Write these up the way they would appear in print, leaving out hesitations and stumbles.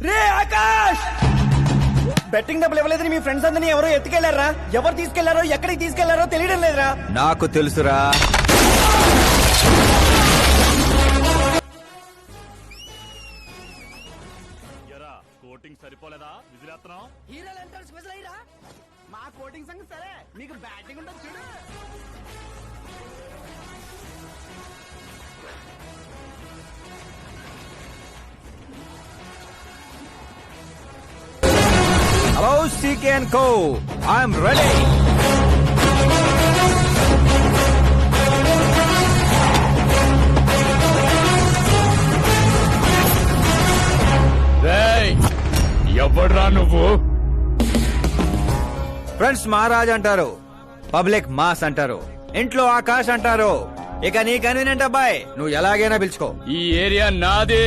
రే Akash, betting డబ్బులు ఇవ్వలేదని మీ friends అందరినీ ఎవరో ఎత్తుకెళ్లారా? ఎవరు తీసుకెళ్లారో ఎక్కడికి తీసుకెళ్లారో తెలియడం లేదురా. నాకు తెలుసురా. కోటింగ్ సరిపోలేదా? విజిలేస్తున్నావు. హీరోలు ఎంత స్పెషల్ అయ్యరా? మా కోటింగ్ సంగతి సరే, మీకు బ్యాటింగ్ ఉంటుంది చూడు. Hello, CK and Co. I'm ready. ఎవడ్రా నువ్వు? ఫ్రెండ్స్ మహారాజ్ అంటారు, పబ్లిక్ మాస్ అంటారు, ఇంట్లో ఆకాష్ అంటారు. ఇక నీ కన్వీనియంట్ అబ్బాయి, నువ్వు ఎలాగైనా పిలుచుకో. ఈ ఏరియా నాది.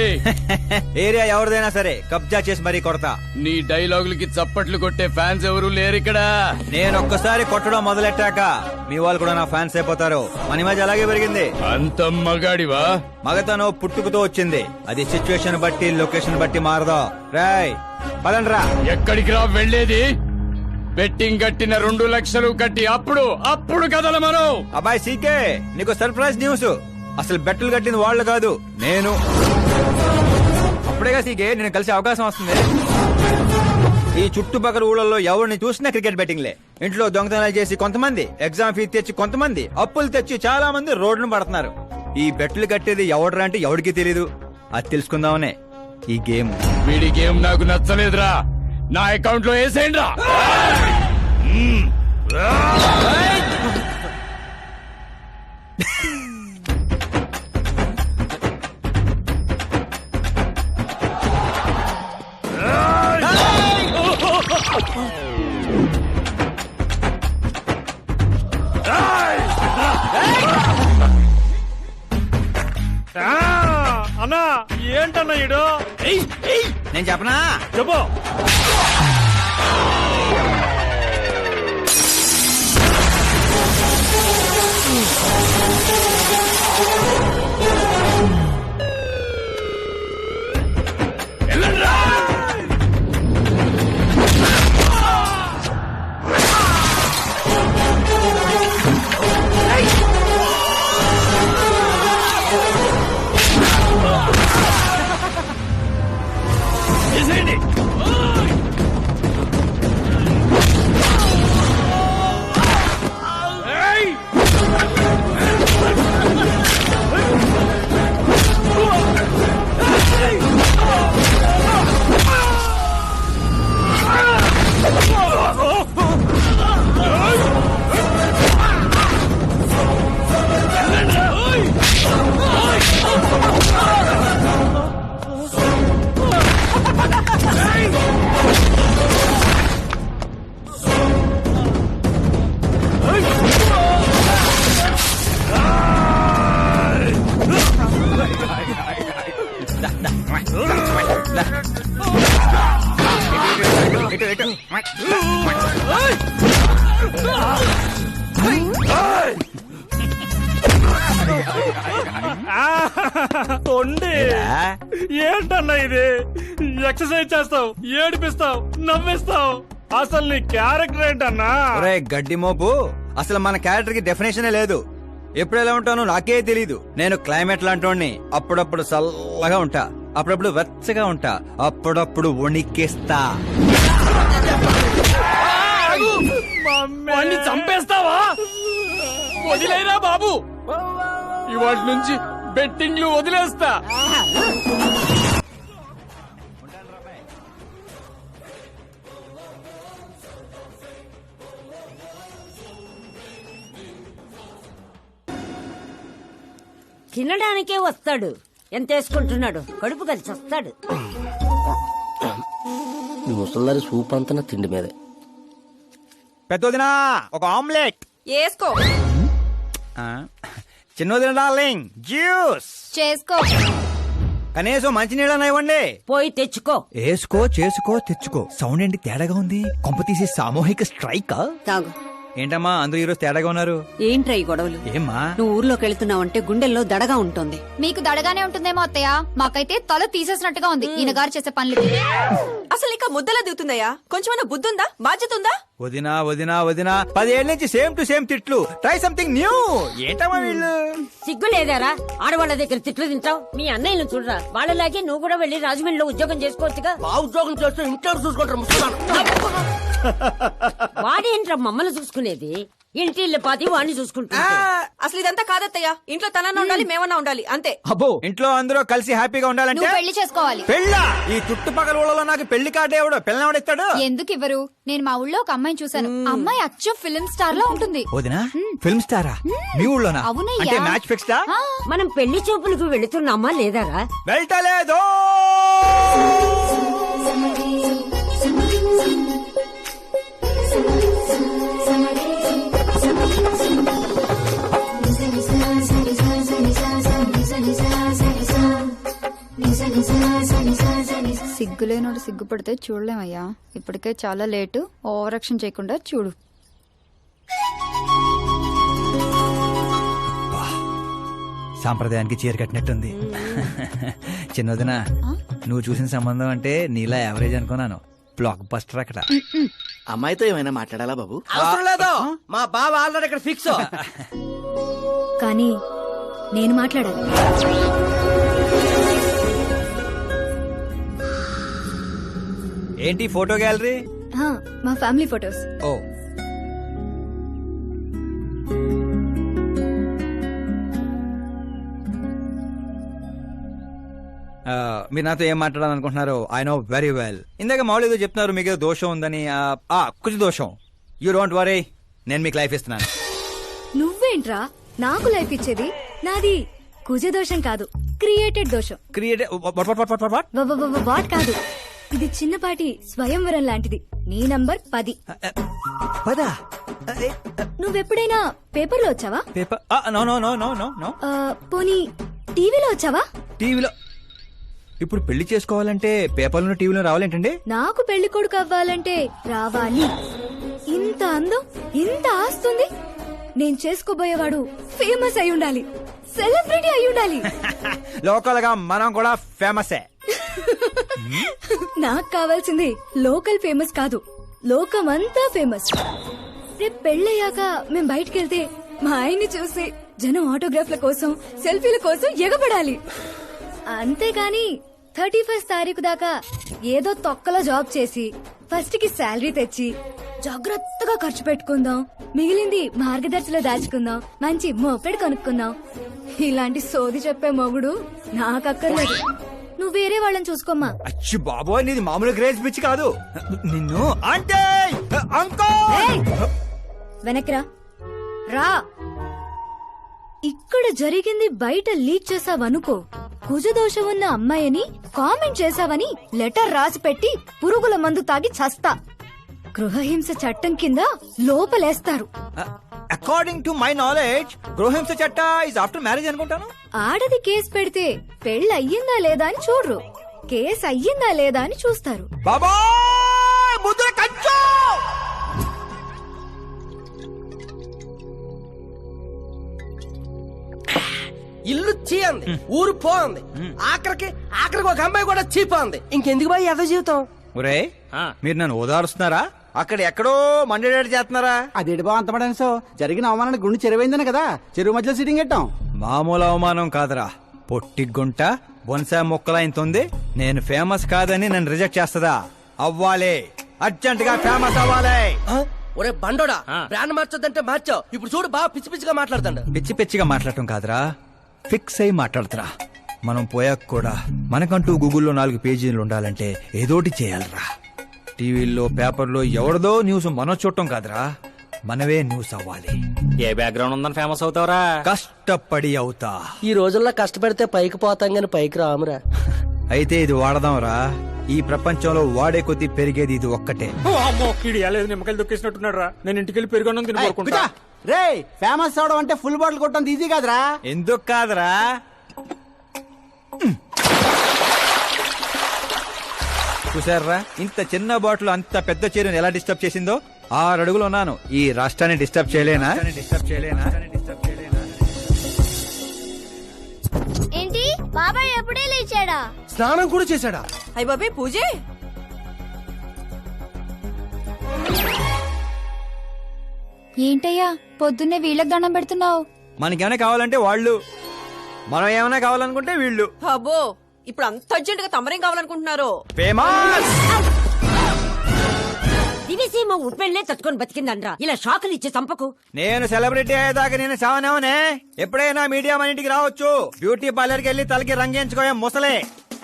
ఏరియా ఎవరిదైనా సరే కబ్జా చేసి మరీ కొడతా. నీ డైలాగులకి చప్పట్లు కొట్టే ఫ్యాన్స్ ఎవరు లేరు ఇక్కడ. నేను ఒక్కసారి కొట్టడం మొదలెట్టాక మీ వాళ్ళు కూడా నా ఫ్యాన్స్ అయిపోతారు. మన ఇమేజ్ అలాగే పెరిగింది. అంత మగాడివా? మగతనం పుట్టుకుతో వచ్చింది, అది సిచ్యువేషన్ బట్టి లొకేషన్ బట్టి మారదా. రాయ్ పదండ్రా. ఎక్కడికి రా వెళ్ళేది? బెట్టింగ్ కట్టిన 2 లక్షలు కట్టి అప్పుడు కదల మనం. అబ్బాయి సీకే, నీకు సర్ప్రైజ్ న్యూస్. అసలు బెట్టలు కట్టింది వాళ్ళు కాదు, నేను. అప్పుడేగా సీకే నేను కలిసే అవకాశం వస్తుంది. ఈ చుట్టుపక్కల ఊళ్ళల్లో ఎవరిని చూసినా క్రికెట్ బెట్టింగ్లే. ఇంట్లో దొంగతనాలు చేసి కొంతమంది, ఎగ్జామ్ ఫీజు తెచ్చి కొంతమంది, అప్పులు తెచ్చి చాలా మంది రోడ్డును పడుతున్నారు. ఈ బెట్టలు కట్టేది ఎవడరా అంటే ఎవడికి తెలీదు. అది తెలుసుకుందామనే ఈ గేమ్. వీడి గేమ్ నాకు నచ్చలేదురా. నా అకౌంట్ లో వేసేయండి రా. అన్నా ఏంటన్నా ఇడు? నేను చెప్పనా? చెప్పు. ఏంటన్నా ఇది? ఎక్సర్సైజ్ చేస్తావు, ఏడిపిస్తావు, నవ్విస్తావు. అసలు నీ క్యారెక్టర్ ఏంటన్నా? గడ్డి మోపు, అసలు మన క్యారెక్టర్ కి డెఫినేషనే లేదు. ఎప్పుడు ఎలా ఉంటానో నాకే తెలీదు. నేను క్లైమేట్ లాంటోడిని. అప్పుడప్పుడు చల్లగా ఉంటా, అప్పుడప్పుడు వెచ్చగా ఉంటా, అప్పుడప్పుడు వణికేస్తా. వాణ్ణి చంపేస్తావా? వదిలేరా బాబు, ఇవాటి నుంచి బెట్టింగ్లు వదిలేస్తా. తినడానికే వస్తాడు, ఎంత వేసుకుంటున్నాడు, కడుపు కలిసి వస్తాడు. ఈ ముసల్దారి సూప్ అంతా తిండి మీదే. పెద్దదినా ఒక ఆమ్లెట్ వేసుకో. చిన్నదిన డార్లింగ్ జ్యూస్ చేసుకో. కనీసం మంచినీళ్ళని ఇవ్వండి. పోయి తెచ్చుకో. వేసుకో, చేసుకో, తెచ్చుకో. సౌండ్ ఏంటి తేడాగా ఉంది? కొంప తీసి సామూహిక స్ట్రైక్. తాగు. ఏంటమ్మా అందరూ ఈరోజు తేడాగా ఉన్నారు? ఏంట్రా ఈ గొడవలు? ఏమ్మా నువ్వు ఊర్లోకి వెళ్తున్నావంటే గుండెల్లో దడగా ఉంటుంది. మీకు దడగానే ఉంటుందేమో అత్తయ్య, మాకైతే తల తీసేసినట్టుగా ఉంది ఈయన గారు చేసే పనులు. అసలు ఇంకా ముద్దలా దిగుతున్నాయా? కొంచెమైనా బుద్ధి ఉందా? బాధ్యత ఉందా? వదినా వదినా వదినా 10 ఏళ్ళ నుంచి సేమ్ టు సేమ్ తిట్లు. Try something new. ఏంటమ్మా వీళ్ళు? సిగ్గు లేదారా ఆడవాళ్ళ దగ్గర తిట్లు తింటావు? మీ అన్నయ్యను చూడరా, వాళ్ళలాగే నువ్వు కూడా వెళ్ళి రాజమండ్రిలో ఉద్యోగం చేసుకోవచ్చుగా. మా ఉద్యోగం చేస్తూ ఇంట్లో చూసుకుంటారు వాడేంట్రా మమ్మల్ని చూసుకునేది? ఇంటి ఇల్లు పాతి వాడిని చూసుకుంటా. అసలు ఇదంతా కాదత్తయ్య. ఇంట్లో తనన్నా ఉండాలి, మేమన్నా ఉండాలి, అంతే. అబ్బో ఇంట్లో అందరూ కలిసి హ్యాపీగా ఉండాలంటే నువ్వు పెళ్లి చేసుకోవాలి. పెళ్ళా? ఈ చుట్టుపక్కల ఊళ్ళలో నాకు పెళ్లి కార్డు ఎవడు పిల్లవాడిస్తాడు? ఎందుకు ఇవ్వరు? నేను మా ఊళ్ళో ఒక అమ్మాయిని చూశాను. అమ్మాయి అచ్చు ఫిల్మ్ స్టార్ లో ఉంటుంది. వదినా ఫిల్మ్ స్టారా? మీ ఊళ్ళోనా? అవునయ్యా. అంటే మ్యాచ్ ఫిక్స్డా? ఆ, మనం పెళ్లి చూపులకు వెళుతున్నామా లేదారా? వెళ్ళలేదు. సిగ్గులేనోడు సిగ్గుపడితే చూడలేమయ్యా. ఇప్పటికే చాలా లేటు. ఓవరాక్షన్ చేయకుండా చూడు. సాంప్రదాయానికి చీర కట్టినట్టుంది. చిన్నదిన నువ్వు చూసిన సంబంధం అంటే నీలా యావరేజ్ అనుకున్నాను. బ్లాక్ బస్టర్ అక్కడ. అమ్మాయితో ఏమైనా మాట్లాడాలా బాబు? అవసరం లేదు, మా బావ ఆల్రెడీ ఇక్కడ ఫిక్స్. కానీ నేను మాట్లాడాలి. ఏంటి ఫోటో గ్యాలరీ? మా ఫ్యామిలీ ఫొటోస్. ఓ మీరు నాతో ఏం మాట్లాడాలనుకుంటున్నారు? I know very well. ఇందాక మామూలు ఏదో చెప్తున్నారు, మీకు ఏదో దోషం ఉందని. కొంచెం దోషం. యూ డోంట్ వరీ, నేను మీకు లైఫ్ ఇస్తున్నాను. నువ్వేంట్రా నాకు లైఫ్ ఇచ్చేది? నాది కుజ దోషం కాదు, క్రియేటెడ్ దోషం. క్రియేట్ వాట్ కాదు, ఇది చిన్నపాటి స్వయంవరం లాంటిది. నీ నంబర్ 10. పదా నువ్వెప్పుడైనా పేపర్లో వచ్చావా? Paper? No no no no no no. పోనీ టీవీలో వచ్చావా? టీవీలో? ఇప్పుడు పెళ్లి చేసుకోవాలంటే పేపర్లో టీవీలో రావాలేంటండి? నాకు పెళ్లి కొడుకు అవ్వాలంటే రావాలి. ఇంత అందం, ఇంత ఆస్తుంది. నేను చేసుకోబోయేవాడు ఫేమస్ అయి ఉండాలి, సెలబ్రిటీ అయి ఉండాలి. లోకల్ గా మనం కూడా ఫేమసే. నాకు కావాల్సింది లోకల్ ఫేమస్ కాదు, లోకమంతా ఫేమస్. రేపు పెళ్ళయ్యాక మేం బయటకెళ్తే మా ఆయన్ని చూసి జనం ఆటోగ్రాఫ్ల కోసం, సెల్ఫీల కోసం ఎగబడాలి. అంతేగాని 31st తారీఖు దాకా ఏదో తొక్కలో జాబ్ చేసి ఫస్ట్ కి శాలరీ తెచ్చి జాగ్రత్తగా ఖర్చు పెట్టుకుందాం, మిగిలింది మార్గదర్శిలో దాచుకుందాం, మంచి మోపెడు కొనుక్కుందాం. ఇలాంటి సోది చెప్పే మొగుడు నాకక్కర్లేదు. నువ్వు వేరే వాళ్ళని చూసుకోమ్మా. అచ్చి బాబోయ్, నీది మామూలు గ్రేజ్ పిచ్చి కాదు. నిన్ను అంటే వెనక్రా రా. ఇక్కడ జరిగింది బయట లీక్ చేసావనుకో, కుజదోషం ఉన్న అమ్మాయిని కామెంట్ చేశావని లెటర్ రాసి పెట్టి పురుగుల మందు తాగి చస్తా. గృహహింస చట్టం కింద లోపలేస్తారు. అకార్డింగ్ టు మై నాలెడ్జ్ గృహహింస చట్ట ఇస్ ఆఫ్టర్ మ్యారేజ్ అనుకుంటాను. ఆడది కేసు పెడితే పెళ్ళి అయ్యిందా లేదా అని చూడరు, కేసు అయ్యిందా లేదా అని చూస్తారు. బాబోయ్ ముద్ర కంచు. ఇల్లు చీ అంది, ఊరు పో అంది, ఆఖరికి ఒక అమ్మాయి కూడా చీపోంది. ఇంకెందుకు బాయ్ ఎద జీవితం? ఒరే మీరు నన్ను ఓదారుస్తున్నారా? అక్కడ ఎక్కడో మండేడాడు చేస్తున్నారా? అదేటి బా అంత పడేసో జరిగిన అవమానానికి గుండె చెరువైందని కదా చెరువు మధ్యలో సిట్టింగ్ పెట్టాం. మామూలు అవమానం కాదురా, పొట్టి గుంట బొన్సా మొక్కలైంతుంది. నేను ఫేమస్ కాదని నన్ను రిజెక్ట్ చేస్తుందా? అవ్వాలి, అర్జెంట్ గా ఫేమస్ అవ్వాలి. ఒరే బండోడా, బ్రాండ్ మార్చొద్దంటే మార్చావు. ఇప్పుడు చూడు బాగా పిచ్చి పిచ్చిగా మాట్లాడుతాడు. పిచ్చి పిచ్చిగా మాట్లాడటం కాదురా, ఫిక్స్ అయి మాట్లాడుతురా. మనం పోయాక కూడా మనకంటూ గూగుల్లో 4 పేజీలు ఉండాలంటే ఏదోటి చేయాలరా. టీవీల్లో పేపర్లో ఎవరిదో న్యూస్ మనం చూడటం కాదురా, మనవే న్యూస్ అవ్వాలి. ఏ బ్యాక్గ్రౌండ్ ఉందని ఫేమస్ అవుతావరా? కష్టపడి అవుతా. ఈ రోజుల్లో కష్టపడితే పైకి పోతాం గాని పైకి రామురా. అయితే ఇది వాడదాంరా. ఈ ప్రపంచంలో వాడే కొద్దీ పెరిగేది ఇది ఒక్కటే. నిమ్మకాయలు దొక్కేసినట్టున్నాడు రా. నేను ఇంటికి వెళ్ళి పెరుగొన్నం తిని కోరుకుంటా. రే ఫేమస్ అవడం అంటే ఫుల్ బాటిల్ కొట్టడం ఈజీ కాదురా. ఎందుకు కాదురా? చూసారా ఇంత చిన్న బాటిల్ అంత పెద్ద చీరను ఎలా డిస్టర్బ్ చేసిందో? 6 అడుగులు ఉన్నాను. ఈ రాష్ట్రాన్ని డిస్టర్బ్ చేయలేనా? ఏంటి బాబాయ్ ఎప్పుడే లేచాడా? స్నానం కూడా చేశాడా? అయ్య బాబే పూజే. ఏంటయ్యా పొద్దున్నే వీళ్ళకి దండం పెడుతున్నావు? మనకేమైనా కావాలంటే వాళ్ళు, మనం ఏమైనా కావాలనుకుంటే వీళ్ళు. అబ్బో ఇప్పుడు అంత అర్జెంట్ గా తమరేం కావాలనుకుంటున్నారు? ఫేమస్. దివిసీమ ఉప్పెళ్లే తట్టుకొని బతికిందనరా, ఇలా షాకులు ఇచ్చే చంపకు. నేను సెలబ్రిటీ అయ్యేదాకా నేను సావనేవనే. ఎప్పుడైనా మీడియా మన ఇంటికి రావచ్చు. బ్యూటీ పార్లర్ కి వెళ్ళి తలకి రంగేయించుకోయా ముసలే.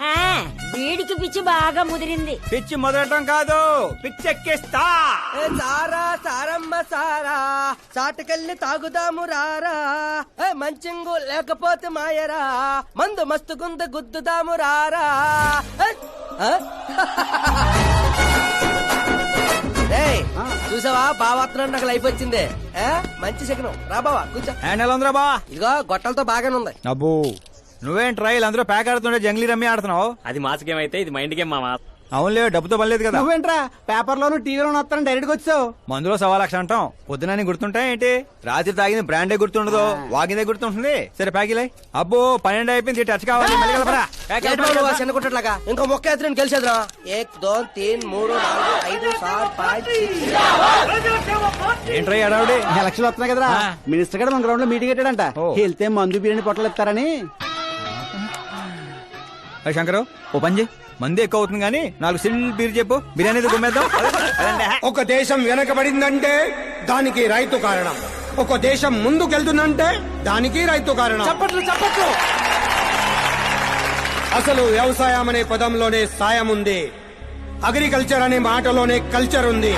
ఆ, వీడికి పిచ్చి బాగా ముదిరింది. పిచ్చి మొదలటం కాదు, పిచ్చెక్కిస్తా. సారా సారమ్మ సారా చాటకెళ్ళి తాగుదాము రారా, మంచింగు లేకపోతే మాయరా, మందు మస్తు గుంద గుద్దుదాము రారా. చూసావా బావాత్రం నాకు లైఫ్ వచ్చింది. మంచి శకనం. రా బావా కూర్చో. హ్యాండ్ ఎలా ఉందిరా బా? ఇదిగో గొట్టలతో బాగానే ఉంది. అబ్బో నువ్వేం ట్రైల్ అందరూ ప్యాక్ ఆడుతుండే జంగ్లీ రమ్మి ఆడుతున్నావు. అది మాస్ గేమ్ అయితే ఇది మైండ్ గేమ్ మామా. అవునులే, డబ్బుతో పనిలేదు కదా. నువ్వేంట్రా పేపర్ లోను టీవీలోను వస్తాను డైరెక్ట్ గా వచ్చావు. మందులో 1,00,000 అంటాం. పొద్దునని గుర్తుంటాయి ఏంటి? రాత్రి తాగింది బ్రాండే గుర్తుండదు, వాగిందే గుర్తుంటుంది. సరే ప్యాకిలే. అబ్బో 12 అయిపోయింది, టచ్ కావాలి. మళ్ళీ కలపరా. చిన్న కుట్టట్లాగా ఇంకో మొక్క ఎత్తున గెలిచేద్రా. 1 2 3 4 5 7 8 ఏంట్రై అడావుడి? ఎలక్షన్ వస్తున్నాయి కదరా, మినిస్టర్ గారు మన గ్రౌండ్ లో మీటింగ్ పెట్టాడంట. ఓ. వెళ్తే మందు బిర్యానీ పొట్టలు ఇస్తారని. శంకరు ఓ పంజి, మంది ఎక్కువ అవుతుంది కానీ 4 సిల్ బీర్ చెప్పు, బిర్యానీ గుమ్మేద్దాం. ఒక దేశం వెనకబడిందంటే దానికి రైతు కారణం. ఒక దేశం ముందుకెళ్తుందంటే దానికి రైతు కారణం. చప్పట్లు. అసలు వ్యవసాయం అనే పదంలోనే సాయం ఉంది. అగ్రికల్చర్ అనే మాటలోనే కల్చర్ ఉంది.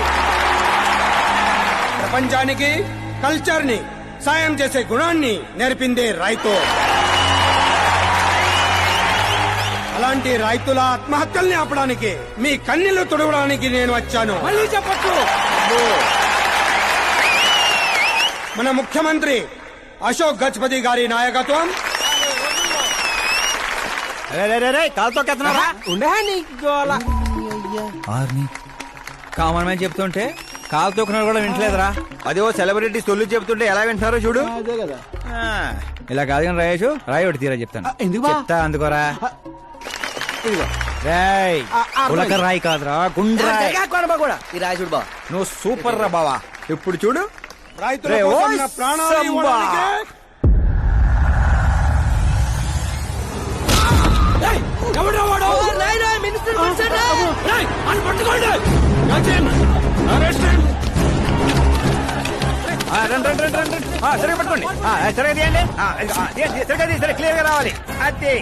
ప్రపంచానికి కల్చర్ ని, సాయం చేసే గుణాన్ని నేర్పిందే రైతు. అలాంటి రైతుల ఆత్మహత్యల్ని ఆపడానికి, మీ కన్నీళ్లు తుడవడానికి నేను వచ్చాను. మళ్ళీ చెప్పట్టు. మన ముఖ్యమంత్రి అశోక్ గజపతి గారి నాయకత్వం. కాలుతో కెత్తనారా? కామన్ మ్యాన్ చెప్తుంటే కాలు తొక్కున్నారు కూడా వింటలేదురా. అదే ఓ సెలబ్రిటీ సొల్లు చెప్తుంటే ఎలా వింటారో చూడు. అదే కదా. ఇలా కాదు కానీ రాయేషు, రాయి ఒకటి తీరా చెప్తాను. ఎందుకు బా? చెప్తా అందుకోరా. రాయ్ ఉలక రాయి కాదురా, గుండ్రాయ్. కూడా ఈ రాజుడు బావ నువ్వు సూపర్ రా బావా. ఇప్పుడు చూడు, రైతుల రే, కోసం ఓయ్ నా ప్రాణాలు సంబా. ఇవ్వడానికే. సరిగా పట్టుకోండి. సరిగా తీయండి. సరిగా తీ, సరే క్లియర్ గా రావాలి. అది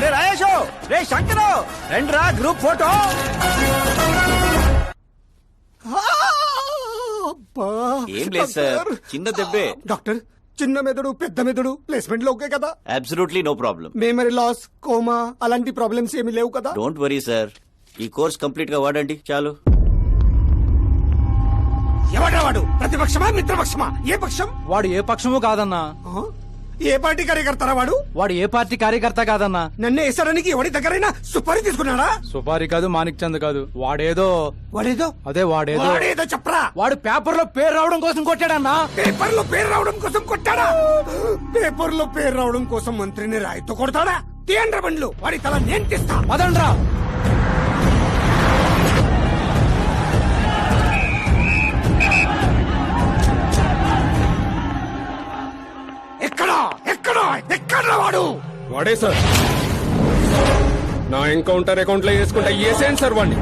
రే రాయేషు, రే శంకరు, రండి రా గ్రూప్ ఫోటో. ఏం లేదు సార్, చిన్న దెబ్బే. డాక్టర్, చిన్న మెదడు పెద్ద మెదడు ప్లేస్మెంట్ లో ఓకే కదా? Absolutely no problem. Memory loss, coma అలాంటి ప్రాబ్లమ్స్ ఏమీ లేవు కదా? డోంట్ వరీ సార్, ఈ కోర్స్ కంప్లీట్ గా వాడండి చాలు. ఎవడ్రా వాడు? ప్రతిపక్షమా మిత్రపక్షమా? ఏ పక్షం? వాడు ఏ పక్షము కాదన్నా. ఆ? ఏ పార్టీ కార్యకర్తారా వాడు? వాడు ఏ పార్టీ కార్యకర్త కాదన్నా. నన్ను వేసడానికి ఎవడి దగ్గరైనా సుపారీ తీసుకున్నాడా? సుపారి కాదు, మాణిక్ చంద్ కాదు. వాడేదో వాడేదో వాడేదో చెప్పరా. వాడు పేపర్ లో పేరు రావడం కోసం కొట్టాడన్నా. పేపర్ లో పేరు రావడం కోసం కొట్టాడా? పేపర్ లో పేరు రావడం కోసం మంత్రిని రాయితో కొడతాడా? తీయండ్ర బండ్లు, వాడి తల నేను తీస్తా. పదండ్రా. ఎక్కడా వాడు? వాడే సార్, నా ఎన్కౌంటర్ అకౌంట్ లో వేసుకుంటా. ఏసేం సార్ వాడిని.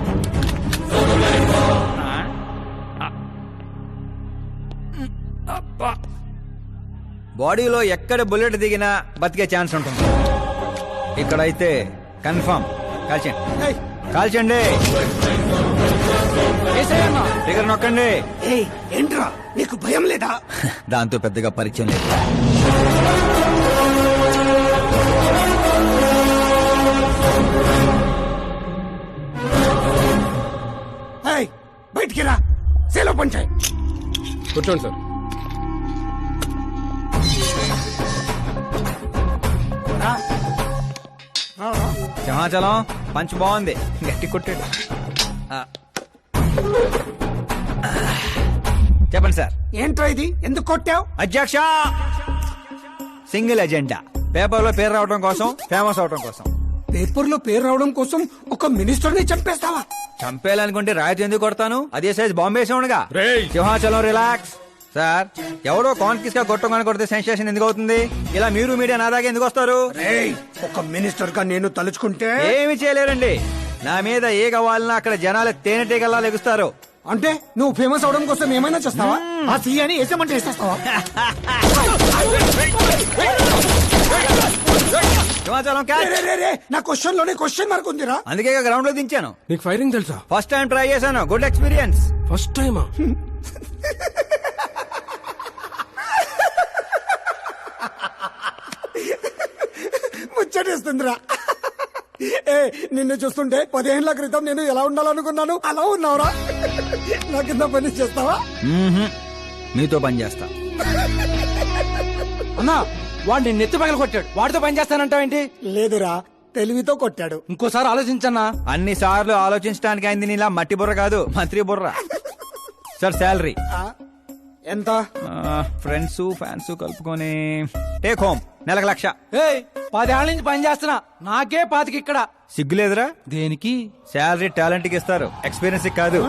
బాడీలో ఎక్కడ బుల్లెట్ దిగినా బతికే ఛాన్స్ ఉంటుంది. ఇక్కడైతే కన్ఫర్మ్. కాల్చండి, కాల్చండి. దగ్గర నొక్కండి. ఏంట్రా నీకు భయం లేదా? దాంతో పెద్దగా పరిచయం లేదు. బయటికి రా, సేలో పంచాయి. కూర్చోండి సార్. సింహాచలం పంచ్ బాగుంది, గట్టి కొట్టాడు. చెప్పండి సార్. ఏంట్రా ఇది ఎందుకు కొట్టావు? అధ్యక్ష, సింగిల్ ఎజెండా. పేపర్ లో పేరు రావడం కోసం, ఫేమస్ అవడం కోసం. పేపర్ లో పేరు రావడం కోసం ఒక మినిస్టర్ ని చంపేస్తావా? చంపేయాలనుకుంటే రాయితీ ఎందుకు కొడతాను? అదే సైజ్ బాంబే సౌండ్గా. సింహాచలం రిలాక్స్. సార్, ఎవడో కాన్ఫిస్ గా కొట్టగానే కొడితే సెన్సేషన్ ఎందుకు అవుతుంది? ఇలా మీరు మీడియా నా దాకా ఎందుకు వస్తారు? రేయ్, ఒక మినిస్టర్ గా నేను తలుచుకుంటే ఏమి చేయలేరండి. నా మీద ఏ కావాలన్నా అక్కడ జనాలు తేనెటీగల్లా లెగుస్తారు. అంటే నువ్వు ఫేమస్ అవడం కోసం ఏమైనా చేస్తావా? ఆ సీఎని వేసేమంటే వేసేస్తావా? సింహాచలం క్యాచ్. నా క్వశ్చన్ లోనే క్వశ్చన్ మార్క్ ఉందిరా. అందుకే గ్రౌండ్ లో దించాను. నీకు ఫైరింగ్ తెలుసా? ఫస్ట్ టైం ట్రై చేశాను. Good experience. ఫస్ట్ టైమా? ముచ్చటేస్తుందిరా. ఏ, నిన్ను చూస్తుంటే 10 ఏళ్ల క్రితం నేను ఎలా ఉండాలనుకున్నాను అలా ఉన్నావురా. నా కింద పని చేస్తావా? మీతో పని చేస్తా. అన్నా వాడిని నెత్తి పగల కొట్టాడు, వాడితో పని చేస్తానంటావేంటి? లేదురా, తెలివితో కొట్టాడు. ఇంకోసారి ఆలోచించన్నా. అన్ని సార్లు ఆలోచించడానికి అయింది నీలా మట్టి బుర్ర కాదు, మంత్రి బుర్ర. సార్, శాలరీ ఎంత? ఫ్రెండ్స్ ఫ్యాన్స్ కలుపుకొని టేక్ హోమ్ నెలకు 1,00,000. 10 ఏళ్ల నుంచి పని చేస్తున్నా, నాకే 25 ఇక్కడ. సిగ్గులేదురా? దేనికి? శాలరీ టాలెంట్ కి ఇస్తారు, ఎక్స్పీరియన్స్ కి కాదు.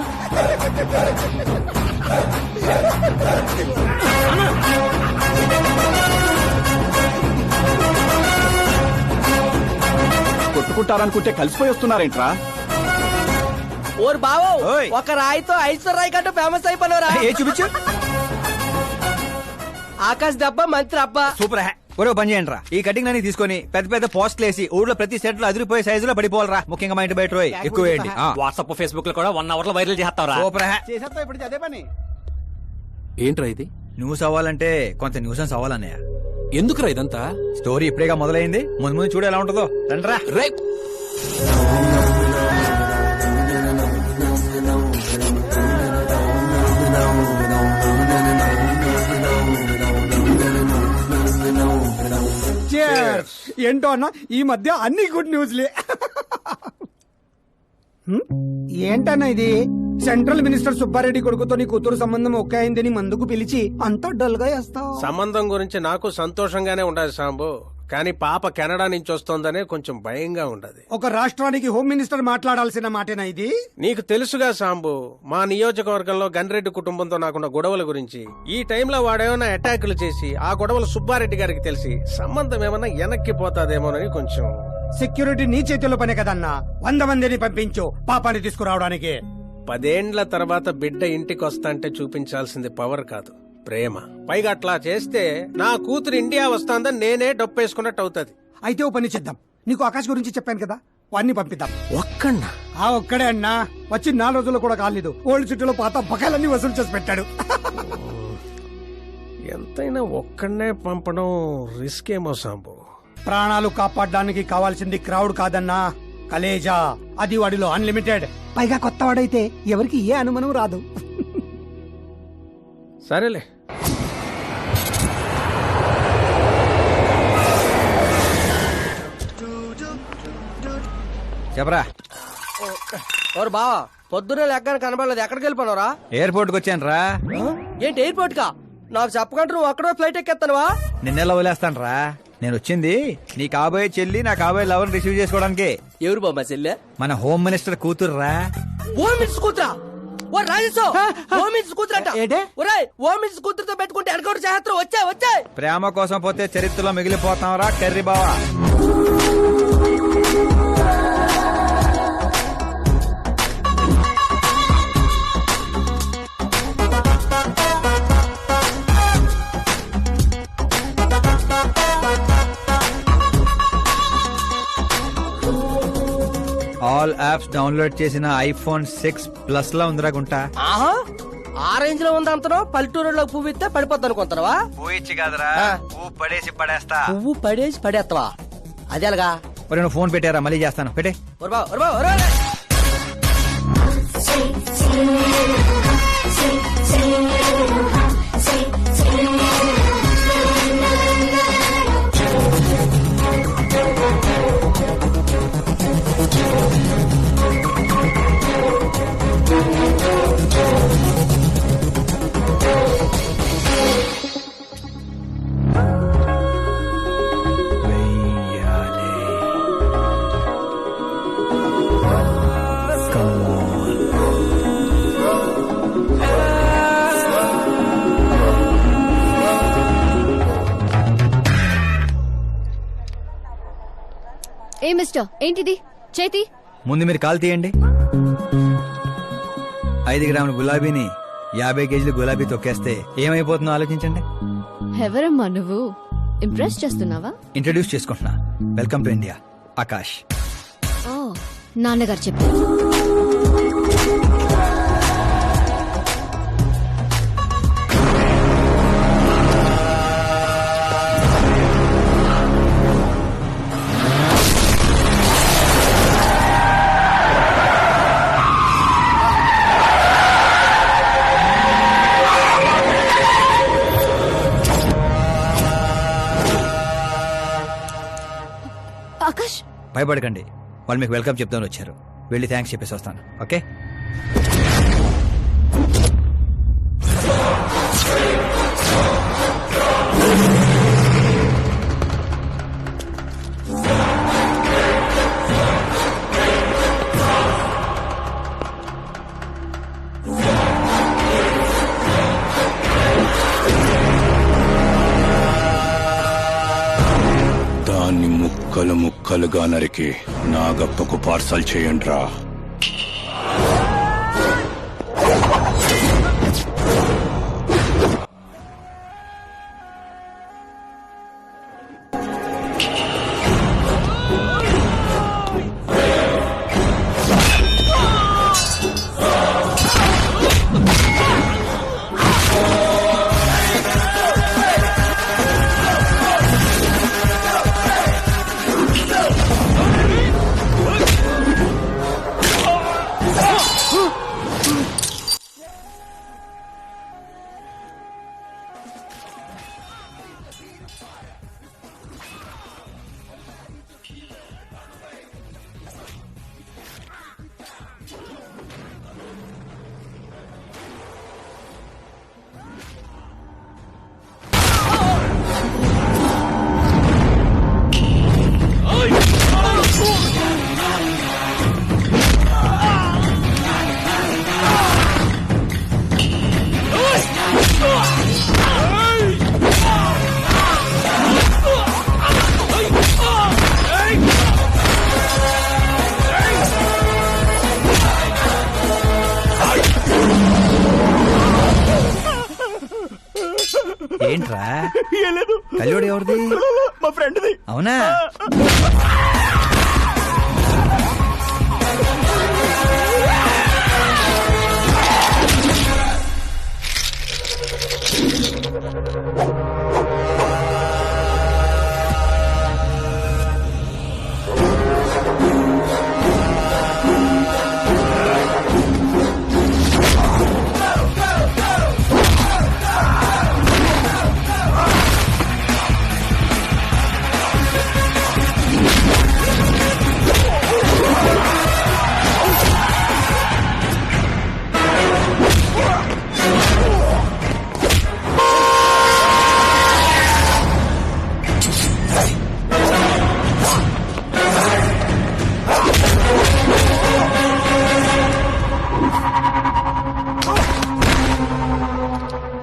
కొట్టుకుంటారనుకుంటే కలిసిపోయి వస్తున్నారేంట్రా? ఓర్ బావో, ఓయ్. ఒక రాయితో 5 రాయి కంటే ఫేమస్ అయిపోయినరా. ఏ చూపించు. ఆకాశ్ దెబ్బ మంత్రి అబ్బా. సూపర్ హ్యా. ఒరే పని చేయండి రా, ఈ కటింగ్ అన్ని తీసుకొని పెద్ద పెద్ద పోస్టులు వేసి ఊర్లో ప్రతి సెట్ లో అదిరిపోయే సైజులో పడిపోవాలరా. ముఖ్యంగా మా ఇంటి బయట రోయ్ ఎక్కువ వేయండి. వాట్సాప్ ఫేస్బుక్ లో కూడా 1 అవర్ లో వైరల్ చేస్తావరా? సూపర్ హ్యా. చేసేస్తా ఇప్పుడు అదే పని. ఏంట్రా ఇది? న్యూస్ అవ్వాలంటే కొంత న్యూసెన్స్ అవ్వాలన్నయ్య. ఎందుకురా ఇదంతా? స్టోరీ ఇప్పుడేగా మొదలైంది, ముందు ముందు చూడు ఎలా ఉంటుందో. రండ్రా. రే, ఏంటో అన్న, ఈ మధ్య అన్ని గుడ్ న్యూస్లే. ఏంటన్నా ఇది? సెంట్రల్ మినిస్టర్ సుబ్బారెడ్డి కొడుకుతో నీ కూతురు సంబంధం ఒకే అయిందని మందుకు పిలిచి అంత డల్ గా వేస్తావు. సంబంధం గురించి నాకు సంతోషంగానే ఉండదు సాంబు, కానీ పాప కెనడా నుంచి వస్తోందనే కొంచెం భయంగా ఉండదు. ఒక రాష్ట్రానికి హోమ్ మినిస్టర్ మాట్లాడాల్సిన మాటేనా ఇది? నీకు తెలుసుగా సాంబు, మా నియోజకవర్గంలో గన్రెడ్డి కుటుంబంతో నాకున్న గొడవల గురించి. ఈ టైంలో వాడేమైనా అటాకులు చేసి ఆ గొడవలు సుబ్బారెడ్డి గారికి తెలిసి సంబంధం ఏమైనా వెనక్కి పోతాదేమోనని కొంచెం. సెక్యూరిటీ నీ చేతిలో పనే కదన్నా. 100 మందిని పంపించు పాపాన్ని తీసుకురావడానికి. 10 ఏండ్ల తర్వాత బిడ్డ ఇంటికి వస్తాంటే చూపించాల్సింది పవర్ కాదు, ప్రేమ. పైగా అట్లా చేస్తే నా కూతురు ఇండియా వస్తాందని నేనే డొప్పేసుకున్నట్టు అవుతుంది. అయితే ఓ పని చేద్దాం, నీకు ఆకాశ్ గురించి చెప్పాను కదా, వాడిని పంపిద్దాం. ఒక్కన్నా? ఆ ఒక్కడే అన్నా, వచ్చి 4 రోజులు కూడా కాలేదు. ఓల్డ్ సిటీలో పాత బకాయిలన్నీ వసూలు చేసి పెట్టాడు. ఎంతైనా ఒక్కడనే పంపడం రిస్క్ ఏమో సాంబు. ప్రాణాలు కాపాడడానికి కావాల్సింది క్రౌడ్ కాదన్నా, కలేజా. అది వాడిలో అన్లిమిటెడ్. పైగా కొత్త వాడైతే ఎవరికి ఏ అనుమానం రాదు. సరేలే. చెప్పరా. ఓర్ బావా, పొద్దునే లెక్కన కనబడలేదు, ఎక్కడికి వెళ్ళిపోనరా? ఎయిర్పోర్ట్ కి వచ్చాను రా. ఏంటి ఎయిర్పోర్ట్ కా? నాకు చెప్పకుండా నువ్వు అక్కడో ఫ్లైట్ ఎక్కేస్తానువా? నిన్నెలా వదిలేస్తాను రా. నేను వచ్చింది నీ కాబోయే చెల్లి, నా కాబోయే లవర్ రిసీవ్ చేసుకోవడానికి. ఎవరు బాబా చెల్లె? మన హోమ్ మినిస్టర్ కూతురు రా. హోమ్ మినిస్టర్ కూతురా? ఓ రాజేశో, హోమ్ మినిస్టర్ కూతురట. ఒరేయ్, హోమ్ మినిస్టర్ కూతురుతో పెట్టుకుంటే ఎడగొట్టు చేస్తారు. వచ్చే ప్రేమ కోసం పోతే చరిత్రలో మిగిలిపోతాం రా కర్రీ బావా. ఆల్ యాప్స్ డౌన్లోడ్ చేసిన ఐఫోన్ 6 ప్లస్ లా ఉందిరా గుంటా. ఆహా, ఆ రేంజ్ లో ఉంది అంతనో. పల్లెటూరులో పువ్వు ఇస్తే పడిపోద్ది అనుకుంటావా? పోయిచ్చి కాదురా, పువ్వు పడేసి పడేస్తా. పువ్వు పడేసి పడేస్తావా? అదే అలాగా. ఒరే నువ్వు ఫోన్ పెట్టారా, మళ్ళీ చేస్తాను. పెట్టే. ఏ మిస్టర్ ఏంటిది చేతి ముందు మీరు కాల్ తీయండి. 5 గ్రాముల గులాబీని 50 కేజీలు గులాబీ తొక్కేస్తే ఏమైపోతుందో ఆలోచించండి. ఎవరమ్మా నువ్వు ఇంప్రెస్ చేస్తున్నావా? ఇంట్రడ్యూస్ చేసుకుంటున్నా. Welcome to India, Akash. ఓ నాన్నగారు చెప్పారు. ఆకాష్ భయపడకండి, వాళ్ళు మీకు వెల్కమ్ చెప్తాను వచ్చారు. వెళ్ళి థ్యాంక్స్ చెప్పేసి వస్తాను. ఓకే? దాన్ని ముక్కలు ముక్కలుగా నరికి నాగప్పకు పార్సల్ చేయండిరా. ఏంట్రా కల్లుడు ఎవరిది? మా ఫ్రెండ్ది. అవునా?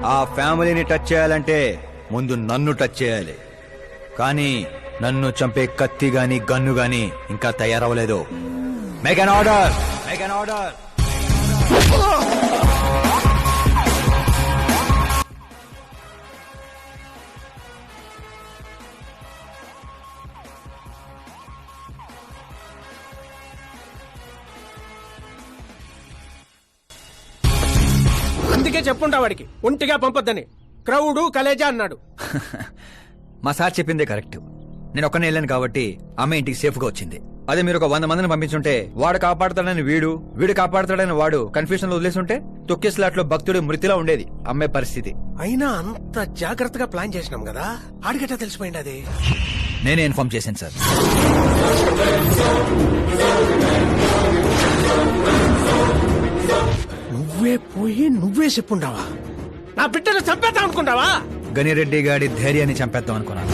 ఆ ఫ్యామిలీని టచ్ చేయాలంటే ముందు నన్ను టచ్ చేయాలి. కానీ నన్ను చంపే కత్తి గాని గన్ను గాని ఇంకా తయారవలేదు. Make an order, make an order. అందుకే చెప్పుంటా వాడికి ఒంటిగా పంపొద్దని. క్రౌడు కలేజా అన్నాడు. మా సార్ చెప్పిందే కరెక్ట్. నేను ఒక్కనే వెళ్ళాను కాబట్టి అమ్మ ఇంటికి సేఫ్ గా వచ్చింది. అదే మీరు ఒక 100 మందిని పంపించుంటే వాడు కాపాడతాడని వీడు కాపాడతాడని వాడు కన్ఫ్యూజన్ లో వదిలేసుంటే తొక్కేస్లాట్లో భక్తుడు మృతిలా ఉండేది అమ్మే పరిస్థితి. అయినా అంత జాగ్రత్తగా ప్లాన్ చేసినాం కదా, ఆడిగట్టా తెలిసిపోయింది. అది నేనే ఇన్ఫార్మ్ చేశాను సార్. నువ్వే పోయి నువ్వే చెప్పుండావా? నా బిడ్డను చంపేద్దాం అనుకుంటావా? గనిరెడ్డి గాడి ధైర్యాన్ని చంపేద్దాం అనుకున్నాను.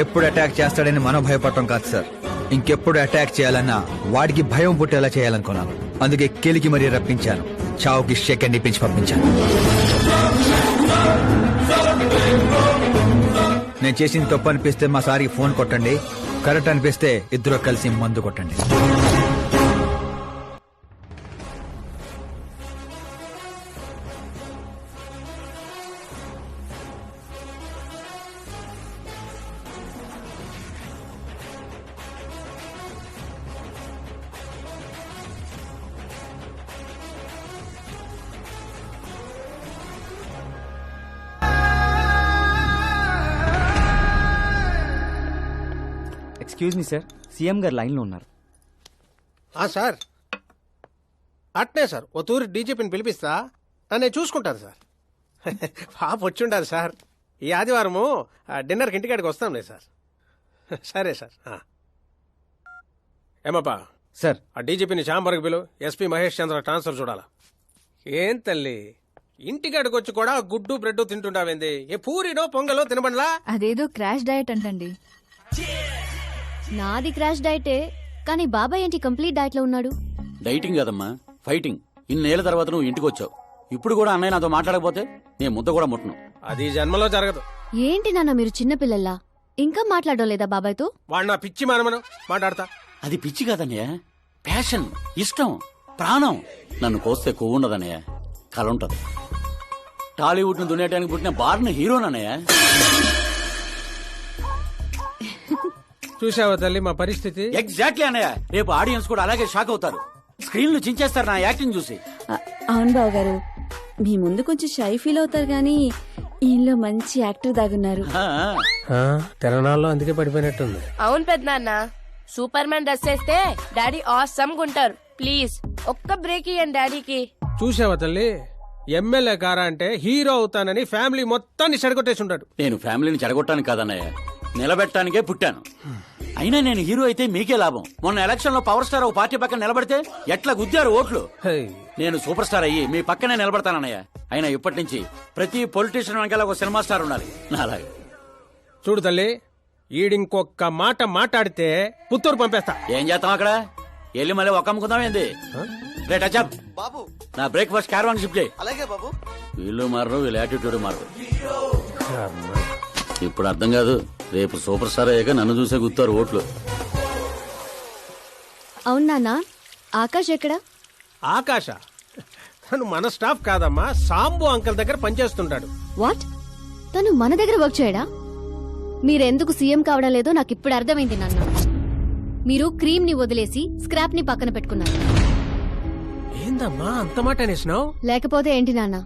ఎప్పుడు అటాక్ చేస్తాడని మనం భయపడటం కాదు సార్, ఇంకెప్పుడు అటాక్ చేయాలన్నా వాడికి భయం పుట్టేలా చేయాలనుకున్నాను. అందుకే కెలికి మరీ రప్పించాను, చావుకి షెకండ్ ఇప్పించి పంపించాను. నేను చేసింది తప్పు అనిపిస్తే మా సారికి ఫోన్ కొట్టండి, కరెక్ట్ అనిపిస్తే ఇద్దరు కలిసి మందు కొట్టండి. ఎక్స్క్యూజ్ మీ సార్, సీఎం గారు లైన్ లో ఉన్నారు. సార్ అట్నే సార్ ఓ తూరి డీజీపీని పిలిపిస్తా నేను చూసుకుంటాను సార్. పాప వచ్చిండారు సార్. ఈ ఆదివారము డిన్నర్కి ఇంటికాడికి వస్తాంలే సార్. సరే సార్. ఏమప్పా సార్, ఆ డీజీపీని చాంబర్కి పిలు, ఎస్పీ మహేష్ చంద్ర ట్రాన్స్ఫర్ చూడాలా. ఏం తల్లి ఇంటికాడికి వచ్చి కూడా గుడ్డు బ్రెడ్ తింటుంటావేంది? ఏ పూరినో పొంగలో తినబండ్లా? అదేదో క్రాష్ డయట్ అంటండి. నాది క్రాష్ డయటే, కానీ బాబాయ్ ఏంటి కంప్లీట్ డయట్ లో ఉన్నాడు? డైటింగ్ కదమ్మా, ఫైటింగ్. ఇన్నేళ్ల తర్వాత నువ్వు ఇంటికి వచ్చావు, ఇప్పుడు కూడా అన్నయ్య నాతో మాట్లాడకపోతే నేను ముద్ద కూడా ముట్టను. అది జన్మలో జరగదు. ఏంటి నాన్న మీరు చిన్నపిల్లల్లా ఇంకా మాట్లాడడం లేదా బాబాయ్తో? వాడు నా పిచ్చి మనమను మాట్లాడతా. అది పిచ్చి కాదన్నయ్య, ప్యాషన్, ఇష్టం, ప్రాణం. నన్ను కోస్తే కొవ్వు ఉండదన్నయ్య, కల ఉంటది. టాలీవుడ్ ను దున్నేయడానికి పుట్టిన బార్న హీరోనన్నయ్య. చూసావా తల్లి మా పరిస్థితి? ఎగ్జాక్ట్లీ అన్నయ్య, రేపు ఆడియన్స్ కూడా అలాగే షాక్ అవుతారు. స్క్రీన్లు చించేస్తారు నా యాక్టింగ్ చూసి. అవును బావ గారు, మీ ముందు కొంచెం షై ఫీల్ అవుతారు గానీ ఈయనలో మంచి యాక్టర్ దాగున్నారు. తెలంగాణలో అందుకే పడిపోయినట్టుంది. అవును పెద్దనాన్న, సూపర్ మ్యాన్ డ్రెస్ వేస్తే డాడీ ఆసమ్ గుంటారు. ప్లీజ్ ఒక్క బ్రేక్ ఇయ్యండి డాడీకి. చూసావా తల్లి, ఎమ్మెల్యే కారా అంటే హీరో అవుతానని ఫ్యామిలీ మొత్తాన్ని చెడగొట్టేసి ఉంటాడు. నేను ఫ్యామిలీని చెడగొట్టాను కాదన్నయ్య, నిలబెట్టడానికే పుట్టాను. అయినా నేను హీరో అయితే మీకే లాభం. మొన్న ఎలక్షన్ లో పవర్ స్టార్ ఒక పార్టీ పక్కన నిలబడితే ఎట్లా గుద్దారు ఓట్లు. నేను సూపర్ స్టార్ అయ్యి మీ పక్కనే నిలబడతానన్నయ్య. అయినా ఇప్పటి నుంచి ప్రతి పొలిటీషియన్ వెనకాల ఒక సినిమా స్టార్ ఉండాలి నాలాగా. చూడు తల్లి, ఈడింకొక్క మాట మాట్లాడితే పుత్తూరు పంపేస్తా. ఏం చేస్తాం అక్కడ? వెళ్ళి మళ్ళీ ఒక అమ్ముకుందాం ఏంది? రేట్ అచ్చప్ బాబు, నా బ్రేక్ఫాస్ట్ క్యారవాన్ షిఫ్ట్ చేయి. అలాగే బాబు. వీళ్ళు మారరు, వీళ్ళ యాటిట్యూడ్ మారరు. ఇప్పుడు అర్థం కాదు, రేపు సూపర్ స్టార్ అయ్యాక నన్ను చూసే గుర్తారు ఓట్లు. అవును నాన్న, ఆకాష్ ఎక్కడా? ఆకాశ తను మన స్టాఫ్ కాదమ్మా, సాంబు అంకల్ దగ్గర పనిచేస్తుంటాడు. వాట్? తను మన దగ్గర వర్క్ చేయడా? మీరెందుకు సీఎం కావడం లేదో నాకు ఇప్పుడు అర్థమైంది నాన్న. మీరు క్రీమ్ ని వదిలేసి స్క్రాప్ ని పక్కన పెట్టుకున్నారు. ఏందమ్మా అంత మాట అనేసినావు? లేకపోతే ఏంటి నాన్న,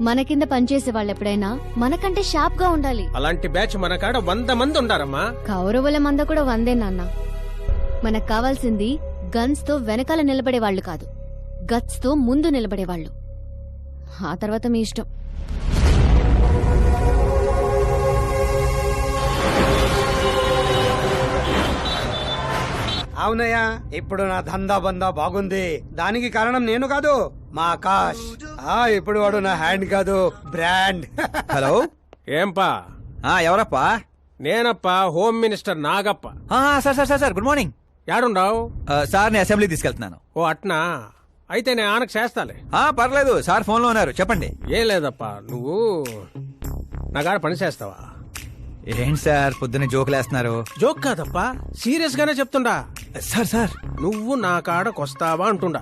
మన కింద పనిచేసే వాళ్ళు ఎప్పుడైనా మనకంటే షార్ప్ గా ఉండాలి. అలాంటి బ్యాచ్ మన కాడ 100 మంది ఉండారమ్మా. కౌరవుల మంద కూడా 100 నాన్న. మనకు కావాల్సింది గన్స్ తో వెనకాల నిలబడే వాళ్ళు కాదు, గట్స్ తో ముందు నిలబడే వాళ్ళు. ఆ తర్వాత మీ ఇష్టం. అవునయ్యా, ఇప్పుడు నా దందా బందా బాగుంది. దానికి కారణం నేను కాదు, మా ఆకాష్. ఇప్పుడు వాడు నా హ్యాండ్ కాదు, బ్రాండ్. హలో, ఏంపా? ఎవరప్పా? నేనప్పా, home minister Nagappa. Sir sir sir sir, good morning. యాడుండావు? సార్ నేను అసెంబ్లీ తీసుకెళ్తున్నాను. ఓ అట్నా, అయితే నేను ఆనకు చేస్తాలే. పర్లేదు సార్, ఫోన్ లో ఉన్నారు, చెప్పండి. ఏం లేదప్పా, నువ్వు నా కాడ పని చేస్తావా? ఏంటి సార్ పొద్దున్న జోకులేస్తున్నారు? జోక్ కాదప్పా, సీరియస్ గానే చెప్తుండా. సార్ సార్, నువ్వు నా కాడకొస్తావా అంటుండా.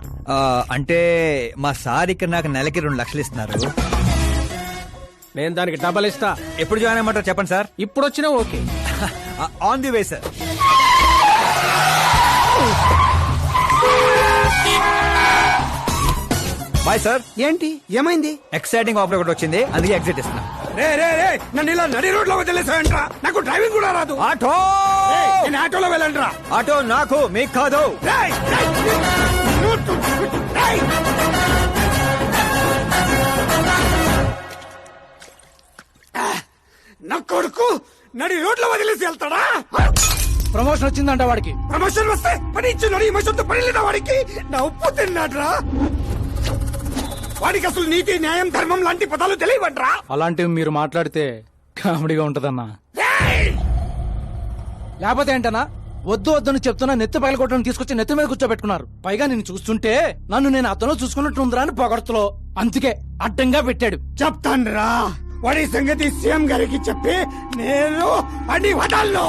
అంటే మా సార్ ఇక్కడ నాకు నెలకి 2 లక్షలు ఇస్తున్నారు. నేను దానికి డబల్ ఇస్తా. ఎప్పుడు జాయిన్ అయ్యమంటారు చెప్పండి సార్. ఇప్పుడు వచ్చినా okay. On the way sir. Bye sir. ఏంటి ఏమైంది? ఎక్సైటింగ్ ఆఫర్ ఒకటి వచ్చింది, అందుకే ఎగ్జిట్ ఇస్తున్నా. రే రే రే, నన్ను ఇలా నడి రోడ్ లో వదిలేసాయంట్రా. నాకు డ్రైవింగ్ కూడా రాదు. ఆటో, నేను ఆటోలో వెళ్ళండిరా. ఆటో నాకు, మీకు కాదు. నా కొడుకు నడి రోడ్ లో వదిలేసి వెళ్తాడా? ప్రమోషన్ వచ్చిందంట వాడికి. ప్రమోషన్ వస్తే పని ఇచ్చిన ఈ మసంతో పని లేదా వాడికి? నా ఉప్పు తిన్నాడ్రా. వాడికి అసలు నీతి, న్యాయం, ధర్మం లాంటి పదాలు తెలియవట్రా. అలాంటివి మీరు మాట్లాడితే కామెడీగా ఉంటదన్నా. లేకపోతే ఏంటన్నా, వద్దు వద్దని చెప్తున్నా నెత్తి పగలగొట్టడం తీసుకొచ్చి నెత్తి మీద కూర్చోబెట్టుకున్నారు. పైగా నేను చూస్తుంటే నన్ను నేను అతను చూసుకున్నట్టుందిరా అని పొగడతలో, అందుకే అడ్డంగా పెట్టాడు. చెప్తాన్రా, వాడి సంగతి సీఎం గారికి చెప్పి నేను అన్ని వదలను.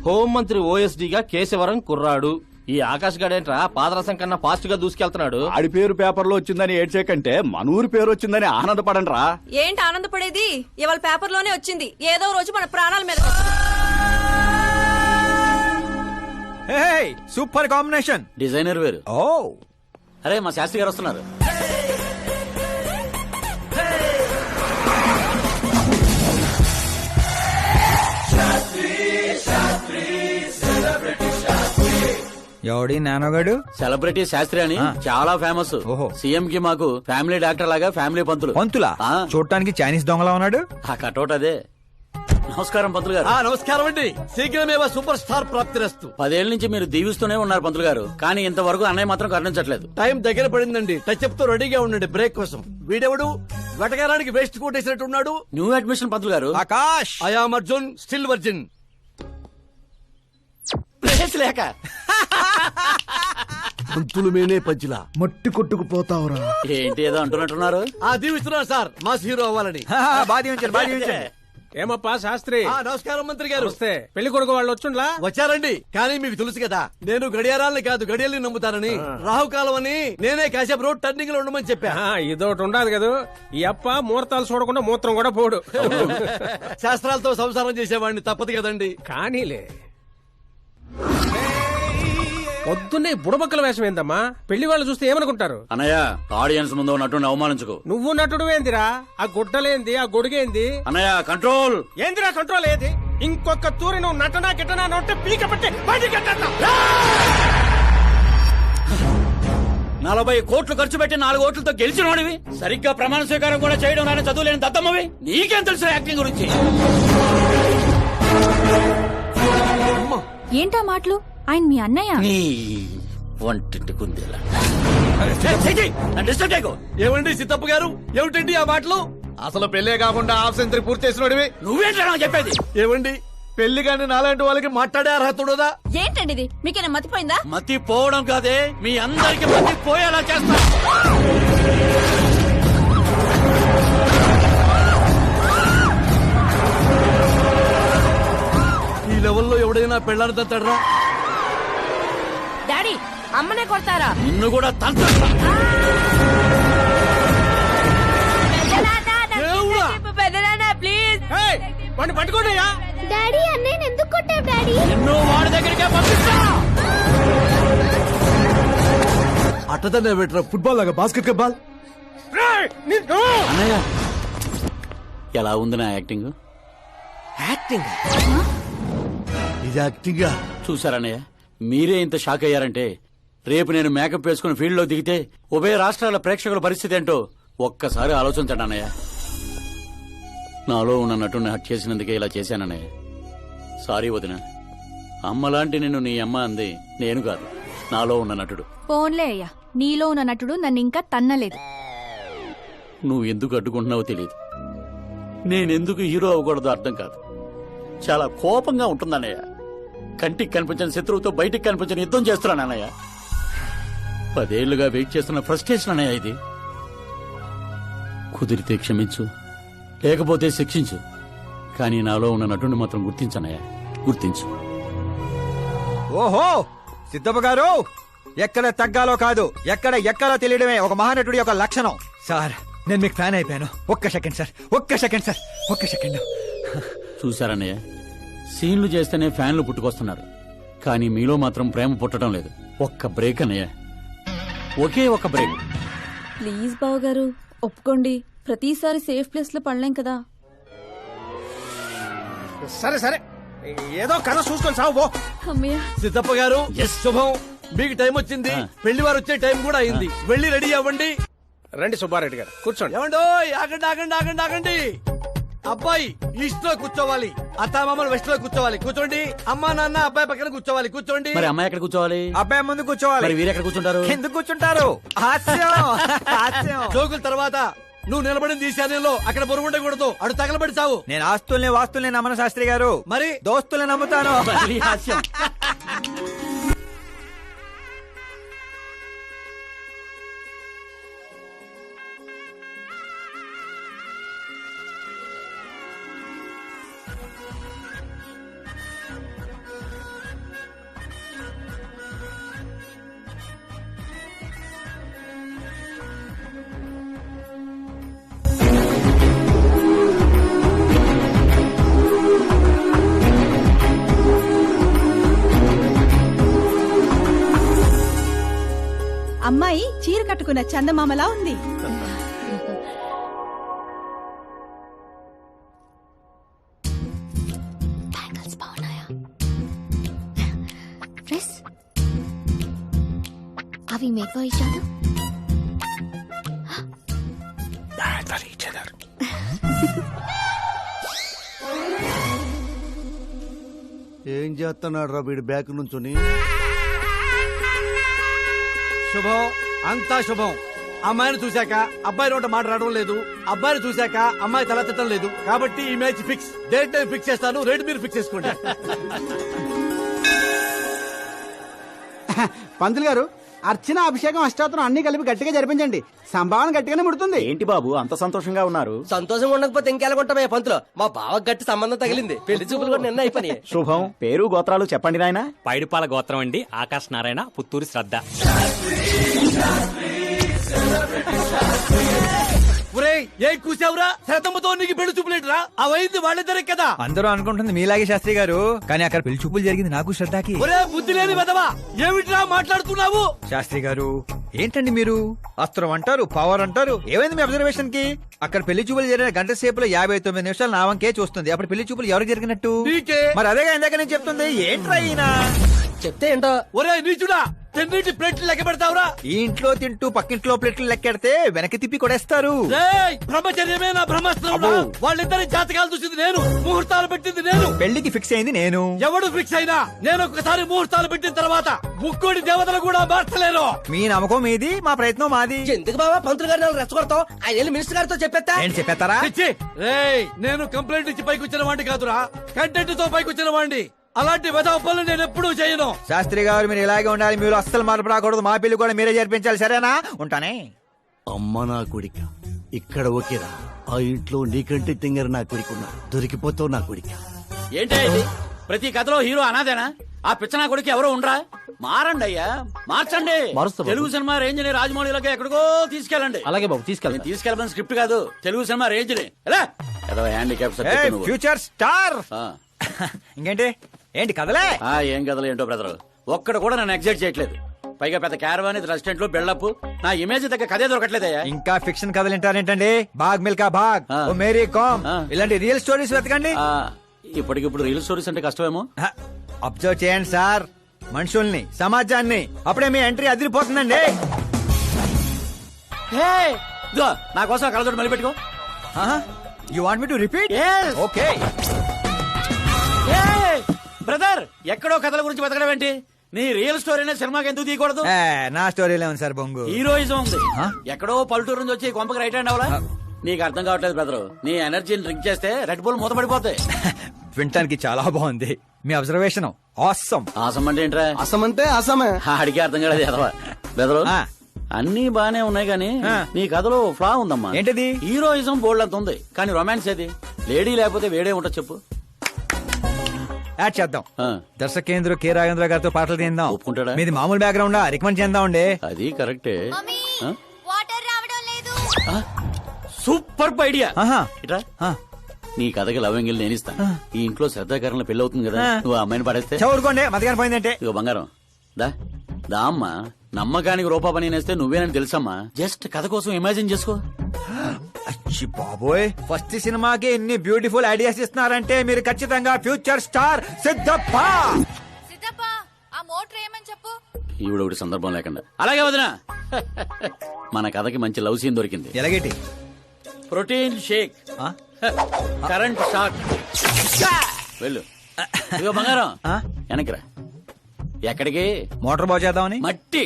హోంమంత్రి ఓఎస్డీగా కేశవరం కుర్రాడు. ఈ ఆకాశ్ గడేంట్రా పాదరసం కన్నా ఫాస్ట్ గా దూసుకెళ్తున్నాడు. ఆడి పేరు పేపర్లో వచ్చిందని ఏడ్చేకంటే మన ఊరి పేరు వచ్చిందని ఆనందపడండి రా. ఏంటి ఆనందపడేది? ఇవాళ పేపర్ లోనే వచ్చింది. ఏదో రోజు మన ప్రాణాల మీద. Super combination. డిజైనర్ వేరు. ఓ అరే మా శాస్త్రి గారు వస్తున్నారు. ఎవడి నానోగాడు? సెలబ్రిటీ శాస్త్రి అని చాలా ఫేమస్. సీఎం కి మాకు ఫ్యామిలీ డాక్టర్ లాగా ఫ్యామిలీ పంతులు. పంతులా? చూడటానికి చైనీస్ దొంగలా ఉన్నాడు. ఆ కటౌట్ అదే. నమస్కారం పంతులు గారు. నమస్కారం అండి. శీఘ్రమే సూపర్ స్టార్ ప్రాప్తిరస్తు. 10 ఏళ్ల నుంచి మీరు దీవిస్తూనే ఉన్నారు పంతులు గారు, కానీ ఇంతవరకు అన్నయ్య మాత్రం కరుణించట్లేదు. టైం దగ్గర పడిందండి. టచ్ అప్ తో రెడీగా ఉండండి బ్రేక్ కోసం. వీడెవడు వెటకారానికి వేస్ట్ కోట్ వేసినట్టు ఉన్నాడు. న్యూ అడ్మిషన్ పంతులు గారు. Akash. I am Arjun, still virgin. లేక పంతులు మేనే పంచులా మట్టి కొట్టుకుపోతావురా. ఏంటి ఏదో అంటున్నట్టున్నారు. దీవిస్తున్నారు సార్ మాస్ హీరో అవ్వాలని. ఏమప్పా శాస్త్రి? నమస్కారం మంత్రి గారు. వస్తే పెళ్లి కొడుకు వాళ్ళు వచ్చుండ్లా? వచ్చారండి. కానీ మీకు తెలుసు కదా నేను గడియారాలని కాదు గడియల్ని నమ్ముతానని. రాహుకాలం అని నేనే కాసేపు రోడ్ టర్నింగ్ లో ఉండమని చెప్పా. ఇదొకటి ఉండదు కదా. ఈ అప్ప ముహూర్తాలు చూడకుండా మూత్రం కూడా పోడు. శాస్త్రాలతో సంసారం చేసేవాడిని తప్పదు కదండి. కానీలే. పొద్దున్నే బుడబక్కల వేషం ఏందమ్మా? పెళ్లి వాళ్ళు చూస్తే ఏమనుకుంటారు? అన్నయ్య ఆడియన్స్ ముందు నటుని అవమానించుకో. నువ్వు నటుడు ఏందిరా? ఆ గుడ్డలేంది, ఆ గొడుగేంది? అన్నయ్య కంట్రోల్. ఏందిరా కంట్రోల్ ఏది? ఇంకొక తూరి నువ్వు నటనా గిట్టనా నొట్టే పీక పట్టి బయటికి 40 కోట్లు ఖర్చు పెట్టి 4 ఓట్లతో గెలిచినోడివి. సరిగ్గా ప్రమాణ స్వీకారం కూడా చేయడం నాని చదువు లేని దత్తమ్మవి. నీకేం తెలుసు యాక్టింగ్ గురించి? ఏంటా మాటలు? ఆయన మీ అన్నయ్య. నీ వంటింటి కుందేలా. ఏమండి సిద్ధప్ప గారు, ఏమిటండి ఆ మాటలు? అసలు పెళ్లే కాకుండా హాఫ్ సెంచరీ పూర్తి చేసినోడివి నువ్వేంటా చెప్పేది? ఏమండి పెళ్లి కానీ నాలాంటి వాళ్ళకి మాట్లాడే అర్హత ఉండదా? ఏంటండి ఇది? మీకేనా మతిపోయిందా? మతి పోవడం కాదే, మీ అందరికి మతి పోయేలా చేస్తా. ఈ లెవెల్లో ఎవడైనా పెళ్ళాన్ని తట్టడరా? డాడీ అమ్మనే కొడతారా? నిన్ను కూడా తంత్ర. ప్లీజ్ పట్టుకోండియా. డాడీ అన్నయ్య ఎందుకు కొట్టావు డాడీ? నిన్ను వాడి దగ్గరికే పంపిస్తా. అట్టదనే బెటర్ ఫుట్బాల్ లాగా బాస్కెట్ బాల్. అన్నయ్య ఎలా ఉంది నా యాక్టింగ్? యాక్టింగ్ ఇది యాక్టింగ్. చూసారన్నయ్య, మీరే ఇంత షాక్ అయ్యారంటే రేపు నేను మేకప్ వేసుకుని ఫీల్డ్ లో దిగితే ఉభయ రాష్ట్రాల ప్రేక్షకుల పరిస్థితి ఏంటో ఒక్కసారి ఆలోచించండి అన్నయ్య. నాలో ఉన్న నటుని హట్ చేసినందుకే ఇలా చేశానన్నయ్య. సారీ వదిన. అమ్మలాంటి నిన్ను నీ అమ్మ అంది నేను కాదు, నాలో ఉన్న నటుడు. పోన్లే అయ్యా, నీలో ఉన్న నటుడు నన్ను ఇంకా తన్నలేదు. నువ్వు ఎందుకు అడ్డుకుంటున్నావో తెలియదు. నేనెందుకు హీరో అవ్వకూడదో అర్థం కాదు. చాలా కోపంగా ఉంటుందన్నయ్య. కంటికి కనిపించిన శత్రువుతో బయటికి కనిపించిన యుద్ధం చేస్తున్నాను అన్నయ్య. 10 ఏళ్లుగా వెయిట్ చేస్తున్న ఫ్రస్ట్రేషన్ అన్నయ్య ఇది. కుదిరితే క్షమించు, లేకపోతే శిక్షించు, కానీ నాలో ఉన్న నటుని మాత్రం గుర్తించనయ్య, గుర్తించు. ఓహో సిద్ధప్ప గారు, ఎక్కడ తగ్గాలో కాదు ఎక్కడ ఎక్కాలో తెలియడమే ఒక మహానటుడి యొక్క లక్షణం. సార్ నేను మీకు ఫ్యాన్ అయిపోయాను. ఒక్క సెకండ్ సార్, ఒక్క సెకండ్ సార్, ఒక్క సెకండ్. చూశారన్నయ్య, సీన్లు చేస్తేనే ఫ్యాన్లు పుట్టుకొస్తున్నారు, కానీ మీలో మాత్రం ప్రేమ పుట్టడం లేదు. ఒక్క బ్రేక్ అన్నయ్య, ఒకే ఒక బ్రేక్. ప్లీజ్ బావ గారు ఒప్పుకోండి. ప్రతిసారి సేఫ్ ప్లేస్ లో పడలేం కదా. సరే సరే, ఏదో కథ చూసుకొని సాగు. సిద్ధప్ప గారు శుభం, మీకు టైం వచ్చింది. పెళ్లి వారు వచ్చే టైం కూడా అయింది. వెళ్ళి రెడీ అవ్వండి. రండి సుబ్బారెడ్డి గారు, కూర్చోండి. ఏమండో, ఆగండి ఆగండి ఆగండి ఆగండి. అబ్బాయి ఈస్ట్ లో కూర్చోవాలి, అత్తామామలు వెస్ట్ లో కూర్చోవాలి. కూర్చోండి. అమ్మా నాన్న అబ్బాయి పక్కన కూర్చోవాలి. కూర్చోండి. మరి అమ్మాయి ఎక్కడ కూర్చోవాలి? అబ్బాయి ముందు కూర్చోవాలి. మరి వీరు ఎక్కడ కూర్చుంటారు? ఎందుకు కూర్చుంటారు? హాస్యం హాస్యం. జోకుల తర్వాత నువ్వు నిలబడింది ఈ శానంలో, అక్కడ బరువు ఉండకూడదు. అడు తగలబడి చావు. నేను ఆస్తుల్ని వాస్తుల్ని నమ్మను శాస్త్రి గారు, మరి దోస్తుల్ని నమ్ముతాను. హాస్యం. కట్టుకున్న చందమామలా ఉంది. అవి మేక్ ఫర్ ఈచ్ అదర్. ఏం చేస్తున్నాడు రా వీడి బ్యాక్ నుంచుని? శుభం, అంతా శుభం. అమ్మాయిని చూశాక అబ్బాయి నోట మాట రావడం లేదు, అబ్బాయిని చూశాక అమ్మాయి తల తిట్టడం లేదు. కాబట్టి ఈ మ్యాచ్ ఫిక్స్. డేట్ నేను ఫిక్స్ చేస్తాను, రేట్ మీరు ఫిక్స్ చేసుకోండి. పంతులు గారు, అర్చన, అభిషేకం, అష్టాత్రం అన్ని కలిపి గట్టిగా జరిపించండి. సంభావన గట్టిగానే ముడుతుంది. ఏంటి బాబు అంత సంతోషంగా ఉన్నారు? సంతోషంగా ఉండకపోతే ఇంకెలాగుంటామే పంతులు. మా బావ గట్టి సంబంధం తగిలింది. పెళ్లి చూపులు కూడా నిన్న అయిపోయి. శుభం. పేరు గోత్రాలు చెప్పండి నాయనా. పైడిపాల గోత్రం అండి, ఆకాశ్ నారాయణ, పుత్తూరు శ్రద్ధ. ఏం కూసావురా? శతమ్మతో నీకు పెళ్లి చూపులేట్రా? అవైంది వాళ్ళిద్దరే కదా. అందరూ అనుకుంటుంది మీలాగే శాస్త్రి గారు, కానీ అక్కడ పెళ్లి చూపులు జరిగింది నాకు శ్రద్ధకి. ఒరే బుద్ధి లేని వెదవా, ఏమిట్రా మాట్లాడుతున్నావు? శాస్త్రి గారు ఏంటండి మీరు? అస్త్రం అంటారు, పవర్ అంటారు. ఏమైంది మీ అబ్జర్వేషన్ కి? అక్కడ పెళ్లి చూపులు జరిగిన గంట సేపులో 59 నిమిషాలు నా వంకే చూస్తుంది. అప్పుడు పెళ్లి చూపులు ఎవరికి జరిగినట్టు? మరి అదేగా ఇందాక నేను చెప్తుంది. ఏంట్రా ఈయన చెప్తే ఏంటో. ఒరే నీచుడా, తిన్నింటి ప్లేట్లు లెక్క పెడతావురా? ఈ ఇంట్లో తింటూ పక్కింట్లో ప్లేట్లు లెక్కెడితే వెనక్కి తిప్పి కొడేస్తారు. బ్రహ్మచర్యమే నా బ్రహ్మాస్త్రం. వాళ్ళిద్దరి జాతకాలు చూసింది నేను, ముహూర్తాలు పెట్టింది నేను, పెళ్లికి ఫిక్స్ అయింది నేను. ఎవడు ఫిక్స్ అయినా నేను ఒక్కసారి ముహూర్తాలు పెట్టిన తర్వాత ముక్కోడి దేవతలు కూడా మార్చలేను. మీ నమ్మకం మీది, మా ప్రయత్నం మాది. ఎందుకు బాబా పంతులు గారిని రెచ్చగొడతావు? ఆయన వెళ్ళి మినిస్టర్ గారితో చెప్పేస్తా. ఏంటి చెప్పేస్తారా? నేను కంప్లైంట్ ఇచ్చి పైకి వచ్చిన వాడిని కాదురా, కంటెంట్ తో పైకి వచ్చిన వాడిని. అలాంటి వెధవ పనులు నేను ఎప్పుడూ చేయను. శాస్త్రి గారు మీరు ఇలాగే ఉండాలి. మీరు అస్సలు మార్పు రాకూడదు. మా పెళ్లి కూడా మీరే జరిపించాలి, సరేనా? ఉంటానే. అమ్మ నా కొడిక, ఇక్కడ ఓకేరా. ఆ ఇంట్లో నీకంటే తింగర నా కొడుకున్నా, దొరికిపోతావు నా కొడిక. ఏంటి ఇది? ప్రతి కథలో హీరో అనాదేనా? ఆ పిచ్చనా కొడుకు ఎవరో ఉండరా? మారండి అయ్యా, మార్చండి. తెలుగు సినిమా రేంజ్ ని రాజమౌళిలోకి ఎక్కడికో తీసుకెళ్ళండి. అలాగే బాబు, తీసుకెళ్ళండి. తీసుకెళ్ళమని స్క్రిప్ట్ కాదు, తెలుగు సినిమా రేంజ్ ని. Handicap future star. ఇంకేంటి? ఏంటి కథలే? ఏం కథలు ఏంటో బ్రదర్, ఒక్కడ కూడా నన్ను ఎగ్జైట్ చేయట్లేదు. పైగా పెద్ద క్యారవాన్, రెస్టారెంట్ లో బిల్డప్, నా ఇమేజ్ దగ్గర కథే దొరకట్లేదయ్యా. ఇంకా ఫిక్షన్ కథలు వింటారేంటండి? బాగ్ మిల్కా బాగ్, ఓ మేరీ కామ్, ఇలాంటి రియల్ స్టోరీస్ వెతకండి. ఇప్పటికిప్పుడు రియల్ స్టోరీస్ అంటే కష్టమేమో. అబ్జర్వ్ చేయండి సార్, మనుషుల్ని, సమాజాన్ని. అప్పుడే మీ ఎంట్రీ అదిరిపోతుందండి. నా కోసం కళ్ళతోటి మళ్ళీ పెట్టుకో. You want me to repeat? Okay. Brother, ఎక్కడో కథల గురించి బతకడం ఏంటి? నీ రియల్ స్టోరీనే సినిమాకి ఎందుకు తీయకూడదు? నా స్టోరీలే ఉంది సార్ బొంగు. హీరోయిజం ఉంది. ఎక్కడో పల్లెటూరు నుంచి వచ్చి కొంపకి రైట్ హ్యాండ్ అవలా? నీకు అర్థం కావట్లేదు బ్రదర్. నీ ఎనర్జీని డ్రింక్ చేస్తే రెడ్ బుల్ మూతపడిపోతాయి. వినటానికి చాలా బాగుంది మీ అబ్జర్వేషన్. ఆసమ్. ఆసం అంటే ఏంట్రా? అసం అంటే అసమే. ఆడికి అర్థం కాలేదు ఎదవా. బెదరు అన్ని బానే ఉన్నాయి కానీ నీ కథలో ఫ్లా ఉందమ్మా. ఏంటిది? హీరోయిజం బోల్డ్ అంత ఉంది కానీ రొమాన్స్ ఏది? లేడీ లేకపోతే వేడే ఉంటుంది చెప్పు. యాడ్ చేద్దాం. దర్శకేంద్ర కె రాఘవేంద్ర గారితో పాటలు తీద్దాం. ఒప్పుకుంటాడా? మీది మామూలు బ్యాక్గ్రౌండ్ రికమెండ్ చేద్దాం అండి. అది కరెక్టే. Super idea. ఇట్రా, నీ కథకి లవ్ ఎంగిల్ నేను ఇస్తాను. ఈ ఇంట్లో శ్రద్ధాకరణ పెళ్లి అవుతుంది కదా, నువ్వు ఆ అమ్మాయిని పడేస్తే చదువుకోండి. మధ్యాహ్నం పోయిందంటే ఇగో బంగారం దా దా అమ్మా. నమ్మకానికి రూపా పని నేస్తే నువ్వేనని తెలుసమ్మా. జస్ట్ కథ కోసం ఇమాజిన్ చేసుకో. అచ్చి బాబోయ్, ఫస్ట్ సినిమాకి ఎన్ని బ్యూటిఫుల్ ఐడియాస్ ఇస్తున్నారంటే మీరు ఖచ్చితంగా ఫ్యూచర్ స్టార్ సిద్ధప్ప. ఈవిడ ఒకటి సందర్భం లేకుండా. అలాగే వదినా, మన కథకి మంచి లవ్ సీన్ దొరికింది. ఎలాగేటి? Protein shake, current shock. వెళ్ళు. ఇగో బంగారం వెనక్కిరా. ఎక్కడికి? మోటార్ బాగు చేద్దామని. మట్టి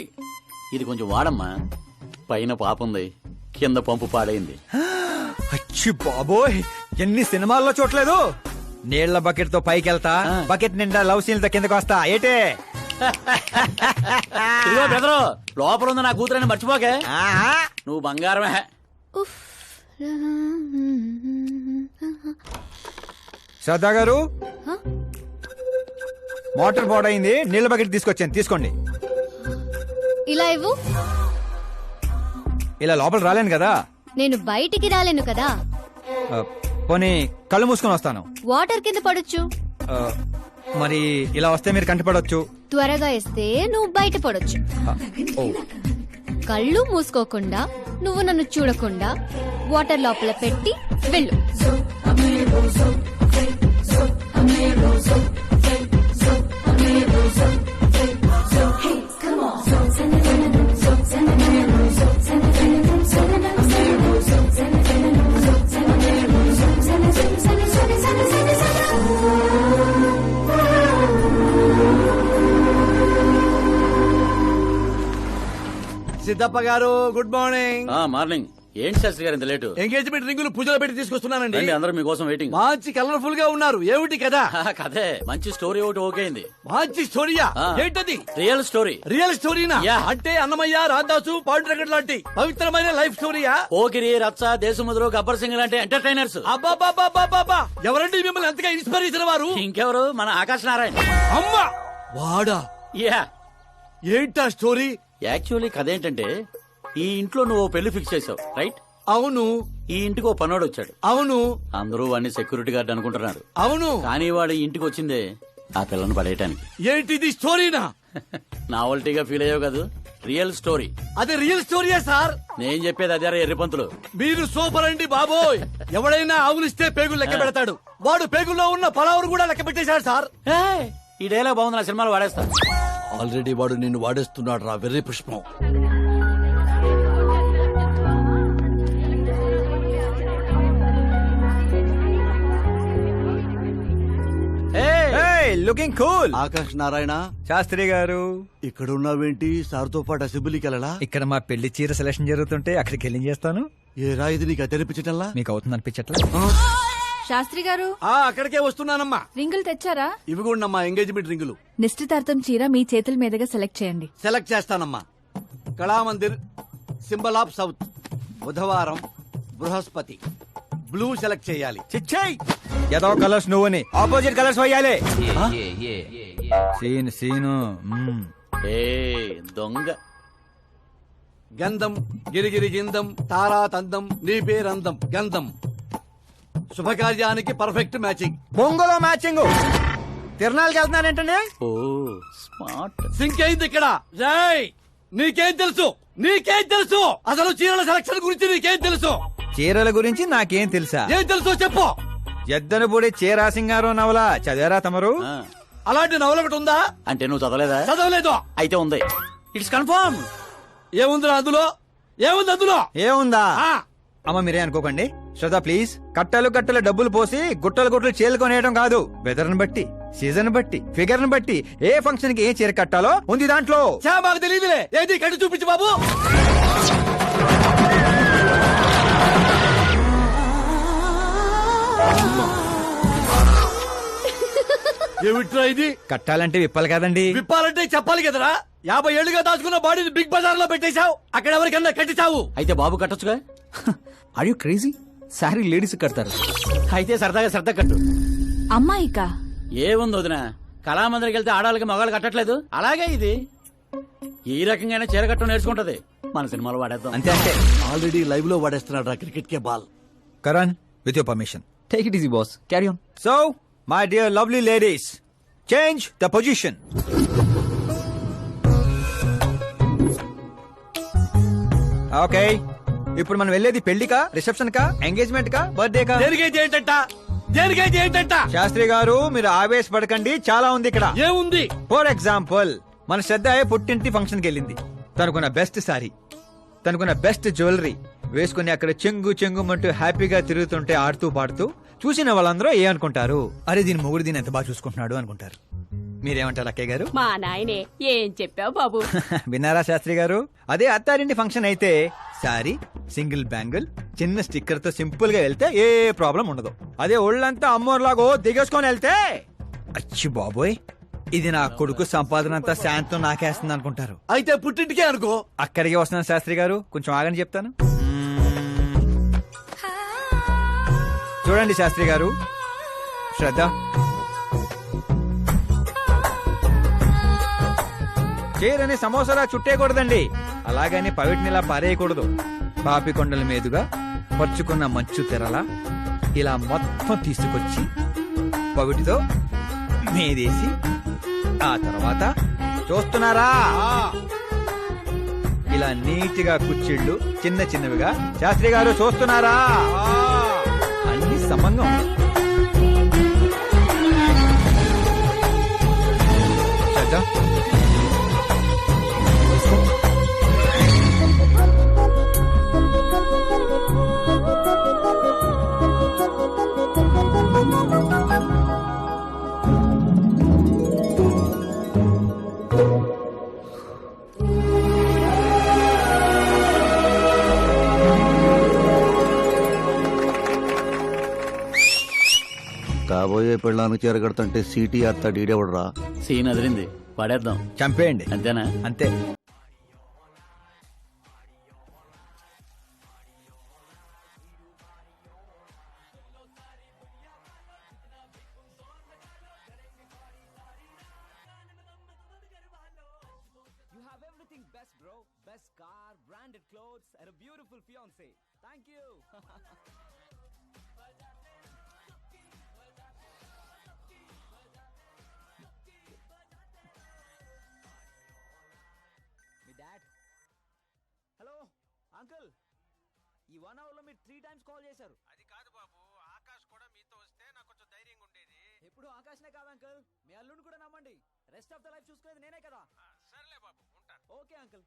ఇది కొంచెం వాడమ్మా. పైన పాపుంది, కింద పంపు పాడైంది. అచ్చి బాబోయ్, ఎన్ని సినిమాల్లో చూడలేదు. నీళ్ల బకెట్ తో పైకి వెళ్తా, బకెట్ నిండా లవ్ సీన్లతో కిందకి వస్తా. ఏటే ఇదిగో బెదరు, లోపల ఉంది నా కూతురని మర్చిపోకే. నువ్వు బంగారమే. శ్రద్ధా గారు, మోటార్ పాడైంది, నీళ్ల బకెట్ తీసుకొచ్చాను, తీసుకోండి. ఇలా ఇవ్వు. ఇలా లోపల రాలేను కదా. నేను బయటికి రాలేను కదా. పోనీ కళ్ళు మూసుకొని వస్తాను. వాటర్ కింద పడొచ్చు. మరి ఇలా వస్తే మీరు కంటపడొచ్చు. త్వరగా ఇస్తే నువ్వు బయట పడొచ్చు. కళ్ళు మూసుకోకుండా నువ్వు నన్ను చూడకుండా వాటర్ లోపల పెట్టి వెళ్ళు. సిద్ధప్ప గారు గుడ్ మార్నింగ్. మార్నింగ్. ఏంటి శాస్త్రి గారు ఇంత లేటు? ఎంగేజ్మెంట్ రింగులు పూజలు పెట్టి తీసుకొస్తున్నానండి. అందరూ మీకోసం వెయిటింగ్. మంచి కలర్ఫుల్ గా ఉన్నారు. ఏమిటి కదా? కదే మంచి స్టోరీ ఒకటి ఓకే అయింది. మంచి స్టోరీయా? ఏంటది? Real story. రియల్ స్టోరీనా? అంటే అన్నమయ్య, రాధాసు, పాండురంగడ్ లాంటి పవిత్రమైన లైఫ్ స్టోరీయా? పోకిరి, రచ్చ, దేశముద్రు, గబ్బర్ సింగ్ లాంటి ఎంటర్టైనర్స్. అబ్బాబాబాబాబా, ఎవరండి మిమ్మల్ని ఎంతగా ఇన్స్పైర్ చేసిన వారు? ఇంకెవరు, మన ఆకాశ్ నారాయణ. అమ్మా వాడా? యా. ఏంటా స్టోరీ? యాక్చువల్లీ కథ ఏంటంటే, ఈ ఇంట్లో నువ్వు పెళ్లి ఫిక్స్ చేసావు, రైట్? అవును. ఈ ఇంటికి ఓ పనోడు వచ్చాడు. అవును. అందరూ వాడిని సెక్యూరిటీ గార్డ్ అనుకుంటున్నారు. అవును. కానీ వాడు ఈ ఇంటికి వచ్చిందే ఆ పిల్లను పడేయటానికి. ఏంటిది స్టోరీనా? నావల్టీగా ఫీల్ అయ్యావు కదా, రియల్ స్టోరీ. అదే రియల్ స్టోరీయా సార్? నేను చెప్పేది అదే ఎర్రిపంతులు. మీరు సూపర్ అండి బాబోయ్. ఎవడైనా ఆవులిస్తే పేగులు లెక్క పెడతాడు. వాడు పేగుల్లో ఉన్న పలావురు కూడా లెక్క పెట్టేశాడు సార్. ఈ డైలాగ్ బాగుంది, నా సినిమాలో వాడేస్తా. ఆల్రెడీ వాడు నిన్ను వాడేస్తున్నాడు రా వెర్రి పుష్పం. Looking cool. ఆకాశ్ నారాయణ శాస్త్రి గారు ఇక్కడ ఉన్నావేంటి? సార్తో పాటు అసెంబ్లీకి వెళ్ళలా? ఇక్కడ మా పెళ్లి చీర సెలక్షన్ జరుగుతుంటే అక్కడికి వెళ్ళి చేస్తాను. ఏ రాయిది నీకు తెరిపించటల్లా? మీకు అవుతుంది అనిపించట్లా? శాస్త్రి గారు అక్కడికే వస్తున్నానమ్మా. రింగులు తెచ్చారా? ఇవి కూడా అమ్మా ఎంగేజ్మెంట్ రింగులు. నిశ్చితార్థం చీర మీ చేతుల మీదుగా సెలెక్ట్ చేయండి. సెలెక్ట్ చేస్తానమ్మా. కళామందిర్, సింబల్ ఆఫ్ సౌత్, బుధవారం, బృహస్పతి. బ్లూ సెలెక్ట్ చేయాలి. చిచ్చాయి ఏదో కలర్స్ నువ్వుని ఆపోజిట్ కలర్స్ వేయాలి. సీను దొంగ. గంధం గిరిగిరి గిందం తారా తందం నీ పేరందం గంధం. శుభకార్యానికి పర్ఫెక్ట్ మ్యాచింగ్. బొంగులో మ్యాచింగ్. తిరణాలకి వెళ్తున్నానంటే ఓ స్మార్ట్. సింక్ అయింది ఇక్కడ. జై నీకేం తెలుసు? నీకేం తెలుసు? అసలు చీరల సెలక్షన్ గురించి నీకేం తెలుసు? చీరల గురించి నాకేం తెలుసా? ఏం తెలుసో చెప్పు. ఎద్దను పొడి చీర సింగారం నవల చదివారా తమరు? అలాంటి నవల ఒకటి ఉందా? అంటే నువ్వు చదవలేదా? చదవలేదు. అయితే ఉంది. It's confirm. ఏముందిరా అందులో? ఏముంది అందులో? ఏముందా? అమ్మ మీరే అనుకోకండి. శ్రద్ధ ప్లీజ్. కట్టలు కట్టలు డబ్బులు పోసి గుట్టలు గుట్టలు చీరలు కొనేయడం కాదు. వెదర్ ని బట్టి, సీజన్ బట్టి, ఫిగర్ ని బట్టి ఏ ఫంక్షన్ కి ఏ చీర కట్టాలో ఉంది దాంట్లో. మాకు తెలియదులే. ఏది కట్టి చూపించు బాబు. ఏమిట్రా ఇది? కట్టాలంటే విప్పాలి కదండి. విప్పాలంటే చెప్పాలి కదరా. 50 ఏళ్లుగా దాచుకున్న బాడీని బిగ్ బజార్ లో పెట్టేశావు. అక్కడ ఎవరికన్నా కట్టించావు. అయితే బాబు కట్టొచ్చుగా. Are you crazy? Sorry ladies కడతారు. అయితే సరదాగా శ్రద్ధ కట్టు. అమ్మాయికా? ఏముంది వదినా, కళామందిరికి వెళ్తే ఆడాలకి మగాళ్ళు కట్టట్లేదు, అలాగే ఇది ఈ రకంగానే చీర కట్టడం నేర్చుకుంటది. మన సినిమాలో వాడేద్దాం. అంతే అంటే ఆల్రెడీ లైవ్ లో వాడేస్తున్నాడు రా క్రికెట్ కే ball. Karan with your permission take it easy boss. Carry on. So my dear lovely ladies, change the position. Okay, ఇప్పుడు మనం వెళ్ళేది పెళ్లికా, రిసెప్షన్ కా, ఎంగేజ్మెంట్ కా, బర్త్డే కా? దేనికైతే ఏంటంట? దేనికైతే ఏంటంట? శాస్త్రి గారు మీరు ఆవేశపడకండి, చాలా ఉంది ఇక్కడ. ఏముంది? ఫర్ ఎగ్జాంపుల్ మన శ్రద్ధ పుట్టింటి ఫంక్షన్ కి వెళ్ళింది. తనకున్న బెస్ట్ సారీ, తనకున్న బెస్ట్ జ్యువెలరీ వేసుకుని అక్కడ చెంగు చెంగుమంటూ హ్యాపీగా తిరుగుతుంటే ఆడుతూ పాడుతూ చూసిన వాళ్ళందరూ ఏ అనుకుంటారు? అరే దీని మొగుడు దీని ఎంత బాగా చూసుకుంటున్నాడు అనుకుంటారు. మీరేమంటారు అక్కయ్య గారు? మా నాయనే ఏం చెప్పావు బాబు. విన్నారా శాస్త్రి గారు? అదే అత్తారింటి ఫంక్షన్ అయితే సారీ, సింగిల్ బ్యాంగిల్, చిన్న స్టిక్కర్ తో సింపుల్ గా వెళ్తే ఏ ప్రాబ్లం ఉండదు. అదే ఒళ్ళంతా అమ్మోర్లాగో దిగేసుకొని వెళ్తే అచ్చి బాబోయ్ ఇది నా కొడుకు సంపాదన అంతా శాంతం నాకేస్తుంది అనుకుంటారు. అయితే పుట్టింటికే అనుకో. అక్కడికి వస్తున్నాను శాస్త్రి గారు, కొంచెం ఆగని చెప్తాను. చూడండి శాస్త్రి గారు, శ్రద్ధ చీరని సమోసాలా చుట్టేయకూడదండి, అలాగని పవిటినిలా పారేయకూడదు. పాపికొండల మీదుగా పరుచుకున్న మంచు తెరలా ఇలా మొత్తం తీసుకొచ్చి పవిటితో మీదేసి ఆ తర్వాత చూస్తున్నారా ఇలా నీట్ గా కుర్చీళ్ళు చిన్న చిన్నవిగా. శాస్త్రి గారు చూస్తున్నారా? అన్ని సమంగా ఉంది. చేద్దాం. కాబోయే పెళ్ళానికి చేరగడుతుంటే సీటీ అత్త డీడెవడరా? సీన్ అదిరింది, పడేద్దాం. చంపేయండి. అంతేనా? అంతే. హలో అంకుల్, ఈ 1 hour లో మీరు 3 times కాల్ చేశారు. అది కాదు బాబు, ఆకాష్ కూడా మీతో వస్తే నాకు కొంచెం ధైర్యంగా ఉండేది. ఎప్పుడు ఆకాశనే కాదు అంకుల్, మీ అల్లుని కూడా నమ్మండి. రెస్ట్ ఆఫ్ ద లైఫ్ చూసుకునేది నేనే కదా. సర్లే బాబు, ఉంటాను. Okay uncle.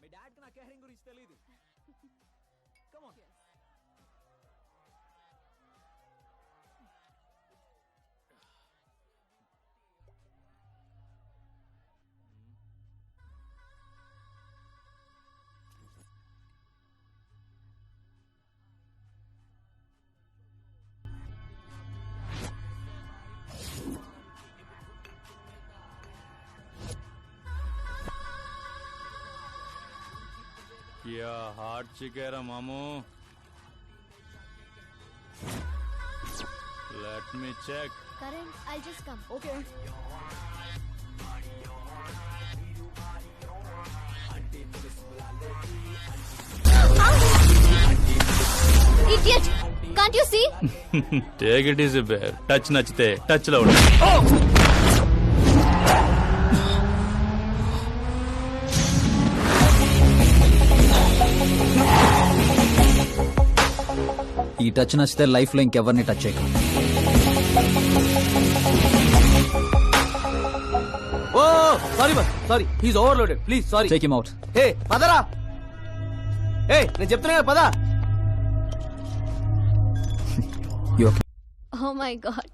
మీ డాడ్ కి నా కేరింగ్ గురించి తెలీదు. Come on. क्या हार्ट चिकेरा मामू. Let me check. Karan, I'll just come. Okay. Idiot! Can't you see? Take it easy, babe. Touch నచ్చితే టచ్ లో ఉండు. ఈ టచ్ నచ్చితే లైఫ్ లో ఇంకెవరిని టచ్ చేయకు. ఓ sorry bus, sorry, he's overloaded, please sorry. Take him out. ఏ పదరా, ఏ నేను చెప్తున్నా కదా, పదా. You okay? Oh my god,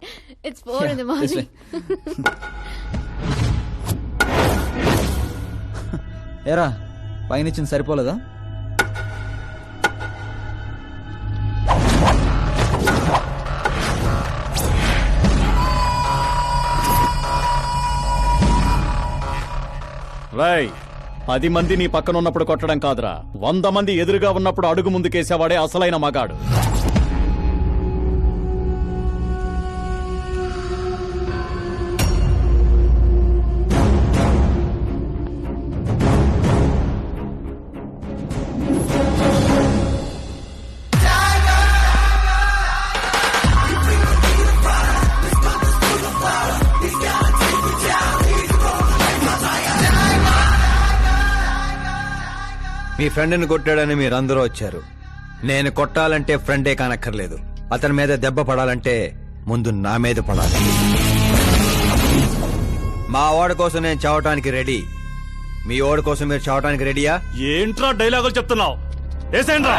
it's 4 in the morning. ఏరా పైనిచ్చింది సరిపోలేదా? రై 10 మంది నీ పక్కన ఉన్నప్పుడు కొట్టడం కాదురా, 100 మంది ఎదురుగా ఉన్నప్పుడు అడుగు ముందుకేసేవాడే అసలైన మగాడు. మీ ఫ్రెండ్ని కొట్టాడని మీరందరూ వచ్చారు. నేను కొట్టాలంటే ఫ్రెండే కానక్కర్లేదు, అతని మీద దెబ్బ పడాలంటే ముందు నా మీద పడాలి. మా వాడి కోసం నేను చావటానికి రెడీ. మీ వాడి కోసం మీరు చావటానికి రెడీయా? ఏంట్రా డైలాగులు చెప్తున్నావు? ఏసేంట్రా.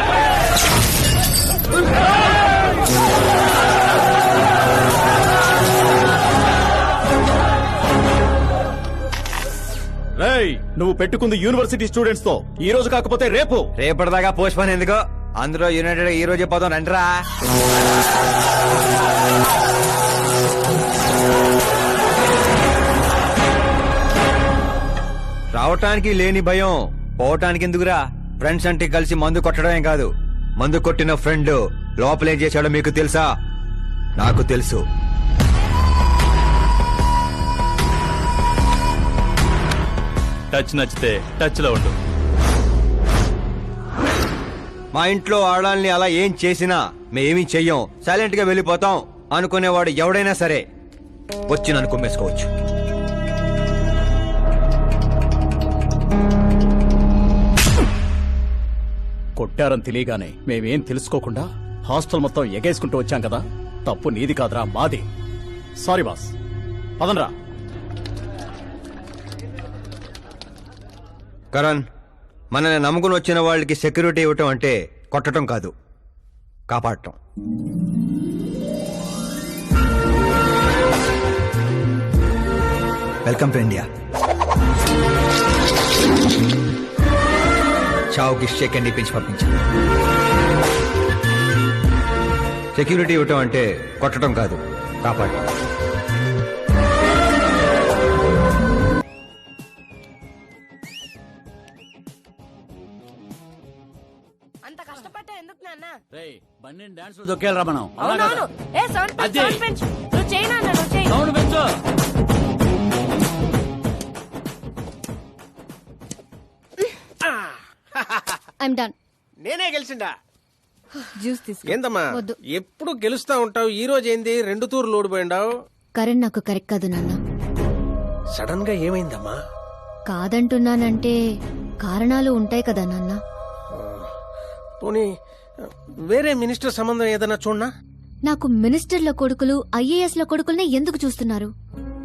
రేయ్, నువ్వు పెట్టుకుంది యూనివర్సిటీ స్టూడెంట్స్ తో, ఈ రోజు కాకపోతే రేపు. రేపటిదాకా పోస్ట్ పోన్ ఎందుకో, అందరూ యునైటెడ్ ఈ రోజే పోదాం రండిరా. రావటానికి లేని భయం పోవటానికి ఎందుకురా? ఫ్రెండ్స్ అంటే కలిసి మందు కొట్టడమే కాదు, మందు కొట్టిన ఫ్రెండ్ లోపలేం చేశాడో మీకు తెలుసా? నాకు తెలుసు. టచ్ నచ్చితే టచ్ లో ఉండు. మా ఇంట్లో ఆడాలని అలా ఏం చేసినా మేమేమీ చెయ్యం, సైలెంట్ గా వెళ్ళిపోతాం అనుకునేవాడు ఎవడైనా సరే వచ్చి నన్ను కుమ్మేసుకోవచ్చు. కొట్టారని తెలియగానే మేమేం తెలుసుకోకుండా హాస్టల్ మొత్తం ఎగేసుకుంటూ వచ్చాం కదా, తప్పు నీది కాదురా, మాది. సారీ బాస్, పదండ్రా. కరణ్, మనల్ని నమ్ముకుని వచ్చిన వాళ్ళకి సెక్యూరిటీ ఇవ్వటం అంటే కొట్టడం కాదు, కాపాడటం. Welcome to India. చావుకి షేక్ అండ్ ఇప్పించి పంపించాను. సెక్యూరిటీ ఇవ్వటం అంటే కొట్టడం కాదు, కాపాడటం. అంత కష్టపడ్డా ఎందుకు నాన్న? రేయ్, బండి డాన్స్ దొక్కేలరా మనం. అవునవును. ఏ సౌండ్ పెంచు, సౌండ్ పెంచు. నువ్వు చేయి నాన్న, నువ్వు చేయి. సౌండ్ పెంచు. I'm done. నేనే గెలిచిండా? జ్యూస్ తీసుకో. ఏందమ్మా వద్దు. ఎప్పుడు గెలుస్తా ఉంటావు, ఈ రోజు ఏంది 2 తూర్లు ఓడిపోయిండావు? కరణ్ నాకు కరెక్ట్ కాదు నాన్న. సడన్ గా ఏమైందమ్మా? కాదంటున్నానంటే కారణాలు ఉంటాయి కదా నాన్న. పోనీ వేరే మినిస్టర్ సంబంధం ఏదైనా చూడనా? నాకు మినిస్టర్ల కొడుకులు ఐఏఎస్ల కొడుకుల్ని ఎందుకు చూస్తున్నారు?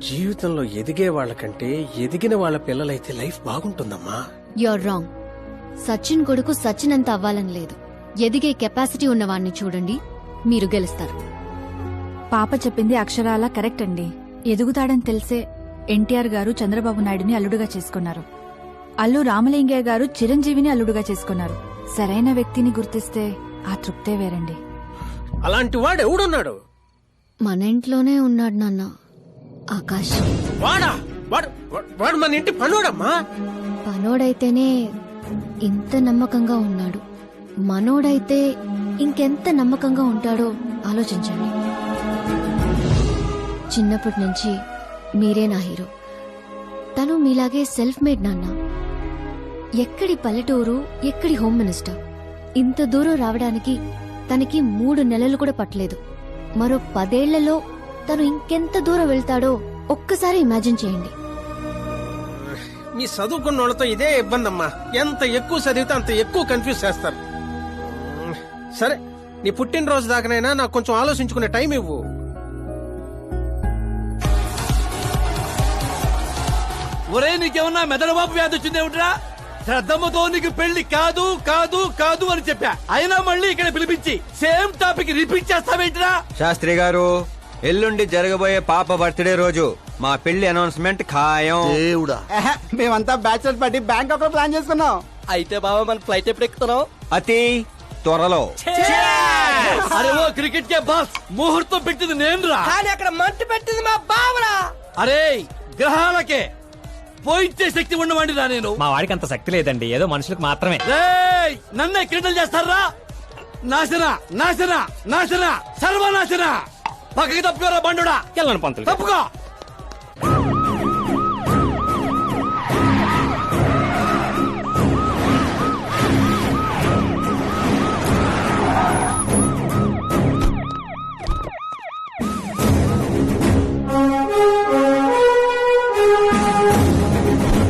జీవితంలో ఎదిగే వాళ్ళకంటే ఎదిగిన వాళ్ళ పిల్లలైతే లైఫ్ బాగుంటుందమ్మా. You're wrong. సచిన్ కొడుకు సచిన్ అంత అవ్వాలని లేదు. ఎదిగే కెపాసిటీ ఉన్నవాణ్ణి చూడండి, మీరు గెలుస్తారు. పాప చెప్పింది అక్షరాల కరెక్ట్ అండి. ఎదుగుతాడని తెలిసే ఎన్టీఆర్ గారు చంద్రబాబు నాయుడుని అల్లుడుగా చేసుకున్నారు. అల్లు రామలింగయ్య గారు చిరంజీవిని అల్లుడుగా చేసుకున్నారు. సరైన వ్యక్తిని గుర్తిస్తే ఆ తృప్తే వేరండి. అలాంటి వాడు ఎవడున్నాడు? మన ఇంట్లోనే ఉన్నాడు నాన్న, ఆకాష్. వాడా? వాడు మన ఇంటి పనోడమ్మా. పనోడైతేనే ఇంత నమ్మకంగా ఉన్నాడు. మనోడైతే ఇంకెంత నమ్మకంగా ఉంటాడో ఆలోచించండి. చిన్నప్పటి నుంచి మీరే నా హీరో. తను మీలాగే సెల్ఫ్ మేడ్ నాన్న. ఎక్కడి పల్లెటూరు, ఎక్కడి హోమ్ మినిస్టర్. ఇంత దూరం రావడానికి తనకి 3 నెలలు కూడా పట్టలేదు. మరో 10 ఏళ్లలో తను ఇంకెంత దూరం వెళ్తాడో ఒక్కసారి ఇమాజిన్ చేయండి. మీ చదువుకున్న వాళ్ళతో ఇదే ఇబ్బంది అమ్మా. ఎంత ఎక్కువ చదివితే అంత ఎక్కువ కన్ఫ్యూజ్ చేస్తారు. సరే, నీ పుట్టినరోజు దాకానైనా నాకు కొంచెం ఆలోచించుకునే టైం ఇవ్వు. ఒరే, నీకేమన్నా మెదడుబాబు వ్యాధి వచ్చిందేమిట్రా? శ్రద్ధమ్మతో నీకు పెళ్లి కాదు కాదు కాదు అని చెప్పా, అయినా మళ్ళీ ఇక్కడ పిలిపించి సేమ్ టాపిక్ రిపీట్ చేస్తావేంటిరా? శాస్త్రి గారు, ఎల్లుండి జరగబోయే పాప బర్త్డే రోజు మా పెళ్లి అనౌన్స్మెంట్ ఖాయం. దేవుడా, మేమంతా బ్యాచిలర్ పార్టీ బ్యాంకాక్ లో ప్లాన్ చేసుకున్నాం. అయితే బాబా మన ఫ్లైట్ ఎప్పుడు ఎక్కుతున్నావు? అతి త్వరలో. అరే ఓ క్రికెట్ కే బాస్, ముహూర్తం పెట్టింది నేనురా. కానీ అక్కడ మంట పెట్టింది మా బావరా. అరే గ్రహాలకే పోయించే శక్తి ఉండమండిరా నేను. మా వాడికి అంత శక్తి లేదండి, ఏదో మనుషులకు మాత్రమే. రేయ్, నన్నే క్రీడలు చేస్తారా? నాశన నాశన నాశన సర్వనాశన. పక్కకి తప్పుకోరా బండుడా. వెళ్ళను పంతులు. తప్పుకో.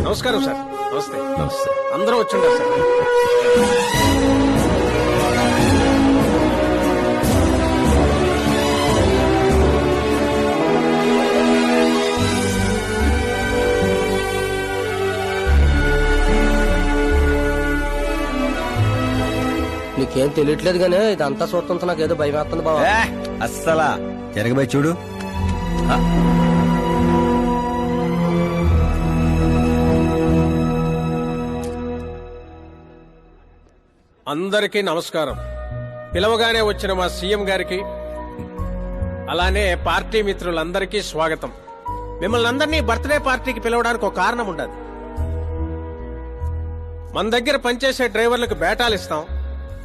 నమస్కారం సార్. నమస్తే. నమస్తే. అందరూ వచ్చిండారు సార్. నీకేం తెలియట్లేదు గానీ ఇదంతా చూడటంతో నాకు ఏదో భయం వేస్తుంది బాబా. అస్సలా జరగబోయి చూడు. అందరికీ నమస్కారం. పిలవగానే వచ్చిన మా సీఎం గారికి, అలానే పార్టీ మిత్రులందరికీ స్వాగతం. మిమ్మల్ని అందరినీ బర్త్డే పార్టీకి పిలవడానికి ఒక కారణం ఉండదు. మన దగ్గర పనిచేసే డ్రైవర్లకు బేటాలు ఇస్తాం,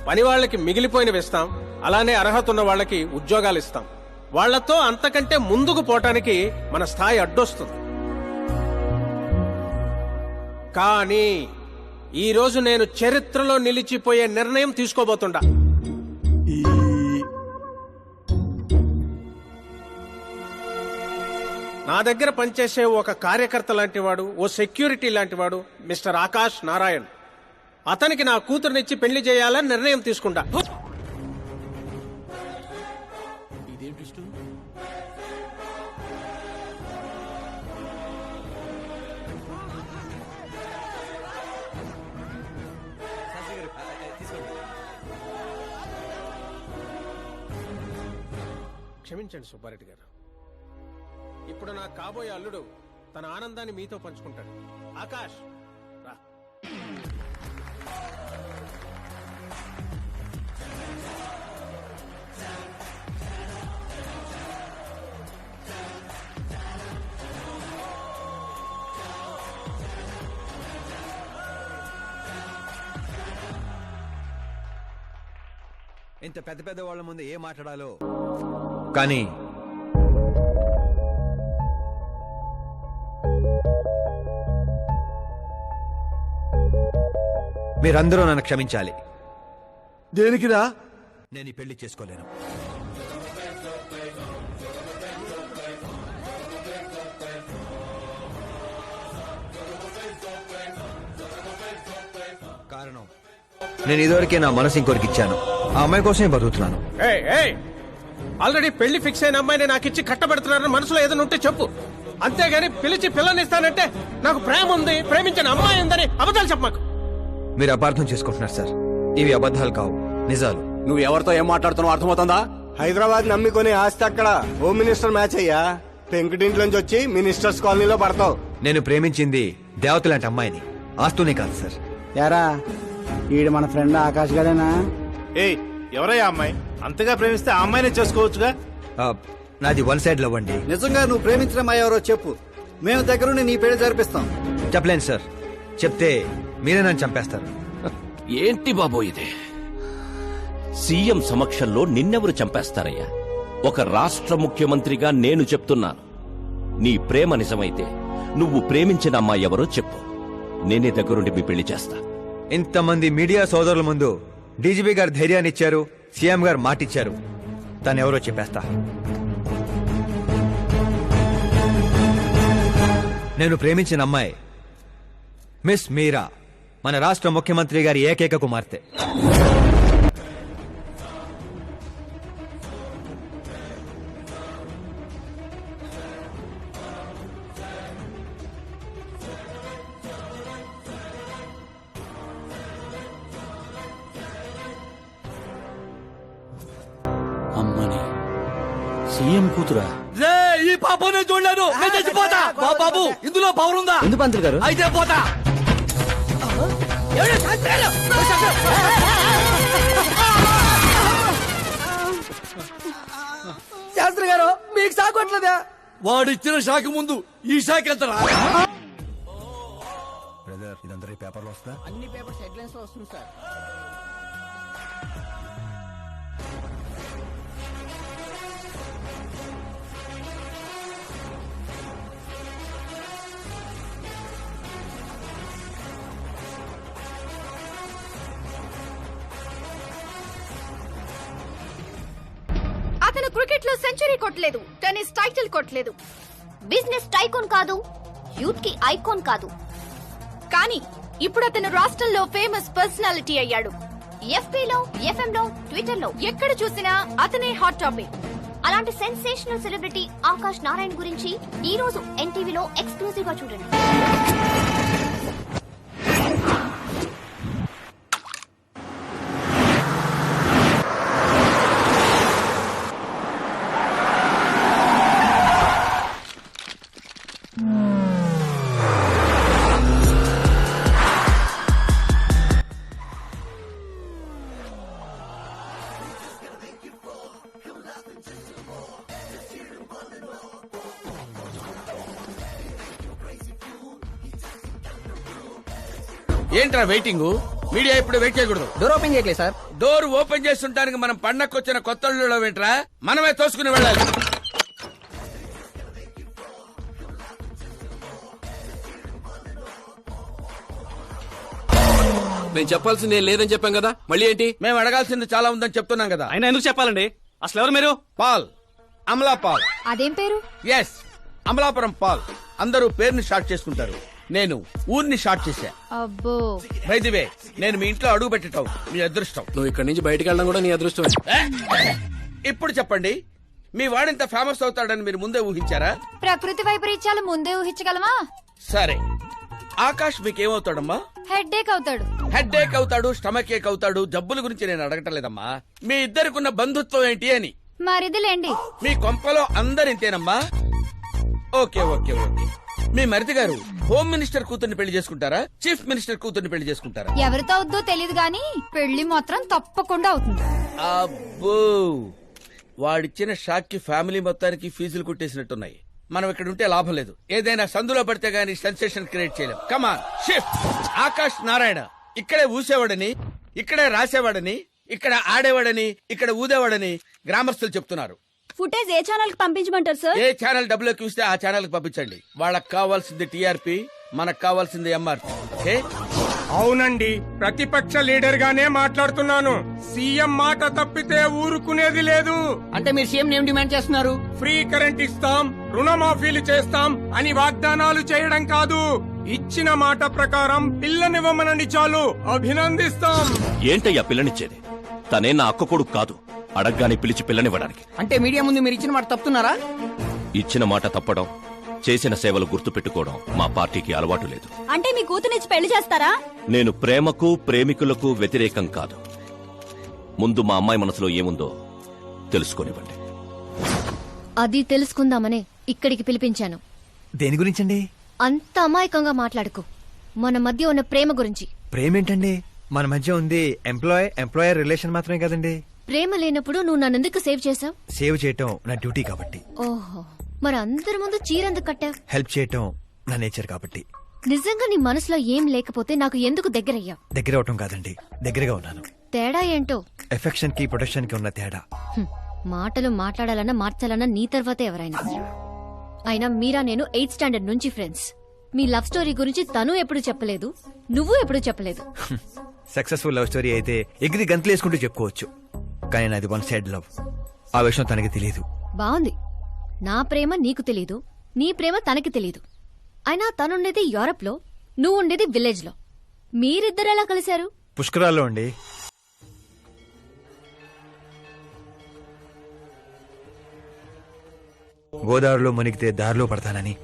పని వాళ్ళకి మిగిలిపోయినవి ఇస్తాం, అలానే అర్హత ఉన్న వాళ్ళకి ఉద్యోగాలు ఇస్తాం. వాళ్లతో అంతకంటే ముందుకు పోవటానికి మన స్థాయి అడ్డొస్తుంది. కానీ ఈ రోజు నేను చరిత్రలో నిలిచిపోయే నిర్ణయం తీసుకోబోతుండా. నా దగ్గర పనిచేసే ఒక కార్యకర్త లాంటివాడు, ఓ సెక్యూరిటీ లాంటివాడు మిస్టర్ ఆకాష్ నారాయణ్. అతనికి నా కూతురునిచ్చి పెళ్లి చేయాలని నిర్ణయం తీసుకుంటా. క్షమించండి సుబ్బారెడ్డి గారు. ఇప్పుడు నా కాబోయే అల్లుడు తన ఆనందాన్ని మీతో పంచుకుంటాడు. ఆకాష్ రా. ఇంత పెద్ద పెద్ద వాళ్ళ ముందు ఏం మాట్లాడాలో కానీ మీరందరూ నన్ను క్షమించాలి. దేనికిరా? నేను ఈ పెళ్లి చేసుకోలేను. కారణం నేను ఇదివరకే నా మనసు ఇంకొకరికి ఇచ్చాను. ఆ అమ్మాయి కోసమే బతుకుతున్నాను. ఆల్రెడీ పెళ్లి ఫిక్స్ అయిన అమ్మాయిని నాకు ఇచ్చి కట్టబెడుతున్నారని మనసులో ఏదైనా ఉంటే చెప్పు. అంతేగాని పిలిచి పిల్లనిస్తానంటే నాకు ప్రేమ ఉంది, ప్రేమించిన అమ్మాయి ఉందని అబద్ధాలు చెప్పమాకు. మీరు అపార్థం చేసుకుంటున్నారు సార్. ఇవి అబద్ధాలు కావు, నిజాలు. నువ్వు ఎవరితో ఏం మాట్లాడుతున్నావు అర్థమవుతుందా? హైదరాబాద్ నమ్మికొని ఆస్తి అక్కడ హోమ్ మినిస్టర్ మ్యాచ్ అయ్యా. పెంకుటింట్లోంచి వచ్చి మినిస్టర్స్ కాలనీలో పడతావు. నేను ప్రేమించింది దేవత లాంటి అమ్మాయిని, ఆస్తూనే కాదు సార్. యారా ఈడు మన ఫ్రెండ్ ఆకాష్ గడేనా? ఏయ్ ఎవరయ్యా అమ్మాయి? అంతగా ప్రేమిస్తే ఆ అమ్మాయినే చేసుకోవచ్చుగా. నాది వన్ సైడ్ లవ్ అండి. నిజంగా నువ్వు ప్రేమించిన అమ్మాయి ఎవరో చెప్పు, మేము దగ్గరుండి నీ పెళ్లి జరిపిస్తాం. చెప్పలేను సార్. చెప్తే మీరే నన్ను చంపేస్తారు. ఏంటి బాబో ఇది? సీఎం సమక్షంలో నిన్నెవరు చంపేస్తారయ్యా? ఒక రాష్ట్ర ముఖ్యమంత్రిగా నేను చెప్తున్నాను, నీ ప్రేమ నిజమైతే నువ్వు ప్రేమించిన అమ్మాయి ఎవరో చెప్పు, నేనే దగ్గరుండి మీ పెళ్లి చేస్తా. ఇంతమంది మీడియా సోదరుల ముందు డీజీపీ గారు ధైర్యాన్ని ఇచ్చారు, సీఎం గారు మాటిచ్చారు. తను ఎవరో చెప్పేస్తా. నేను ప్రేమించిన అమ్మాయి మిస్ మీరా, మన రాష్ట్ర ముఖ్యమంత్రి గారి ఏకైక కుమార్తె. అమ్మని సీఎం కూతురా? రే ఈ పాప నేను చూడలేను, నేను చచ్చిపోతా. బాబు ఇందులో పవర్ ఉందా? ఎందుకు పంతులు గారు? అయితే పోతా. శాస్త్రి గారు మీకు సాగొట్లేదా? వాడిచ్చిన షాక్ ముందు ఈ షాక్ ఎంతరా? బ్రదర్ ఇదంతా పేపర్లో వస్తా. అన్ని పేపర్స్ హెడ్లైన్స్ లో వస్తుంది సార్. అతను క్రికెట్ లో సెంచరీ కొట్టలేదు, టెన్నిస్ టైటిల్ కొట్టలేదు, బిజినెస్ టైకోన్ కాదు, యూత్ కి ఐకాన్ కాదు. కానీ ఇప్పుడు అతను రాష్ట్రంలో ఫేమస్ పర్సనాలిటీ అయ్యాడు. ఎఫ్బీలో, ఎఫ్ఎంలో, ట్విట్టర్ లో ఎక్కడ చూసినా అతనే హాట్ టాపిక్. అలాంటి సెన్సేషనల్ సెలబ్రిటీ ఆకాష్ నారాయణ గురించి ఈ రోజు ఎన్టీవీలో ఎక్స్క్లూజివ్ గా చూడండి. ఏంట్రా వెయిటింగ్? మీడియా ఇప్పుడు వెయిట్ చేయకూడదు. డోర్ ఓపెన్ చేయట్లేదు సార్. డోర్ ఓపెన్ చేస్తుంటానికి మనం పండక్కొచ్చిన కొత్త అల్లుళ్ళో ఏంట్రా? మనమే తోసుకుని వెళ్ళాలి. నేను చెప్పాల్సింది ఏం లేదని చెప్పాం కదా, మళ్ళీ ఏంటి? మేము అడగాల్సింది చాలా ఉందని చెప్తున్నాం కదా. అయినా ఎందుకు చెప్పాలండి? అసలు ఎవరు మీరు? Paul, Amala Paul. అదేం పేరు? Yes, Amalapuram Paul. అందరూ పేరుని స్టార్ట్ చేసుకుంటారు. నేను ఊరిని షార్ట్ చేశా. అబ్బో బై ది వే, నేను మీ ఇంట్లో అడుగు పెట్టడం మీ అదృష్టం. నువ్వు ఇక్కడి నుంచి బయటికి వెళ్ళడం కూడా నీ అదృష్టం. ఇప్పుడు చెప్పండి, మీ వాడింత ఫేమస్ అవుతాడని మీరు ముందే ఊహించారా? ప్రకృతి వైపరీత్యాలు ముందే ఊహించగలమా? సరే, ఆకాష్ మీకేమవుతాడమ్మా? హెడ్ ఏక్ అవుతాడు. హెడ్ ఏక్ అవుతాడు, స్టమక్ ఏక్ అవుతాడు. జబ్బుల గురించి నేను అడగటం లేదమ్మా, మీ ఇద్దరికున్న బంధుత్వం ఏంటి అని. మరిదిలేండి. మీ కొంపలో అందరింతేనమ్మా? Okay okay okay. మీ మరిది గారు హోమ్ మినిస్టర్ కూతుర్ని పెళ్లి చేసుకుంటారా, చీఫ్ మినిస్టర్ కూతుర్ని పెళ్లి చేసుకుంటారా? ఎవరితో అవుద్దో తెలియదు గాని పెళ్లి మాత్రం తప్పకుండా అవుతుంది. అబ్బో, వాడిచ్చిన షాక్ కి ఫ్యామిలీ మొత్తానికి ఫీజులు కుట్టేసినట్టున్నాయి. మనం ఇక్కడ ఉంటే లాభం లేదు. ఏదైనా సందులో పడితే గానీ సెన్సేషన్ క్రియేట్ చేయలేం. Come on shift. ఆకాష్ నారాయణ ఇక్కడే ఊసేవాడని, ఇక్కడే రాసేవాడని, ఇక్కడ ఆడేవాడని, ఇక్కడ ఊదేవాడని గ్రామస్తులు చెప్తున్నారు. ఫుటేజ్ ఏ ఛానల్ కి పంపించమంటారు సార్? ఏ ఛానల్ డబ్బులోకి ఇస్తే ఆ ఛానల్ కి పంపించండి. వాళ్ళకి కావాల్సింది టీఆర్పీ, మనకు కావాల్సింది ఎంఆర్పీ. ఓకే? అవునండి, ప్రతిపక్ష లీడర్ గానే మాట్లాడుతున్నాను. సీఎం మాట తప్పితే ఊరుకునేది లేదు. అంటే మీరు సీఎం ఏం డిమాండ్ చేస్తున్నారు? ఫ్రీ కరెంట్ ఇస్తాం, రుణమాఫీలు చేస్తాం అని వాగ్దానాలు చేయడం కాదు, ఇచ్చిన మాట ప్రకారం పిల్లనివ్వమనండి చాలు, అభినందిస్తాం. ఏంటయ్యా పిల్లనిచ్చేది? తనే నా అక్క కొడుకు కాదు, అడగ్గానే పిలిచి పిల్లనివ్వడానికి. అంటే మీడియా ముందు మీరు ఇచ్చిన మాట తప్పుతున్నారా? ఇచ్చిన మాట తప్పడం, చేసిన సేవలు గుర్తుపెట్టుకోవడం మా పార్టీకి అలవాటు లేదు. అంటే మీ కూతురిచ్చి పెళ్లి చేస్తారా? నేను ప్రేమకు ప్రేమికులకు వ్యతిరేకం కాదు. ముందు మా అమ్మాయి మనసులో ఏముందో తెలుసుకోనివ్వండి. అది తెలుసుకుందామనే ఇక్కడికి పిలిపించాను. దేని గురించండి? అంత అమాయకంగా మాట్లాడుకో. మన మధ్య ఉన్న ప్రేమ గురించి. ప్రేమ ఏంటండి? మన మధ్య ఉంది ఎంప్లాయర్ రిలేషన్ మాత్రమే కదండి. ప్రేమ లేనప్పుడు నువ్వు నన్నెందుకు సేవ్ చేసావు? సేవ్ చేయటం నా డ్యూటీ కాబట్టి. ఓహో, మరి అందరి ముందు చీరెందుకు కట్టావు? హెల్ప్ చేయటం నా నేచర్ కాబట్టి. నిజంగా నీ మనసులో ఏం లేకపోతే నాకు ఎందుకు దగ్గరయ్యావు? దగ్గర అవటం కాదండి, దగ్గరగా ఉన్నాను. తేడా ఏంటో? ఎఫెక్షన్ కి ప్రొటెక్షన్ కి ఉన్న తేడా. మాటలు మాట్లాడాలన్నా మార్చాలన్నా నీ తర్వాతే ఎవరైనా. అయినా మీరా నేను 8th స్టాండర్డ్ నుంచి ఫ్రెండ్స్. మీ లవ్ స్టోరీ గురించి తను ఎప్పుడు చెప్పలేదు, నువ్వు ఎప్పుడు చెప్పలేదు. సక్సెస్ఫుల్ లవ్ స్టోరీ అయితే ఎగిరి గంతులేసుకుంటూ చెప్పుకోవచ్చు, కానీ నాది వన్ సైడ్ లవ్. ఆ విషయం తనకి తెలియదు. బాగుంది. నా ప్రేమ నీకు తెలీదు, నీ ప్రేమ తనకి తెలీదు. అయినా తనుండేది యూరప్ లో, నువ్వు ఉండేది విలేజ్ లో. మీరిద్దరెలా కలిశారు? పుష్కరాల్లో అండి. గోదావరిలో మునిగితే దారిలో పడతానని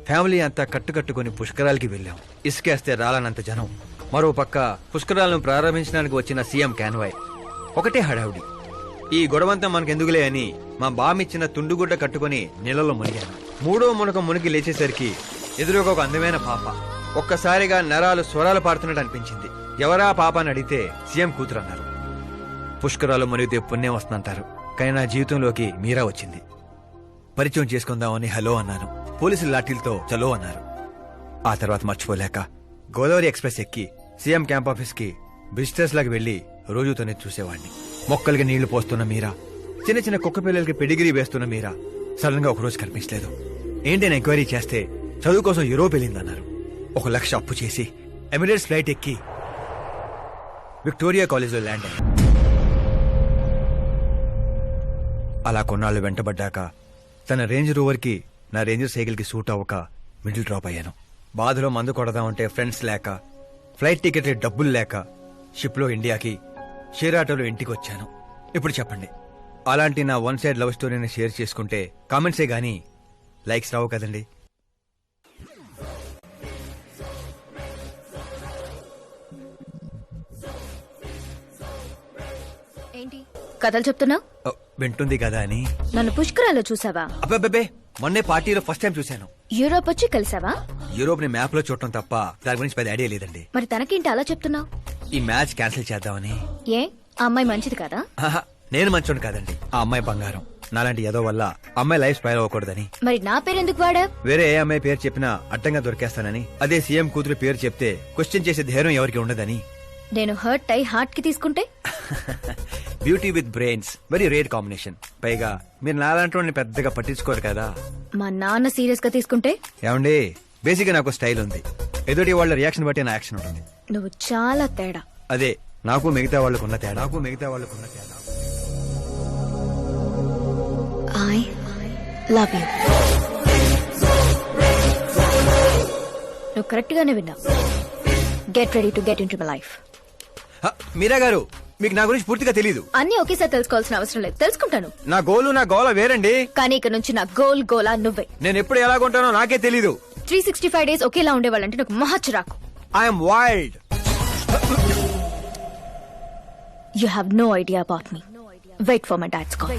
ఫ్యామిలీ అంతా కట్టుకట్టుకుని పుష్కరాలకి వెళ్ళాం. ఇసుకేస్తే రాలనంత జనం. మరో పక్క పుష్కరాలను ప్రారంభించడానికి వచ్చిన సీఎం కాన్వాయ్. ఒకటే హడావుడి. ఈ గొడవంతా మనకెందుకులే అని మా బామిచ్చిన తుండుగుడ్డ కట్టుకుని నీళ్ళలో మునిగాను. మూడో మునకం మునిగి లేచేసరికి ఎదురుగా ఒక అందమైన పాప. ఒక్కసారిగా నరాలు స్వరాలు పాడుతున్నట్టు అనిపించింది. ఎవరా పాప అని అడిగితే సీఎం కూతురు అన్నారు. పుష్కరాలు మునిగితే పుణ్యం వస్తుందంటారు, కానీ నా జీవితంలోకి మీరా వచ్చింది. పరిచయం చేసుకుందామని హలో అన్నాను. పోలీసులు లాఠీలతో చలో అన్నారు. ఆ తర్వాత మర్చిపోలేక గోదావరి ఎక్స్ప్రెస్ ఎక్కి సీఎం క్యాంప్ ఆఫీస్ కి విజిటర్స్ లాగా వెళ్లి రోజుతోనే చూసేవాడిని. మొక్కలకి నీళ్లు పోస్తున్న మీరా, చిన్న చిన్న కుక్క పిల్లలకి పెడిగిరీ వేస్తున్న మీరా సడన్ గా ఒకరోజు కనిపించలేదు. ఏంటని ఎంక్వైరీ చేస్తే చదువు కోసం యూరోప్ వెళ్ళిందన్నారు. 1 లక్ష అప్పు చేసి ఎమిరేట్స్ ఫ్లైట్ ఎక్కి విక్టోరియా కాలేజ్ లో ల్యాండ్ అయ్యాను. అలా కొన్నాళ్ళు వెంటబడ్డాక తన రేంజ్ రోవర్ కి నా రేంజర్ సైకిల్ కి సూట్ అవ్వక మిడిల్ డ్రాప్ అయ్యాను. బాధలో మందు కొడదామంటే ఫ్రెండ్స్ లేక, ఫ్లైట్ టికెట్ డబ్బులు లేక షిప్ లో ఇండియాకి, షేర్ ఆటోలో ఇంటికి వచ్చాను. ఇప్పుడు చెప్పండి, అలాంటి నా వన్ సైడ్ లవ్ స్టోరీని షేర్ చేసుకుంటే కామెంట్సే గానీ లైక్స్ రావు కదండి. ఏంటి కథలు చెప్తున్నావు? వింటుంది కదా అని. నన్ను పుష్కరాల్లో చూసావా? అబ్బే, మొన్నే పార్టీలో ఫస్ట్ టైం చూశాను. యూరోప్ వచ్చి కలిసావా? యూరోప్ ని మ్యాప్ లో చూడటం తప్ప దాని గురించి పెద్ద ఐడియా లేదండి. మరి తనకేంటి అలా చెప్తున్నావు? ఈ మ్యాచ్ క్యాన్సిల్ చేద్దామని. ఏ ఆ అమ్మాయి మంచిది కదా? నేను మంచోడు కాదండి, ఆ అమ్మాయి బంగారం. నాలాంటి ఏదో వల్ల అమ్మాయి లైఫ్ స్పైల్ అవ్వకూడదని. మరి నా పేరెందుకు వాడా? వేరే ఏ అమ్మాయి పేరు చెప్పినా అడ్డంగా దొరికేస్తానని. అదే సీఎం కూతురు పేరు చెప్తే క్వశ్చన్ చేసే ధైర్యం ఎవరికి ఉండదని. నేను హర్ట్ అయి హార్ట్ కి తీసుకుంటే? Beauty with brains very rare combination. పైగా మీరు నాలాంటి పెద్దగా పట్టించుకోరు కదా. మా నాన్న సీరియస్ గా తీసుకుంటే? ఏమండి, బేసిక్ గా నాకు స్టైల్ ఉంది. ఎదుటి వాళ్ళ రియాక్షన్ బట్టి నా యాక్షన్ ఉంటుంది. నువ్వు చాలా తేడా. అదే నాకు మిగతా వాళ్ళకున్న తేడా. I love you. నువ్వు నువ్వు కరెక్ట్ గానే విన్నావు. Get ready to get in to my life. Meera గారు, మీకు నా గురించి పూర్తిగా తెలీదు. అన్ని ఒకేసారి తెలుసుకోవాల్సిన అవసరం లేదు, తెలుసుకుంటాను. నా గోలు నా గోల వేరండి. కానీ ఇక నుంచి నా గోలా నువ్వే. నేను ఎప్పుడు ఎలాగుంటానో నాకే తెలీదు. 365 days ఒకేలా ఉండేవాళ్ళంటే నాకు మహా చిరాకు. I'm wild. You have no idea about me. Wait for my dad's call.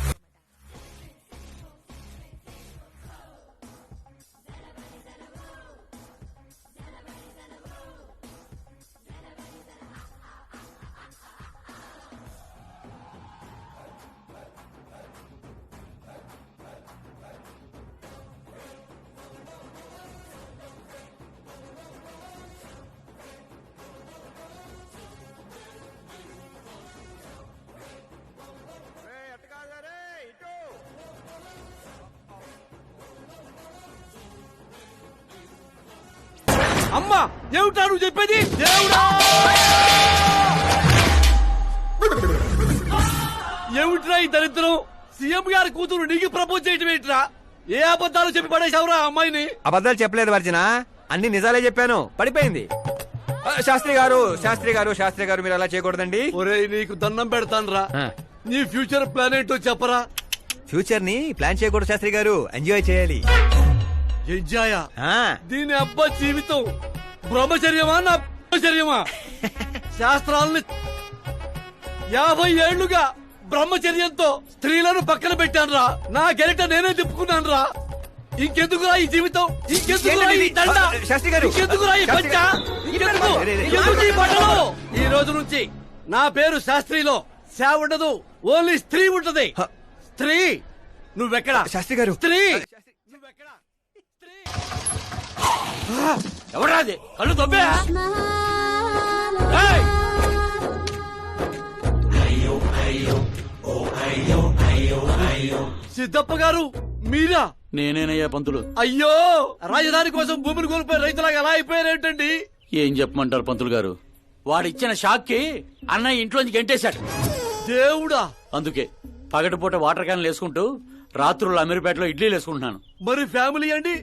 అమ్మా ఏమిటా నువ్వు చెప్పేది? దేవుడా ఏమిట్రా ఈ దరిద్రం? సీఎం గారి కూతురు నీకు ప్రపోజ్ చేయటం ఏంట్రా? ఏ అబద్ధాలు చెప్పి పడేశావురా అమ్మాయిని? అబద్ధాలు చెప్పలేదు వర్జన, అన్ని నిజాలే చెప్పాను. పడిపోయింది. శాస్త్రి గారు మీరు అలా చేయకూడదండి. ఒరేయ్ నీకు దండం పెడతానురా, నీ ఫ్యూచర్ ప్లాన్ ఏంటో చెప్పరా. ఫ్యూచర్ ని ప్లాన్ చేయకూడదు శాస్త్రి గారు, ఎంజాయ్ చేయాలి. ఎంజాయా? దీని అబ్బా జీవితం బ్రహ్మచర్యమా నా బ్రహ్మచర్యమా? శాస్త్రాలని 50 ఏళ్లుగా బ్రహ్మచర్యంతో స్త్రీలను పక్కన పెట్టానురా. నా గెరిట నేనే తిప్పుకున్నాను రా. ఇంకెందుకురా ఈ జీవితం? ఇంకెందుకురా ఈ దండ? శాస్త్రి గారు, ఇంకెందుకురా ఈ పంచ? ఇంకెందుకు ఈ బట్టలు? ఈ రోజు నుంచి నా పేరు శాస్త్రిలో శా ఉండదు, ఓన్లీ స్త్రీ ఉంటది. స్త్రీ నువ్వెక్కడ? శాస్త్రి గారు, స్త్రీ ఎవరాది? కళ్ళు తొబ్బే. సిద్ధప్ప గారు మీరా? నేనేనయ్యా పంతులు. అయ్యో, రాజధాని కోసం భూమిని కోల్పోయి రైతులాగా ఎలా అయిపోయారేంటండి? ఏం చెప్పమంటారు పంతులు గారు, వాడిచ్చిన షాక్ కి అన్నయ్య ఇంట్లోంచి గెంటేశాడు. దేవుడా! అందుకే పగటిపూట వాటర్ క్యాన్లు వేసుకుంటూ రాత్రులు అమీర్పేటలో ఇడ్లీలు వేసుకుంటున్నాను. మరి ఫ్యామిలీ అండి?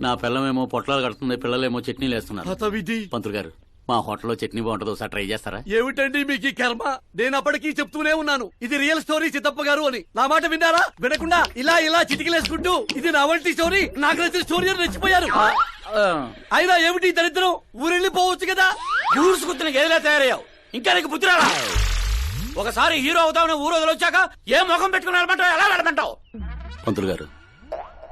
నా పిల్లమేమో పొట్లాలు కడుతుంది, పిల్లలేమో చట్నీలు వేస్తున్నారు. హతవిధి. పంతులు గారు, మా హోటల్లో చట్నీ బాగుంటుంది, ఒకసారి ట్రై చేస్తారా? ఏమిటండి మీకు ఈ కర్మ? నేను అప్పటికీ చెప్తూనే ఉన్నాను ఇది రియల్ స్టోరీ సిద్ధప్ప గారు అని. నా మాట విన్నారా? వినకుండా ఇలా చిటికలేసుకుంటూ ఇది నా వంటి స్టోరీ, నాకు నచ్చిన స్టోరీ అని రెచ్చిపోయారు. అయినా ఏమిటి దరిద్రం? ఊరెళ్ళిపోవచ్చు కదా. ఊరుసుకుతున్న గదిలా తయారయ్యావు, ఇంకా నీకు బుద్ధి రాలా? ఒకసారి హీరో అవుతామని ఊరు వదిలొచ్చాక ఏ ముఖం పెట్టుకుని వెళ్ళమంటావు, ఎలా వెళ్ళమంటావు? పంతులు గారు,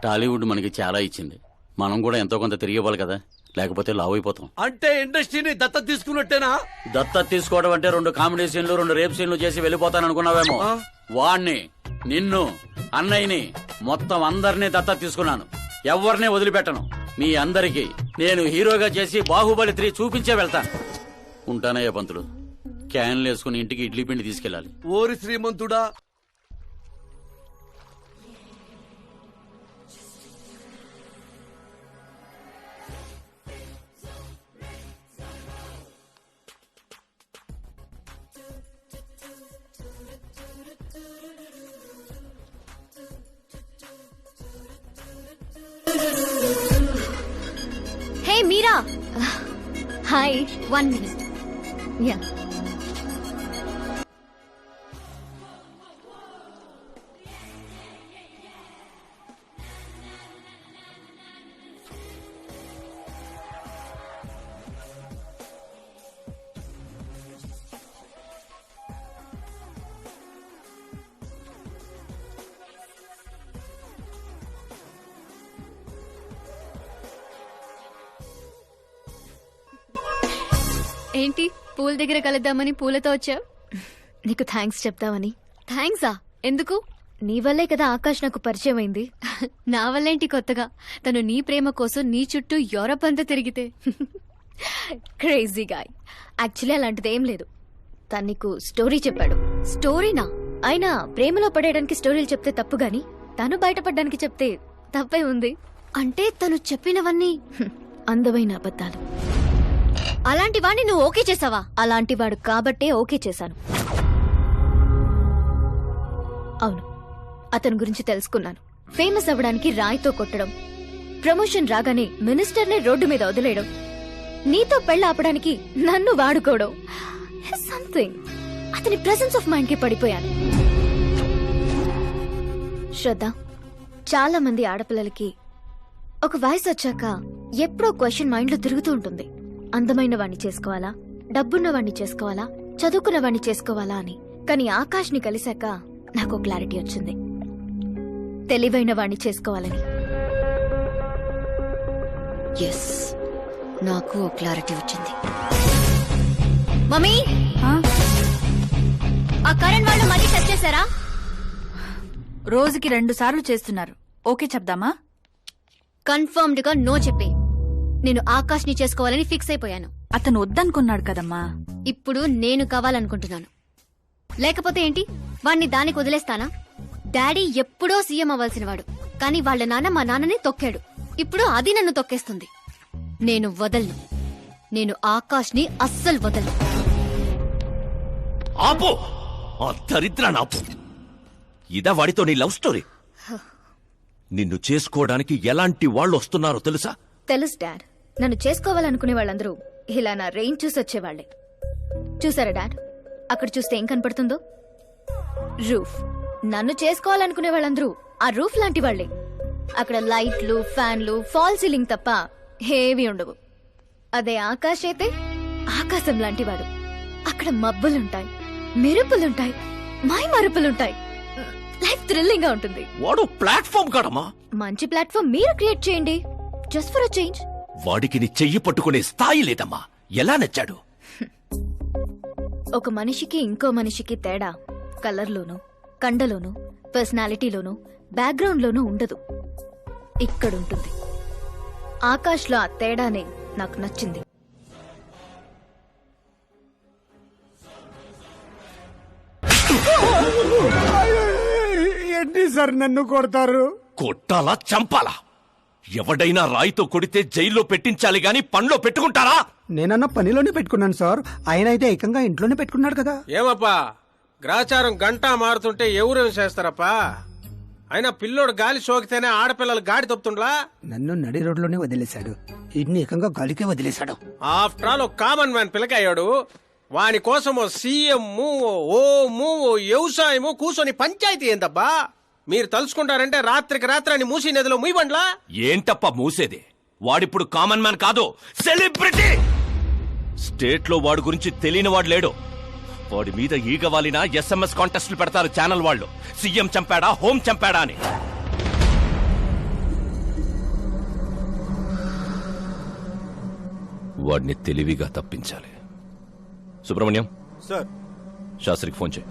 టాలీవుడ్ మనకి చాలా ఇచ్చింది, మనం కూడా ఎంతో కొంత తిరిగి ఇవ్వాలి కదా, లేకపోతే లావు అయిపోతాం. అంటే ఇండస్ట్రీని దత్తత తీసుకున్నట్టేనా? దత్తత తీసుకోవడం అంటే 2 కామెడీ సీన్లు 2 రేప్ సీన్లు చేసి వెళ్ళిపోతాను అనుకున్నావేమో. వాణ్ణి, నిన్ను, అన్నయ్యని, మొత్తం అందరినీ దత్తత తీసుకున్నాను. ఎవరిని వదిలిపెట్టను. మీ అందరికీ నేను హీరోగా చేసి బాహుబలి 3 చూపించే వెళ్తాను. ఉంటానయ్యా పంతులు. క్యాన్లు వేసుకుని ఇంటికి ఇడ్లీ పిండి తీసుకెళ్ళాలి. ఓరి శ్రీమంతుడా! హే మీరా, హాయ్. 1 minute. యా. ఏంటి పూల దగ్గర కలుద్దామని పూలతో వచ్చావు? నీకు థ్యాంక్స్ చెప్తామని. థ్యాంక్సా? ఎందుకు? నీ వల్లే కదా ఆకాష్ నాకు పరిచయం అయింది. నా వల్లేంటి కొత్తగా? తను నీ ప్రేమ కోసం నీ చుట్టూ యూరప్ అంతా తిరిగితే. Crazy guy. యాక్చువల్లీ అలాంటిదేం లేదు. తను నీకు స్టోరీ చెప్పాడు. స్టోరీనా? అయినా ప్రేమలో పడేయడానికి స్టోరీలు చెప్తే తప్పు గాని తను బయటపడడానికి చెప్తే తప్పే ఉంది. అంటే తను చెప్పినవన్నీ అందమైన అబద్ధాలు. అలాంటి వాడిని నువ్వు ఓకే చేసావా? అలాంటి వాడు కాబట్టే ఓకే చేశాను. అవును, అతని గురించి తెలుసుకున్నాను. ఫేమస్ అవ్వడానికి రాయితో కొట్టడం, ప్రమోషన్ రాగానే మినిస్టర్నే రోడ్డు మీద వదిలేయడం, నీతో పెళ్ళ ఆపడానికి నన్ను వాడుకోవడం సంథింగ్. అతని ప్రెసెన్స్ ఆఫ్ మైండ్ కి పడిపోయాను. శ్రద్ధ, చాలా మంది ఆడపిల్లలకి ఒక వయసు వచ్చాక ఎప్పుడో క్వశ్చన్ మైండ్ లో తిరుగుతూ ఉంటుంది. అందమైన వాణ్ణి చేసుకోవాలా, డబ్బున్న వాణ్ణి చేసుకోవాలా, చదువుకున్న వాణ్ణి చేసుకోవాలా అని. కానీ ఆకాష్ ని కలిశాక నాకు క్లారిటీ వచ్చింది, తెలివైన వాణ్ణి చేసుకోవాలని. ఎస్, నాకు క్లారిటీ వచ్చింది. మమ్మీ, ఆ కరణ్ వాళ్ళు మరీ టచ్ చేశారా? రోజుకి 2 సార్లు చేస్తున్నారు. ఓకే చెప్దామా? కన్ఫర్మ్డ్ గా నో చెప్పే. నేను ఆకాష్ ని చేసుకోవాలని ఫిక్స్ అయిపోయాను. అతను వద్దనుకున్నాడు కదమ్మా. ఇప్పుడు నేను కావాలనుకుంటున్నాను. లేకపోతే ఏంటి, వాణ్ణి దానికి వదిలేస్తానా? డాడీ ఎప్పుడో సీఎం అవ్వాల్సిన వాడు, కానీ వాళ్ళ నాన్న మా నాన్నని తొక్కాడు. ఇప్పుడు అది నన్ను తొక్కేస్తుంది. నేను వదలను. నేను ఆకాష్ ని అస్సలు వదలను. ఆపు, ఆ దరిద్రాన్ని ఆపు. ఇదా వాడితో నీ లవ్ స్టోరీ? నిన్ను చేసుకోవడానికి ఎలాంటి వాళ్ళు వస్తున్నారో తెలుసా? తెలుసు డాడ్. నన్ను చేసుకోవాలనుకునే వాళ్ళందరూ ఇలా నా రెయిన్ చూసి వచ్చేవాళ్లే. చూసారా డాడ్, అక్కడ చూస్తే ఏం కనపడుతుందో? రూఫ్. నన్ను చేసుకోవాలనుకునే వాళ్ళందరూ ఆ రూఫ్ లాంటి వాళ్లే. అక్కడ లైట్లు, ఫ్యాన్లు, ఫాల్ సీలింగ్ తప్ప హేవీ ఉండవు. అదే ఆకాశ్ అయితే ఆకాశం లాంటివాడు. అక్కడ మబ్బులుంటాయి, మెరుపులుంటాయి, మై మరుపులుంటాయి. లైఫ్ థ్రిల్లింగ్ గా ఉంటుంది. వాడు ప్లాట్ఫామ్ కాడమ్మా. మంచి ప్లాట్ఫామ్ మీరు క్రియేట్ చేయండి, జస్ట్ ఫర్ అ చేంజ్. వాడికి నీ చెయ్యి పట్టుకునే స్థాయి లేదమ్మా. ఎలా నచ్చాడు? ఒక మనిషికి ఇంకో మనిషికి తేడా కలర్లోనూ, కండలోనూ, పర్సనాలిటీలోనూ, బ్యాక్గ్రౌండ్ లోనూ ఉండదు. ఇక్కడుంటుంది. ఆకాష్ లో ఆ తేడానే నాకు నచ్చింది. ఏంటి సార్ నన్ను కొడతారు? కొట్టాలా, చంపాలా? ఎవడైనా రాయితో కొడితే జైల్లో పెట్టించాలి గాని పనిలో పెట్టుకుంటారా? నేనన్న పనిలోనే పెట్టుకున్నాను సార్. ఆయన అయితే ఏకంగా ఇంట్లోనే పెట్టుకున్నాడు కదా. ఏమప్పా, గ్రాచారం గంట మారుతుంటే ఎవరేం చేస్తారప్పా? అయినా పిల్లోడు గాలి సోకితేనే ఆడపిల్లలు గాడి తప్పుతుండ్లా? నన్ను నడి రోడ్లోనే వదిలేశాడు, ఇన్ని ఏకంగా గాలికే వదిలేశాడు. ఆఫ్టర్ ఆల్ ఒక కామన్ మ్యాన్ పిల్లకయ్యాడు. వాని కోసం ఓ సీఎం, ఓ వ్యవసాయము కూర్చొని పంచాయతీ ఏందబ్బా? మీరు తలుచుకుంటారంటే రాత్రికి రాత్రాన్ని మూసీ నదిలో ముయ్యబండ్లా? ఏంటప్ప మూసేది? వాడిప్పుడు కామన్ మ్యాన్ కాదు, సెలబ్రిటీ. స్టేట్ లో వాడి గురించి తెలియని వాడు లేడు. వాడి మీద ఈగ వాలిన SMS కాంటెస్ట్లు పెడతారు ఛానల్ వాళ్ళు. సీఎం చంపాడా, హోం చంపాడా అని. వాడిని తెలివిగా తప్పించాలి. సుబ్రహ్మణ్యం సార్, శాస్త్రికి ఫోన్ చేయి.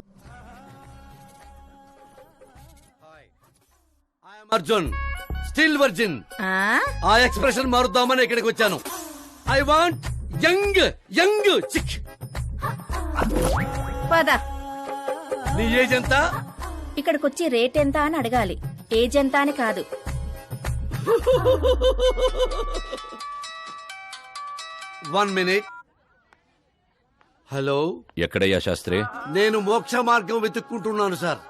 Arjun still virgin. ఆ ఎక్స్ప్రెషన్ మారుద్దామని ఇక్కడికి వచ్చాను. I want young young chick. పద. నీ ఏజ్ ఎంత? ఇక్కడికొచ్చి రేట్ ఎంత అని అడగాలి, ఏజ్ ఎంత అని కాదు. One minute. హలో, ఎక్కడయ్యా శాస్త్రి? నేను మోక్ష మార్గం వెతుక్కుంటున్నాను సార్.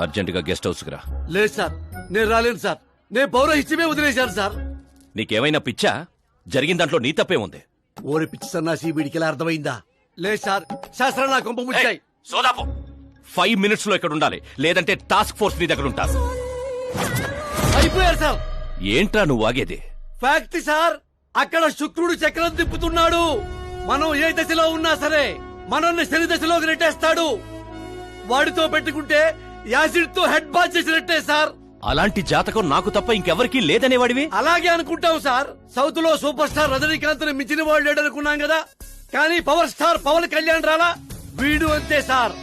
అర్జెంటుగా గెస్ట్ హౌస్ రా. లేదు సార్, నేను రాలేను సార్. నేను పౌరహిత్యమే వదిలేశాను సార్. నీకేమైనా పిచ్చా? జరిగిన దాంట్లో నీ తప్పే ఉంది. ఓరి పిచ్చి సన్నాసి, వీడికి ఎలా అర్థమైందా? లేదు సార్, శాస్త్రం నా కొంప ముచ్చాయి. సోదాపు 5 minutes లో ఇక్కడ ఉండాలి, లేదంటే టాస్క్ ఫోర్స్ నీ దగ్గర ఉంటారు. అయిపోయారు సార్. ఏంట్రా నువ్వు ఆగేది? ఫ్యాక్ట్ సార్, అక్కడ శుక్రుడు చక్రం తిప్పుతున్నాడు. మనం ఏ దశలో ఉన్నా సరే మనల్ని శని దశలోకి నెట్టేస్తాడు. వాడితో పెట్టుకుంటే యాసిడ్ తో హెడ్ బాత్ చేసినట్టే సార్. అలాంటి జాతకం నాకు తప్ప ఇంకెవరికీ లేదనేవాడివి. అలాగే అనుకుంటాం సార్. సౌత్ లో సూపర్ స్టార్ రజనీకాంత్ ని మించిన వాడు లేడనుకున్నాం కదా, కానీ పవర్ స్టార్ పవన్ కళ్యాణ్ రాలా? వీడు అంతే సార్.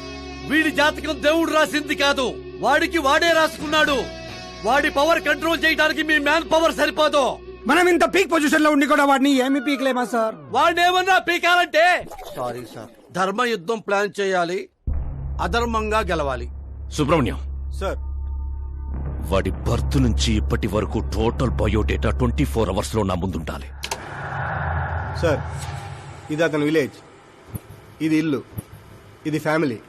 వీడి జాతకం దేవుడు రాసింది కాదు, వాడికి వాడే రాసుకున్నాడు. వాడి పవర్ కంట్రోల్ చేయడానికి మీ మ్యాన్ పవర్ సరిపోదు. మనం ఇంత పీక్ పొజిషన్ లో ఉండి కూడా వాడిని ఏమి పీక్లేమా సార్? వాడిని ఏమన్నా పీకాలంటే సారీ సార్, ధర్మ యుద్ధం ప్లాన్ చేయాలి, అధర్మంగా గెలవాలి. సుబ్రహ్మణ్యం సార్, వాడి బర్త్ నుంచి ఇప్పటి వరకు టోటల్ బయోడేటా 24 hours లో నా ముందుండాలి. సార్, ఇది అతని విలేజ్, ఇది ఇల్లు, ఇది ఫ్యామిలీ.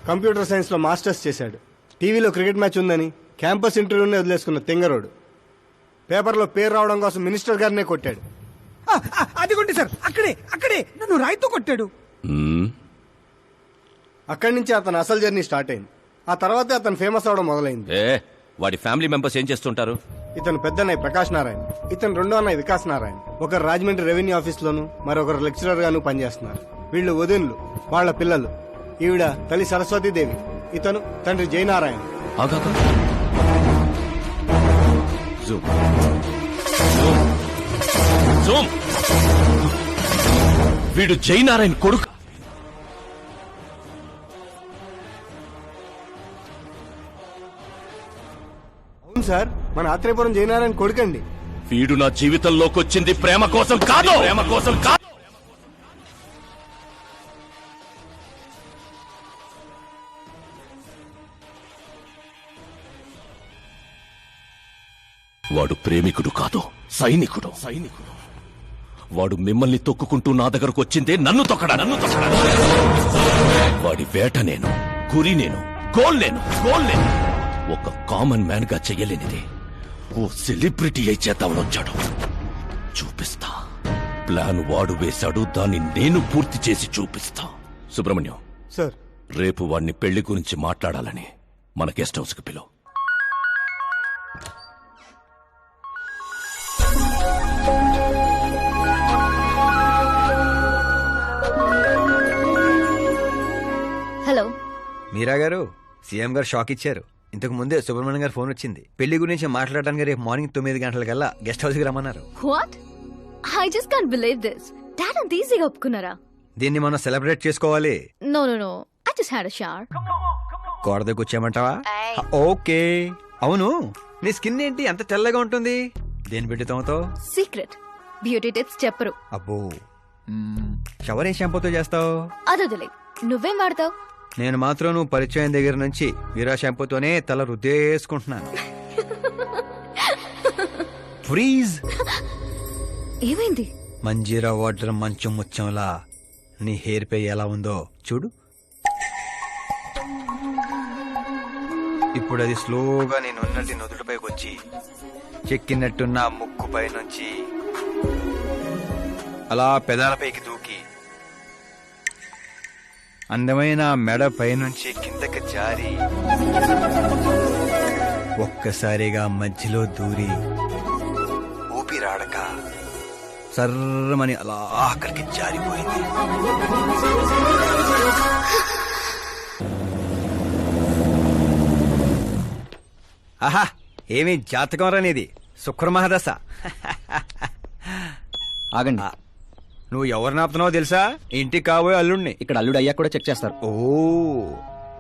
కంప్యూటర్ సైన్స్ లో మాస్టర్స్ చేశాడు. టీవీలో క్రికెట్ మ్యాచ్ ఉందని క్యాంపస్ ఇంటర్వ్యూనే వదిలేసుకున్న తెంగరోడు. పేపర్లో పేరు రావడం కోసం మినిస్టర్ గారినే కొట్టాడు. అదిగోండి సార్, అక్కడే నన్ను రాయితో కొట్టాడు. అక్కడి నుంచి అతను అసలు జర్నీ స్టార్ట్ అయింది. ఆ తర్వాతే అతను ఫేమస్ అవడం మొదలైంది. వాడి ఫ్యామిలీ మెంబర్స్ ఏం చేస్తుంటారు? ఇతను పెద్దన్నయ్య ప్రకాష్ నారాయణ, ఇతను రెండో అన్నయ్య వికాస్ నారాయణ. ఒకరు రాజమండ్రి రెవెన్యూ ఆఫీస్ లోను, మరొకరు లెక్చరర్ గాను పనిచేస్తున్నారు. వీళ్ళు వదినులు, వాళ్ళ పిల్లలు. ఈవిడ తల్లి సరస్వతీదేవి, ఇతను తండ్రి జయనారాయణ. వీడు జయనారాయణ కొడుకు. అవును సార్, మన ఆత్రేయపురం జయనారాయణ కొడుకండి. వీడు నా జీవితంలోకి వచ్చింది ప్రేమ కోసం కాదు. వాడు ప్రేమికుడు కాదు, సైనికుడు. వాడు మిమ్మల్ని తొక్కుకుంటూ నా దగ్గరకు వచ్చిందే నన్ను తొక్కడా. వాడి వేట నేను, గురి నేను, గోల్ నేను. ఒక కామన్ మ్యాన్ గా చెయ్యలేనిది ఓ సెలబ్రిటీ అయి చేద్దామని వచ్చాడు. చూపిస్తా. ప్లాన్ వాడు వేశాడు, దాన్ని నేను పూర్తి చేసి చూపిస్తా. సుబ్రహ్మణ్యం సార్, రేపు వాడిని పెళ్లి గురించి మాట్లాడాలని మన గెస్ట్ హౌస్ కి పిలువు. హలో మీరా గారు, సీఎం గారు షాక్ ఇచ్చారు. ఇంతకు ముందే సుబ్రహ్మణ్యం గారు ఫోన్ వచ్చింది. పెళ్లి గురించి మాట్లాడడానికి రేపు మార్నింగ్ 9 గంటలకల్లా గెస్ట్ హౌస్ కి రమ్మన్నారు. What? I just can't believe this. Dad అంత ఈజీగా ఒప్పుకున్నారా? దీన్ని మనం సెలబ్రేట్ చేసుకోవాలి. No I just had a shower. కోడదకు వచ్చేయమంటావా? ఓకే. అవును, నీ స్కిన్ ఏంటి అంత తెల్లగా ఉంటుంది? దేని పెట్టుతావుతో? సీక్రెట్ బ్యూటీ టిప్స్ చెప్పరు. అబ్బో, షవర్ ఏ షాంపూతో చేస్తావు? అదొదిలే, నువ్వేం వాడతావు? నేను మాత్రం నువ్వు పరిచయం దగ్గర నుంచి వీరా షాంపూతోనే తల రుద్దేసుకుంటున్నాను. ఫ్రీజ్. ఏమైంది? మంజీరా వాటర్ మంచం ముచ్చంలా నీ హెయిర్ పై ఎలా ఉందో చూడు. ఇప్పుడు అది స్లోగా నేను ఉన్నట్టు నుదుటిపైకి వచ్చి చెక్కినట్టున్న ముక్కుపై నుంచి అలా పెదాలపైకి దూకి అందమైన మెడ పైనుంచి కిందకి జారి ఒక్కసారిగా మధ్యలో దూరి ఊపిరాడక సర్రమని అలా అక్కడికి జారిపోయింది. ఆహా, ఏమి జాతకం రానిది, శుక్రమహాదశ. ఆగండి, నువ్వు ఎవరిని ఆపుతున్నావో తెలుసా? ఇంటికి కాబోయే అల్లుడిని. ఇక్కడ అల్లుడు అయ్యాక కూడా చెక్ చేస్తారు. ఓ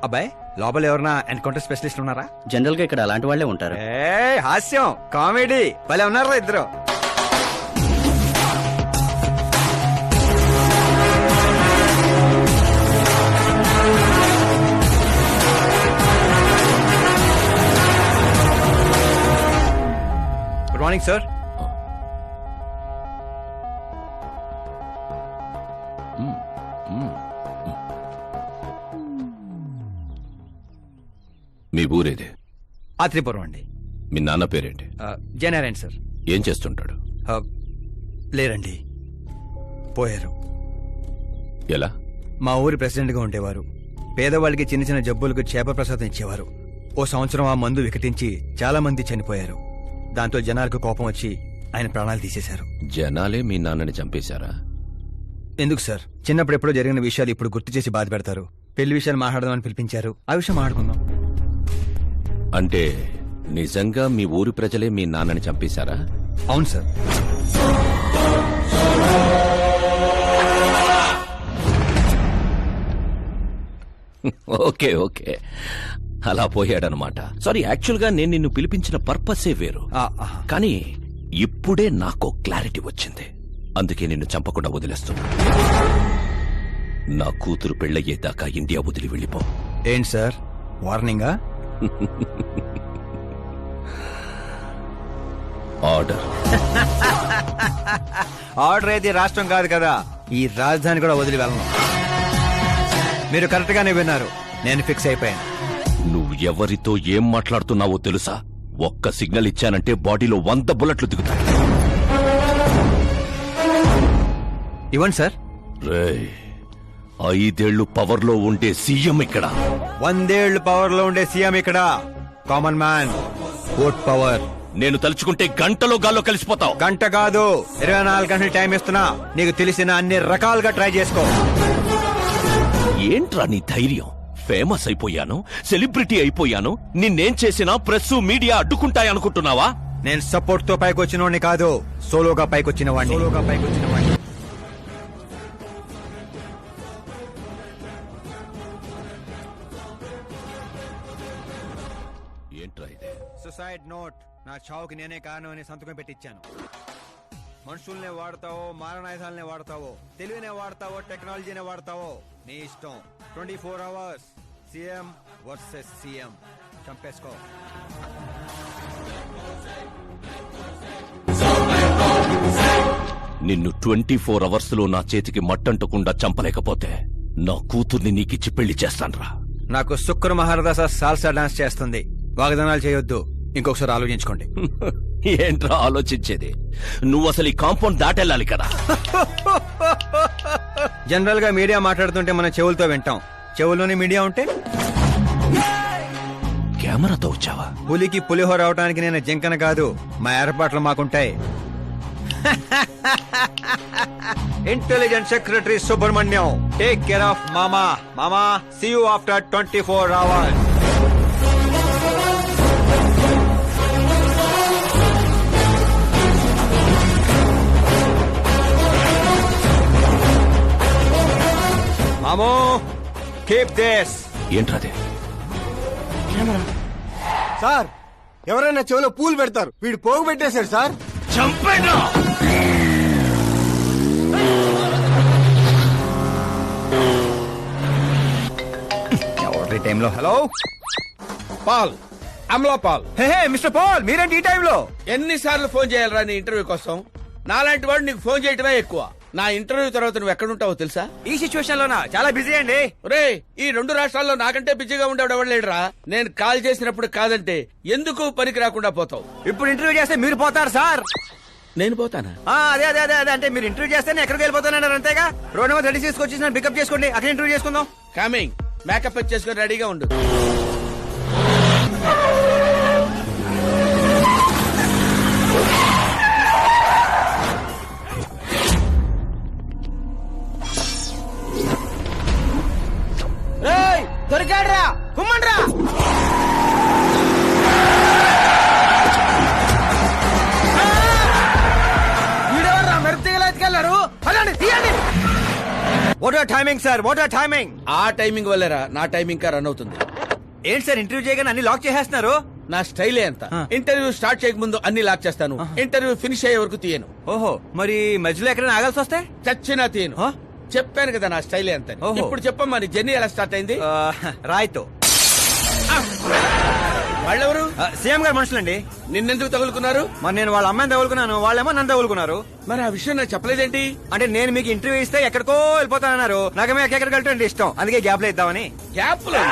అబ్బాయి, లోపల ఎవరన్నా ఎన్కౌంటర్ స్పెషలిస్ట్ ఉన్నారా? జనరల్ గా ఇక్కడ అలాంటి వాళ్ళే ఉంటారు. హాస్యం, కామెడీ భలే ఉన్నారా ఇద్దరు. Good morning sir. మీ ఊరేదే? ఆత్రేయపురం అండి. మీ నాన్న పేరేంటి? జయనారాయణ సార్. ఏం చేస్తుంటాడు? లేరండి, పోయారు. ఎలా? మా ఊరి ప్రెసిడెంట్ గా ఉండేవారు. పేదవాళ్ళకి చిన్న చిన్న జబ్బులకు చేప ప్రసాదం ఇచ్చేవారు. ఓ సంవత్సరం ఆ మందు వికటించి చాలా మంది చనిపోయారు. దాంతో జనాలకు కోపం వచ్చి ఆయన ప్రాణాలు తీసేశారు. జనాలే మీ నాన్నని చంపేశారా? ఎందుకు సార్, చిన్నప్పుడు ఎప్పుడో జరిగిన విషయాలు ఇప్పుడు గుర్తు చేసి బాధ పెడతారు. పెళ్లి విషయాలు మాట్లాడదామని పిలిపించారు, ఆ విషయం మాట్లాడుకుందాం. అంటే నిజంగా మీ ఊరి ప్రజలే మీ నాన్నని చంపేశారా? అవును సార్. ఓకే ఓకే, అలా పోయాడనమాట. సారీ, యాక్చువల్ గా నేను నిన్ను పిలిపించిన పర్పసే వేరు. కానీ ఇప్పుడే నాకు క్లారిటీ వచ్చింది. అందుకే నిన్ను చంపకుండా వదిలేస్తున్నా. నా కూతురు పెళ్ళయ్యేదాకా ఇండియా వదిలి వెళ్ళిపో. ఏంటి సార్, వార్నింగా? ఆర్డర్. ఆర్డర్ అయితే రాష్ట్రం కాదు కదా, ఈ రాజధాని కూడా వదిలి వెళ్ళను. మీరు కరెక్ట్ గానే విన్నారు, నేను ఫిక్స్ అయిపోయాను. నువ్వు ఎవరితో ఏం మాట్లాడుతున్నావో తెలుసా? ఒక్క సిగ్నల్ ఇచ్చానంటే బాడీలో 100 బుల్లెట్లు దిగుతాయి. ఇవ్వండి సార్. రేయ్, 5 ఏళ్లు పవర్ లో ఉండే సీఎం ఇక్కడ, 100 ఏళ్లు పవర్ లో ఉండే సీఎం ఇక్కడ. Common man, vote power. నేను తలుచుకుంటే గంటలో గాల్లో కలిసిపోతావు. గంట కాదు, 24 గంటలు టైం ఇస్తున్నా. నీకు తెలిసిన అన్ని రకాలుగా ట్రై చేసుకో. ఏంట్రా నీ ధైర్యం? ఫేమస్ అయిపోయాను, సెలబ్రిటీ అయిపోయాను, నిన్నేం చేసినా ప్రెస్ మీడియా అడ్డుకుంటాయనుకుంటున్నావా? నేను సపోర్ట్ తో పైకొచ్చిన వాడిని కాదు, సోలోగా పైకొచ్చిన వాడిని. ఏంట్రా ఇది? Suicide note. నా చావుకి నేనే కారణం అని సంతకం పెట్టించాను. మనుషుల్నే వాడతావో, మారణాయుధాలనే వాడతావో, తెలివినే వాడతావో, టెక్నాలజీనే వాడతావో, నీ ఇష్టం. 24 అవర్స్ సీఎం వర్సెస్ సీఎం. చంపేసుకో. నిన్ను 24 అవర్స్ లో నా చేతికి మట్టంటకుండా చంపలేకపోతే నా కూతుర్ని నీకిచ్చి పెళ్లి చేస్తాన్రా. నాకు శుక్ర మహారదాస సాల్సా డాన్స్ చేస్తుంది. వాగ్దానాలు చేయొద్దు, ఇంకొకసారి ఆలోచించుకోండి. ఏంట్రా ఆలోచించేది? నువ్వు అసలు ఈ కాంపౌండ్ దాటెళ్ళాలి కదా. జనరల్ గా మీడియా మాట్లాడుతుంటే మనం చెవులతో వింటాం. చెవుల్లోనే మీడియా ఉంటే కెమెరాతో వచ్చావా? పులికి పులిహోర అవడానికి నేను జింకన కాదు, మా ఏర్పాట్లు మాకుంటాయి. Intelligence secretary Subrahmanyam, take care of మామా. మామా, సీ యూ ఆఫ్టర్ 24 అవర్స్. మామో, కీప్ దిస్. ఏంట్రాదే? సార్, ఎవరైనా చెవిలో పూలు పెడతారు, వీడు పోగు పెట్టేశాడు సార్. చంపేనా? ఎవరి టైంలో? Hello Paul, Amala Paul. Hey mister Paul, మీరేంటి ఈ టైంలో? ఎన్నిసార్లు ఫోన్ చేయాలరా నీ ఇంటర్వ్యూ కోసం? నాలాంటి వాడు నీకు ఫోన్ చేయటమే ఎక్కువ. నా ఇంటర్వ్యూ తర్వాత నువ్వు ఎక్కడుంటావో తెలుసా? ఈ సిచ్యువేషన్ లోనా? చాలా బిజీ అండి. రే, ఈ 2 రాష్ట్రాల్లో నాకంటే బిజీగా ఉండేవాడు ఎవడలేడురా. నేను కాల్ చేసినప్పుడు కాదంటే ఎందుకు పనికి రాకుండా పోతావు. ఇప్పుడు ఇంటర్వ్యూ చేస్తే మీరు పోతారు సార్. నేను పోతానా? అదే అదే అదే అదే అంటే మీరు ఇంటర్వ్యూ చేస్తే ఎక్కడికి వెళ్ళిపోతానన్నారు అంతేగా. రోడ్ నెంబర్ 36 వచ్చి నన్ను పికప్ చేసుకోండి, అక్కడ ఇంటర్వ్యూ చేసుకుందాం. కమింగ్. మేకప్ చేసుకుని రెడీగా ఉండు. దొరికాడ్రా, కుమ్మండ్రా. వీడెవర్రా మెరుపుగా ఎత్తుకెళ్లారు? పదండి, తీయండి. What are timing sir, what are timing? ఆ టైమింగ్ వల్లేరా నా టైమింగ్ కా రన్ అవుతుంది. ఏంటి సార్, ఇంటర్వ్యూ చేయగానే అన్ని లాక్ చేసేస్తున్నారు? నా స్టైలే అంత. ఇంటర్వ్యూ స్టార్ట్ చేయక ముందు అన్ని లాక్ చేస్తాను, ఇంటర్వ్యూ ఫినిష్ అయ్యే వరకు తీయను. ఓహో, మరి మధ్యలో ఎక్కడైనా ఆగాల్సి వస్తే? చచ్చినా తీయను. చెప్పాను కదా నా స్టైలే అంత. ఇప్పుడు చెప్పమ్మా, నీ జర్నీ ఎలా స్టార్ట్ అయింది? రాయ్తో. వాళ్ళెవరు? సీఎం గారు మనుషులండి. నిన్నెందుకు తగులుకున్నారు? మరి నేను వాళ్ళ అమ్మాయిని తగులుకున్నాను, వాళ్ళేమో నన్ను తగులుకున్నారు. మరి ఆ విషయం నాకు చెప్పలేదేంటి? అంటే నేను మీకు ఇంటర్వ్యూ ఇస్తే ఎక్కడికో వెళ్ళిపోతానన్నారు. నాకు ఎక్కడికి వెళ్ళటం ఇష్టం, అందుకే గ్యాప్ లో ఇద్దామని. గ్యాప్ లో?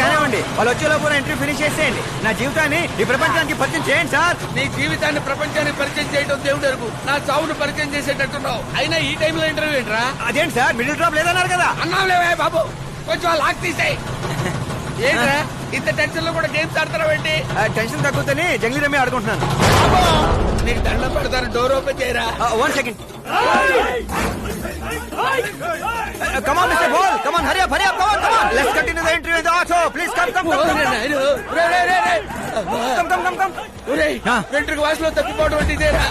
కానివ్వండి, వాళ్ళు వచ్చేలోపు ఇంటర్వ్యూ ఫినిష్ చేసేయండి. నా జీవితాన్ని ఈ ప్రపంచానికి పరిచయం చేయండి సార్. నీ జీవితాన్ని ప్రపంచానికి పరిచయం చేయడం దేవుడు ఎరుగు. నా చావును పరిచయం చేసేటట్టున్నావు. అయినా ఈ టైంలో ఇంటర్వ్యూ ఏంట్రా? అదేంటి సార్, మిడిల్ డ్రాప్ లేదన్నారు కదా. అన్నావులేవే బాబు, కొంచెం లాక్ తీసేయ్. ఏంట్రా ఇంత టెన్షన్ లో కూడా గేమ్స్ ఆడతారా? టెన్షన్ తగ్గుతుంది, జంగ్లీ రమ్మి ఆడుకుంటున్నాను. నీకు దండం పెడతాను, డోర్ ఓపెన్ చేయరా. 1 second. Come on, Mr. Ball. Come on, hurry up, come on. Let's continue the interview in the auto. Please come. Come. వెంట్రుక వాసులో తప్పిపోవడం అంటే ఇదేరా?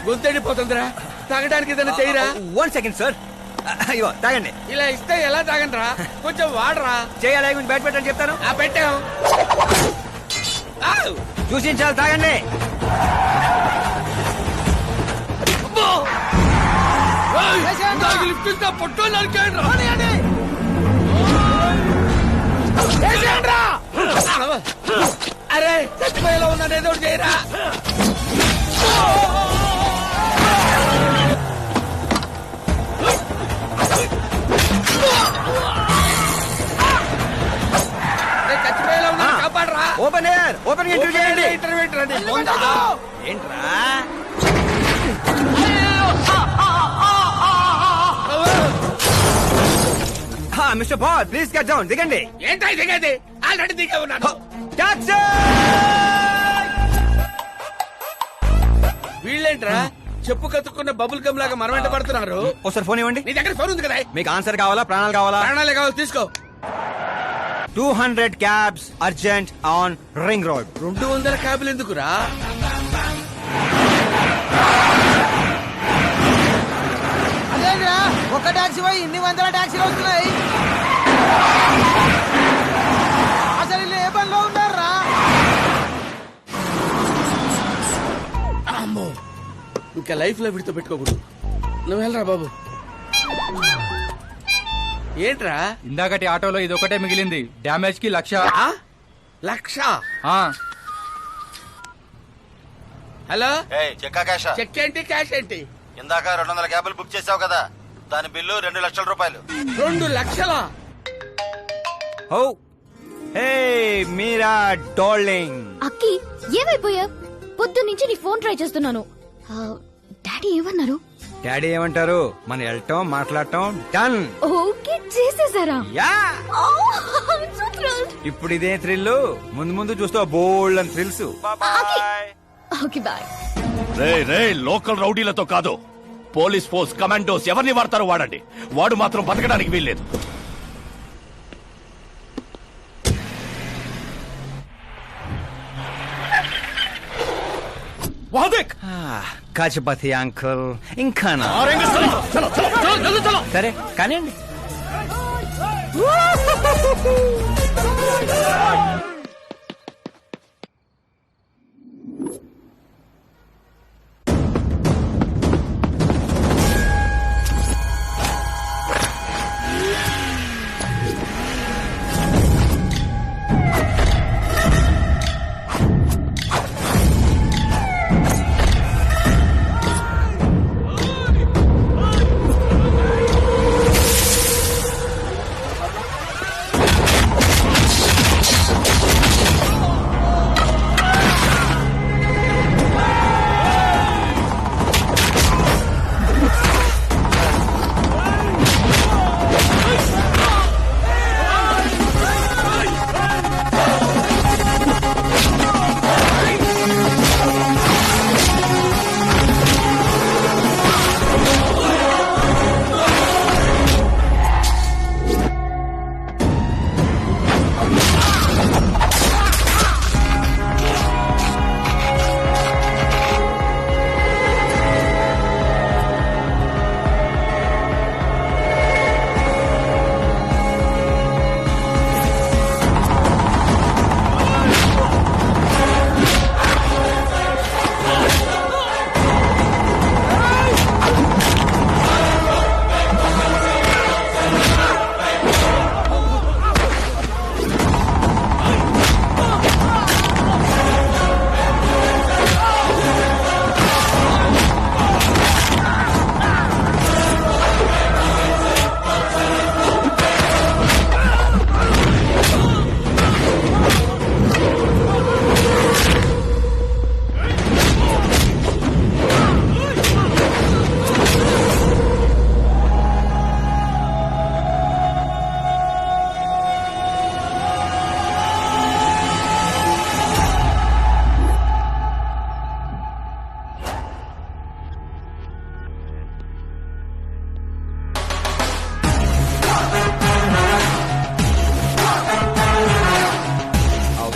గొంతెండిపోతుందిరా, తాగడానికి ఏదైనా చేయరా? 1 second, sir. అయ్యో, తాగండి. ఇలా ఇస్తే ఎలా తాగండిరా? కొంచెం వాడరా. చేయాలి, కొంచెం బయట పెట్టని చెప్తాను. పెట్టాం. చూసించాలి, తాగండి. లిఫ్ట్ ఇస్తా, పొట్టో నరికేయండి. అరే చచ్చిపోయేలా ఉన్నాను, ఏదో చేయరా. సార్ ఓపెన్ ఇంటర్వ్యూ చేయండి. ఏంట్రా mister Paul please cut down. దిగండి. ఏంటో దిగండి, ఆల్రెడీ దిగే ఉన్నాను. టాక్సీ. వీళ్ళేంట్రా చెప్పు కతుక్కున్న బబుల్ గమ్ లాగా మనం వెంట పడుతున్నారు. ఒకసారి ఫోన్ ఇవ్వండి. నీ దగ్గర ఫోన్ ఉంది కదా. మీకు ఆన్సర్ కావాలా ప్రాణాలు కావాలా? ప్రాణాలే కావాలి, తీసుకో. 200 cabs urgent on ring road. 200 క్యాబులు ఎందుకురా? అదేంద్రా ఒక టాక్సీ పోయి ఇన్ని వందల టాక్సీలు వస్తున్నాయి. అసలు వీళ్ళు ఏ పనిలో ఉన్నారా? అమ్మో, ఇంకా లైఫ్ లో విడితో పెట్టుకోకూడదు. నువ్వు వెళ్ళరా బాబు. ఏంట్రా ఇందాకటి ఆటోలో ఇదొకటే మిగిలింది. డ్యామేజ్ కి 1,00,000. హలో, చెక్ ఏంటి క్యాష్ ఏంటి? ఇందాక 200 క్యాబులు బుక్ చేసావు కదా, దాని బిల్లు 2 లక్షల రూపాయలు. 2 లక్షలా? ఓ హే మీరా డార్లింగ్. అక్కి ఏమైపోయా? పొద్దు నుంచి నీ ఫోన్ ట్రై చేస్తున్నాను. డాడీ ఏమన్నారు? డాడీ ఏమంటారు? మన వెళ్ళటం మాట్లాడటం డన్. ఓకే చేసేసారా? యా. So thrilled. ఇప్పుడు ఇదే థ్రిల్, ముందు ముందు చూస్తావు బోల్డ్ అని థ్రిల్స్. Okay bye. రే లోకల్ రౌడీలతో కాదు, పోలీస్ ఫోర్స్ కమాండోస్ ఎవరిని వాడతారో వాడండి. వాడు మాత్రం బతకడానికి వీల్లేదు. కాచపతి అంకుల్ ఇంకా సరే కానివ్వండి.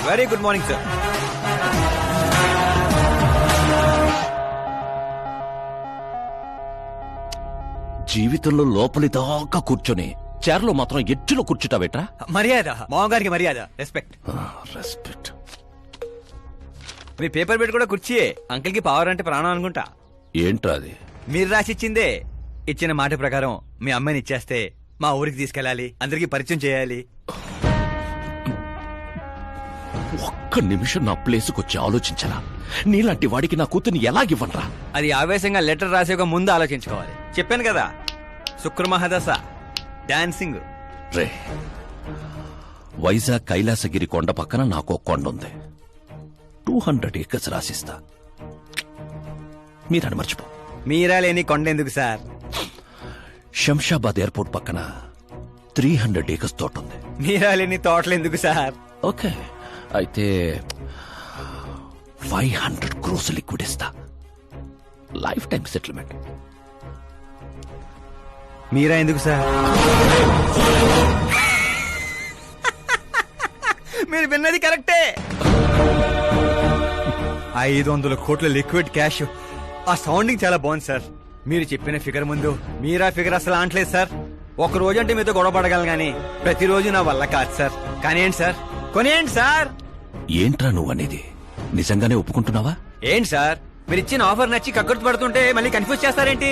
Very good morning sir. జీవితంలో లోపలి దాకా కూర్చొని చైర్లో మాత్రం ఎడ్జ్లో కూర్చుంటావేట్రా? మర్యాద మామగారికి మర్యాద, రెస్పెక్ట్. రెస్పెక్ట్. మీ పేపర్ పెట్టి కూడా కుర్చీయే. అంకిల్ కి పవర్ అంటే ప్రాణం అనుకుంటా. ఏంట్రా అది? మీరు రాసిచ్చిందే. ఇచ్చిన మాట ప్రకారం మీ అమ్మాయిని ఇచ్చేస్తే మా ఊరికి తీసుకెళ్ళాలి, అందరికి పరిచయం చేయాలి. ఒక్క నిమిషం నా ప్లేసుకొచ్చి ఆలోచించరా? నీలాంటి వాడికి నా కూతుర్ని ఎలాగివ్వనరా? అది ఆవేశంగా లెటర్ రాసే ముందు ఆలోచించుకోవాలి. చెప్పాను కదా, శుక్రమహాదశ డాన్సింగ్. రే, వైజాగ్ కైలాసగిరి కొండ పక్కన నాకు కొండ ఉంది. 200 acres రాసిస్తా. మీరని మర్చిపో. మీరా లేని కొండెందుకు సార్? శంషాబాద్ ఎయిర్పోర్ట్ పక్కన 300 acres తోట ఉంది. మీరా లేని తోటలు ఎందుకు సార్? ఓకే, అయితే 500 crores లిక్విడ్ ఇస్తా. Life time settlement. మీరా ఎందుకు సార్? మీరు విన్నది కరెక్టే. 500 కోట్ల లిక్విడ్ క్యాష్. ఆ సౌండింగ్ చాలా బాగుంది సార్. మీరు చెప్పిన ఫిగర్ ముందు మీరా ఫిగర్ అసలు అంటలేదు సార్. ఒక రోజు అంటే మీతో గొడవ పడగలను గానీ ప్రతిరోజు నా వల్ల కాదు సార్. కానివ్వండి సార్, కొనియండి సార్. ఏంట్రా నువ్వు అనేది? నిజంగానే ఒప్పుకుంటున్నావా? ఏంటి సార్, మీరు ఇచ్చిన ఆఫర్ నచ్చి కక్కుర్తి పడుతుంటే మళ్ళీ కన్ఫ్యూజ్ చేస్తారేంటి?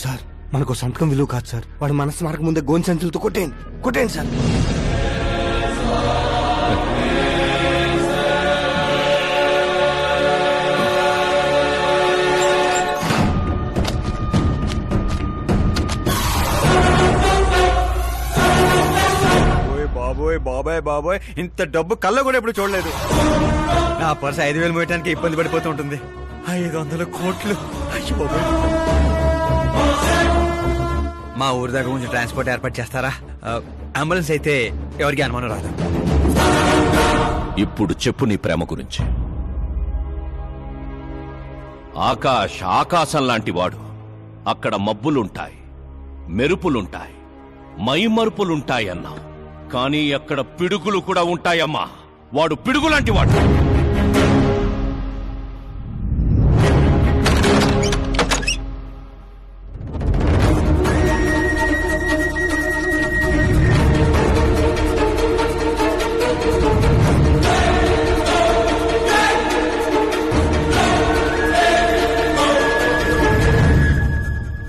సార్ మనకు సంతకం విలువ కాదు సార్. వాడు మనసు మారక ముందే గోన్ సంచులతో కొట్టేయండి సార్. బాబోయ్ బాబాయ్ బాబోయ్, ఇంత డబ్బు కళ్ళ కూడా ఎప్పుడు చూడలేదు. నా పర్స్ 5,000 మోయటానికి ఇబ్బంది పడిపోతూ ఉంటుంది. 500 కోట్లు. అయ్యో బాబోయ్. మా ఊరి దగ్గర కొంచెం ట్రాన్స్పోర్ట్ ఏర్పాటు చేస్తారా? అంబులెన్స్ అయితే ఎవరికి అనుమానం రాదు. ఇప్పుడు చెప్పు నీ ప్రేమ గురించి. ఆకాశం లాంటి వాడు. అక్కడ మబ్బులుంటాయి, మెరుపులుంటాయి, మైమరుపులుంటాయి అన్నావు. కానీ అక్కడ పిడుగులు కూడా ఉంటాయమ్మా. వాడు పిడుగులాంటి వాడు.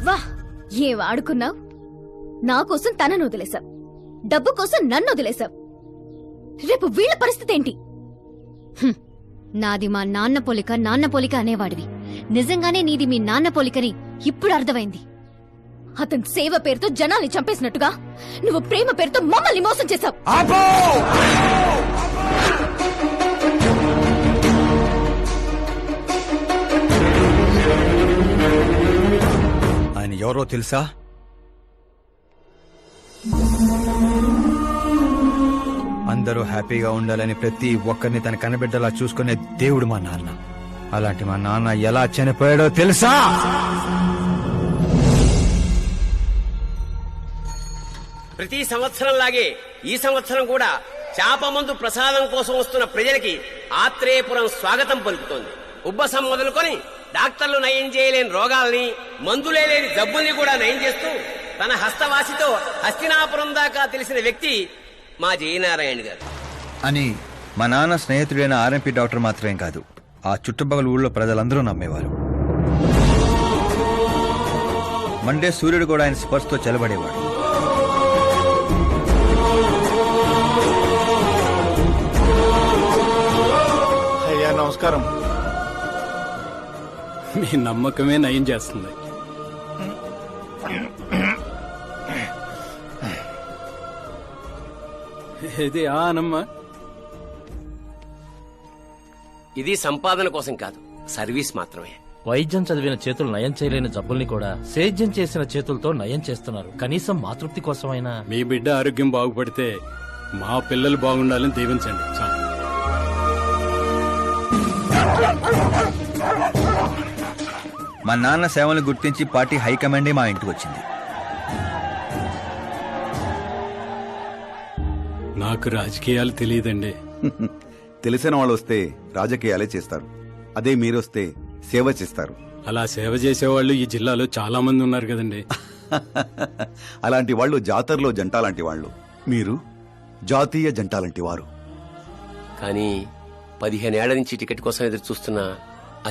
వా, ఏం ఆడుకున్నావు? నా కోసం తనను వదిలేశావు, డబ్బు కోసం నన్ను వదిలేశావు. రేపు వీళ్ళ పరిస్థితి ఏంటి? నాది మా నాన్న పోలిక అనేవాడివి. నిజంగానే నీది మీ నాన్న పోలికని ఇప్పుడు అర్థమైంది. అతని సేవ పేరుతో జనాల్ని చంపేసినట్టుగా నువ్వు ప్రేమ పేరుతో మమ్మల్ని మోసం చేశావు. ఆయన ఎవరో తెలుసా? అందరూ హ్యాపీగా ఉండాలని ప్రతి ఒక్కరిని తన కనబిడ్డలా చూసుకునే దేవుడు మా నాన్న. అలాంటి మా నాన్న ఎలా చనిపోయాడో తెలుసా? ప్రతి సంవత్సరం లాగే ఈ సంవత్సరం కూడా చేప మందు ప్రసాదం కోసం వస్తున్న ప్రజలకి ఆత్రేయపురం స్వాగతం పలుకుతోంది. ఉబ్బసం మొదలుకొని డాక్టర్లు నయం చేయలేని రోగాల్ని, మందులే లేని జబ్బుల్ని కూడా నయం చేస్తూ తన హస్తవాసితో హస్తినాపురం దాకా తెలిసిన వ్యక్తి మా జయనారాయణ గారు. అని మా నాన్న స్నేహితుడైన ఆర్ఎంపీ డాక్టర్ మాత్రమే కాదు, ఆ చుట్టుపక్కల ఊళ్ళో ప్రజలందరూ నమ్మేవారు. మండే సూర్యుడు కూడా ఆయన స్పర్శతో చెలబడేవాడు. అయ్యా నమస్కారం. మీ నమ్మకమే నయం చేస్తుంది. ఇది ఆనమ్మా. ఇది సంపాదన కోసం కాదు, సర్వీస్ మాత్రమే. వైద్యం చదివిన చేతులు నయం చేయలేని జబ్బుల్ని కూడా సేద్యం చేసిన చేతులతో నయం చేస్తున్నారు. కనీసం మాతృప్తి కోసమైనా. మీ బిడ్డ ఆరోగ్యం బాగుపడితే మా పిల్లలు బాగుండాలని దీవించండి. మా నాన్న సేవలను గుర్తించి పార్టీ హైకమాండే మా ఇంటికి వచ్చింది. నాకు రాజకీయాలు తెలియదండి. తెలిసిన వాళ్ళు వస్తే రాజకీయాలే చేస్తారు. అదే మీరొస్తే సేవ చేస్తారు. అలా సేవ చేసేవాళ్ళు ఈ జిల్లాలో చాలా మంది ఉన్నారు కదండి. అలాంటి వాళ్ళు జాతరలో జంట లాంటి వాళ్ళు. మీరు జాతీయ జంట లాంటి వారు. కానీ 15 ఏళ్ల నుంచి టికెట్ కోసం ఎదురు చూస్తున్న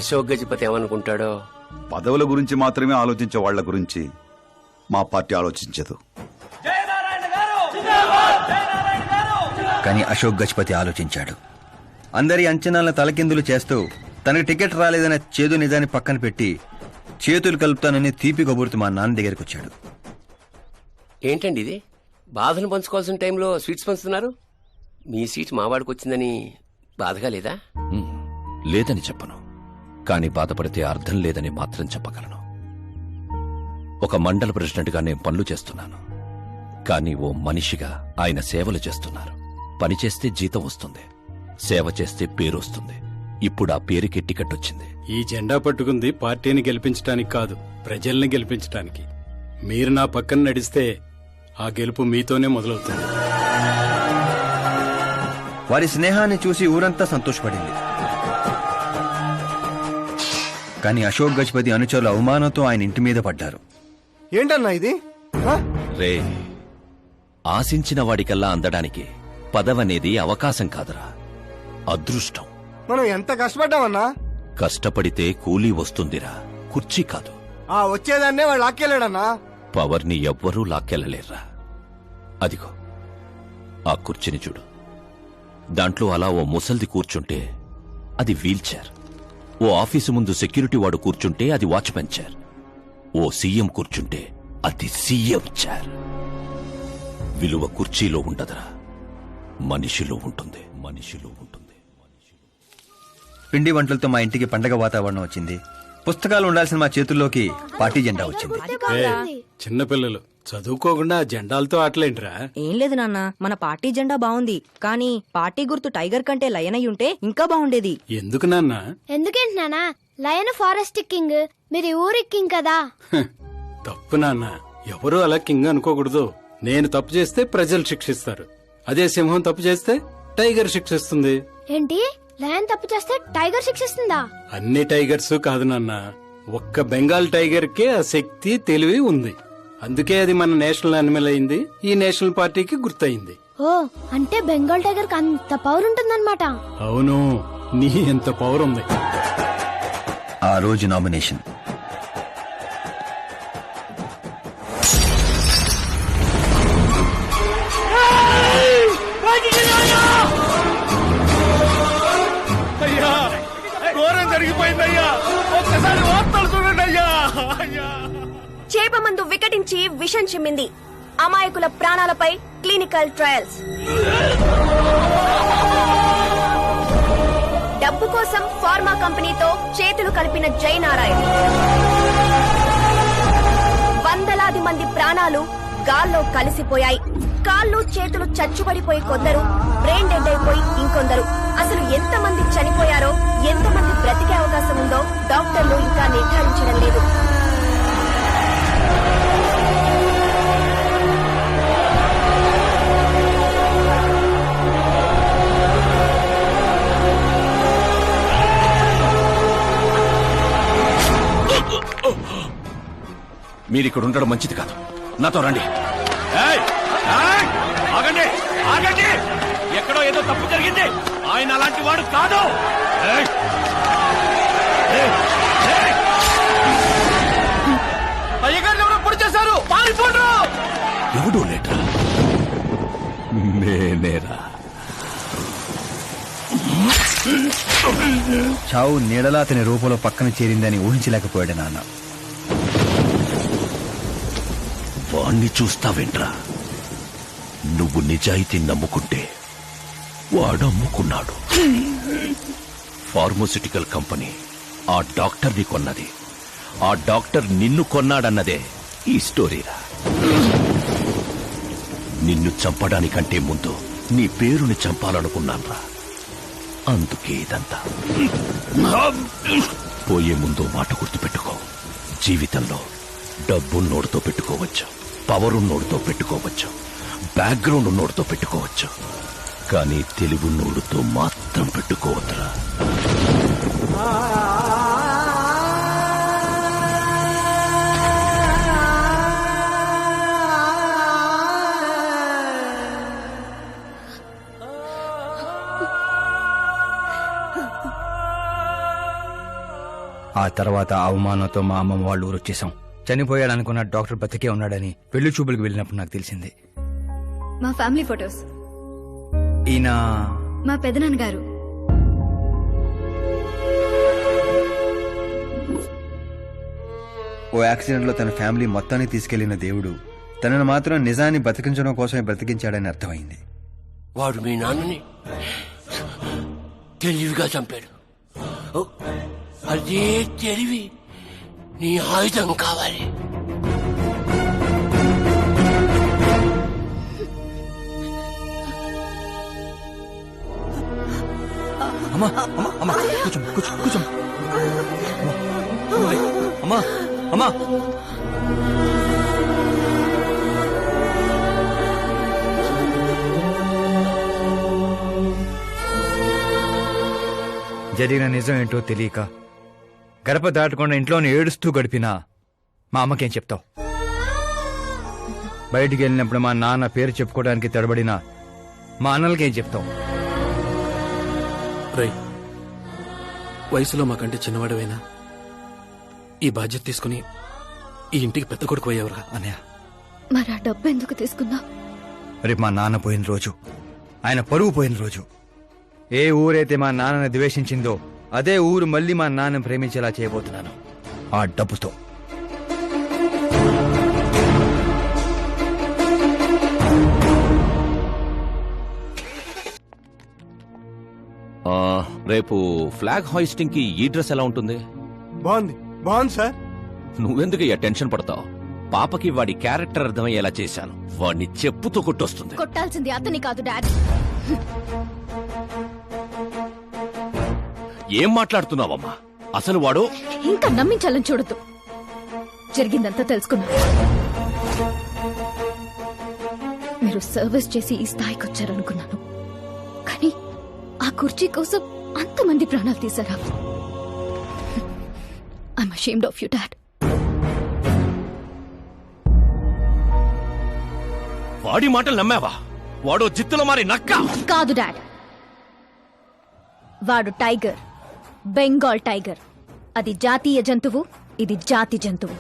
అశోక్ గజపతి ఏమనుకుంటాడో. పదవుల గురించి మాత్రమే ఆలోచించే వాళ్ల గురించి మా పార్టీ ఆలోచించదు. కానీ అశోక్ గజపతి ఆలోచించాడు. అందరి అంచనాలను తలకిందులు చేస్తూ తనకు టికెట్ రాలేదనే చేదు నిజాన్ని పక్కన పెట్టి చేతులు కలుపుతానని తీపి కబురుతూ మా నాన్న దగ్గరికి వచ్చాడు. ఏంటండి ఇది? బాధను పంచుకోవాల్సిన టైంలో స్వీట్స్ పంచుతున్నారు. మీ సీట్ మావాడికి వచ్చిందని బాధగా లేదా? లేదని చెప్పను, కానీ బాధపడితే అర్థం లేదని మాత్రం చెప్పగలను. ఒక మండల ప్రెసిడెంట్గా నేను పనులు చేస్తున్నాను, కానీ ఓ మనిషిగా ఆయన సేవలు చేస్తున్నారు. పనిచేస్తే జీతం వస్తుంది, సేవ చేస్తే పేరు వస్తుంది. ఇప్పుడు ఆ పేరుకి టికెట్ వచ్చింది. ఈ జెండా పట్టుకుంది పార్టీని గెలిపించడానికి కాదు, ప్రజల్ని గెలిపించడానికి. మీరు నా పక్కన నడిస్తే ఆ గెలుపు మీతోనే మొదలవుతుంది. వారి స్నేహాన్ని చూసి ఊరంతా సంతోషపడింది. కానీ అశోక్ గజపతి అనుచరుల అవమానంతో ఆయన ఇంటి మీద పడ్డారు. ఏంటన్నా ఇది? రే, ఆశించిన వాడికల్లా అందడానికి పదవనేది అవకాశం కాదురా, అదృష్టం. మనం ఎంత కష్టపడ్డామన్నా? కష్టపడితే కూలీ వస్తుందిరా, కుర్చీ కాదు. ఆ వచ్చేదాన్నే వాళ్ళు లాక్కెళ్ళాడన్నా. పవర్ని ఎవ్వరూ లాక్కెళ్ళలేర్రా. అదిగో ఆ కుర్చీని చూడు, దాంట్లో అలా ఓ ముసల్ది కూర్చుంటే అది వీల్ చైర్. ఓ ఆఫీసు ముందు సెక్యూరిటీ వాడు కూర్చుంటే అది వాచ్మెన్ చైర్. ఓ సీఎం కూర్చుంటే అది సీఎం చైర్. విలువ కుర్చీలో ఉండదురా, మనిషిలో ఉంటుంది. మనిషిలో ఉంటుంది. పిండి వంటలతో మా ఇంటికి పండగ వాతావరణం వచ్చింది. పుస్తకాలు ఉండాల్సిన మా చేతుల్లోకి పార్టీ జెండా వచ్చింది. చిన్నపిల్లలు చదువుకోకుండా జెండాలతో ఆటలేంట్రా? ఏం లేదు నాన్న, మన పార్టీ జెండా బాగుంది, కానీ పార్టీ గుర్తు టైగర్ కంటే లయన్ అయి ఉంటే ఇంకా బాగుండేది. ఎందుకు నాన్న? ఎందుకేంటి నాన్న? లయన్ ఫారెస్ట్ కింగ్, మీరు ఊరి కింగ్ కదా. తప్పు నాన్న, ఎవరూ అలా కింగ్ అనుకోకూడదు. నేను తప్పు చేస్తే ప్రజలు శిక్షిస్తారు, అదే సింహం తప్పు చేస్తే టైగర్ శిక్షిస్తుంది. ఏంటి, లయన్ తప్పు చేస్తే టైగర్ శిక్షిస్తుందా? అన్ని టైగర్స్ కాదు నాన్న, ఒక్క బెంగాల్ టైగర్ కే ఆ శక్తి తెలివి ఉంది. అందుకే అది మన నేషనల్ అనిమల్ అయింది, ఈ నేషనల్ పార్టీకి గుర్తయింది. ఓ, అంటే బెంగాల్ టైగర్ కి అంత పవర్ ఉంటుందన్నమాట. అవును, నీ ఎంత పవర్ ఉంది. ఆ రోజు నామినేషన్. అయ్యా, ఘోరం జరిగిపోయిందయ్యా, ఒక్కసారి వార్తలు చూడండి అయ్యా. చేప మందు వికటించి విషం చిమ్మింది. అమాయకుల ప్రాణాలపై క్లినికల్ ట్రయల్స్. డబ్బు కోసం ఫార్మా కంపెనీతో చేతులు కలిపిన జయనారాయణ. వందలాది మంది ప్రాణాలు గాల్లో కలిసిపోయాయి. కాళ్ళు చేతులు చచ్చుబడిపోయి కొందరు, బ్రెయిన్ డెడ్ అయిపోయి ఇంకొందరు. అసలు ఎంతమంది చనిపోయారో, ఎంతమంది బ్రతికే అవకాశం ఉందో డాక్టర్లు ఇంకా నిర్ధారించడం లేదు. మీరిక్కడ ఉండడం మంచిది కాదు, నాతో రండి. ఆగండి, ఆగండి, ఎక్కడో ఏదో తప్పు జరిగింది. ఆయన అలాంటి వాడు కాదు. అయ్యగారు ఎవరో పొడి చేశారు, పారిపోండ్రు. ఎవడో లేట్రా, నేనేరా. చావు నీడలా అతని రూపంలో పక్కన చేరిందని ఊహించలేకపోయాడు నాన్న. వాణ్ణి చూస్తావేంట్రా? నువ్వు నిజాయితీ నమ్ముకుంటే వాడమ్ముకున్నాడు. ఫార్మస్యూటికల్ కంపెనీ ఆ డాక్టర్ని కొన్నది, ఆ డాక్టర్ నిన్ను కొన్నాడన్నదే ఈ స్టోరీరా. నిన్ను చంపడానికంటే ముందు నీ పేరుని చంపాలనుకున్నాన్రా, అందుకే ఇదంతా. పోయే ముందు మాట గుర్తుపెట్టుకో, జీవితంలో డబ్బున్నోడితో పెట్టుకోవచ్చు, పవరున్నోడితో పెట్టుకోవచ్చు, బ్యాక్గ్రౌండ్ ఉన్నోడితో పెట్టుకోవచ్చు, కానీ తెలివున్నోడితో మాత్రం పెట్టుకోవద్దురా. ఆ తర్వాత అవమానంతో మా అమ్మమ్మ వాళ్ళు ఊరు వచ్చేసాం. చనిపోయాడనుకున్న డాక్టర్ బతికే ఉన్నాడని పెళ్లి చూపులకు వెళ్ళినప్పుడు నాకు తెలిసింది. మా ఫ్యామిలీ ఫొటోస్. ఈయన మా పెదనాన్నగారు. ఓ యాక్సిడెంట్ లో తన ఫ్యామిలీ మొత్తాన్ని తీసుకెళ్లిన దేవుడు తనను మాత్రం నిజాన్ని బతికించడం కోసమే బ్రతికించాడని వాడు మీ నాన్నని తెలివిగా చంపాడు. అదే తెలివి నీ ఆయుధం కావాలి. అమ్మా అమ్మా అమ్మా కూర్చో కూర్చో కూర్చో అమ్మా అమ్మా జరిగిన నిజం ఏంటో తెలియక గడప దాటకుండా ఇంట్లోనే ఏడుస్తూ గడిపినా మా అమ్మకేం చెప్తావు? బయటికి వెళ్ళినప్పుడు మా నాన్న పేరు చెప్పుకోవడానికి తడబడిన మా అన్నలకేం చెప్తావు? రై, వయసులో మాకంటే చిన్నవాడవైనా ఈ బాధ్యత తీసుకుని ఈ ఇంటికి పెద్ద కొడుకు అయ్యేవరా అన్నయ్య. మరి ఆ డబ్బు ఎందుకు తీసుకున్నా? రేపు మా నాన్న పోయిన రోజు, ఆయన పరువు పోయిన రోజు, ఏ ఊరైతే మా నాన్నని ద్వేషించిందో అదే ఊరు మళ్ళీ మా నాన్నని ప్రేమించేలా చేయబోతున్నాను ఆ డబ్బుతో. రేపు ఫ్లాగ్ హాయిస్టింగ్ కి ఈ డ్రెస్ ఎలా ఉంటుంది? బాగుంది బాగుంది సార్. నువ్వెందుకు టెన్షన్ పడతావు? పాపకి వాడి క్యారెక్టర్ అర్థమయ్యేలా చేశాను. వాడిని చెప్పుతో కొట్టొస్తుంది. కొట్టాల్సింది అతని కాదు డాడ్. ఏం మాట్లాడుతున్నావమ్మా? అసలు వాడు ఇంకా నమ్మించాలని చూడద్దు. జరిగిందంతా తెలుసుకున్నా. మీరు సర్వీస్ చేసి ఈ స్థాయికి వచ్చారనుకున్నాను, కానీ ఆ కుర్చీ కోసం అంతమంది ప్రాణాలు తీశారా? I'm ashamed of you dad. వాడి మాటలు నమ్మావా? వాడో జిత్తుల మారి నక్క కాదు డాడ్, వాడు టైగర్, బెంగాల్ టైగర్. అది జాతీయ జంతువు, ఇది జాతి జంతువు.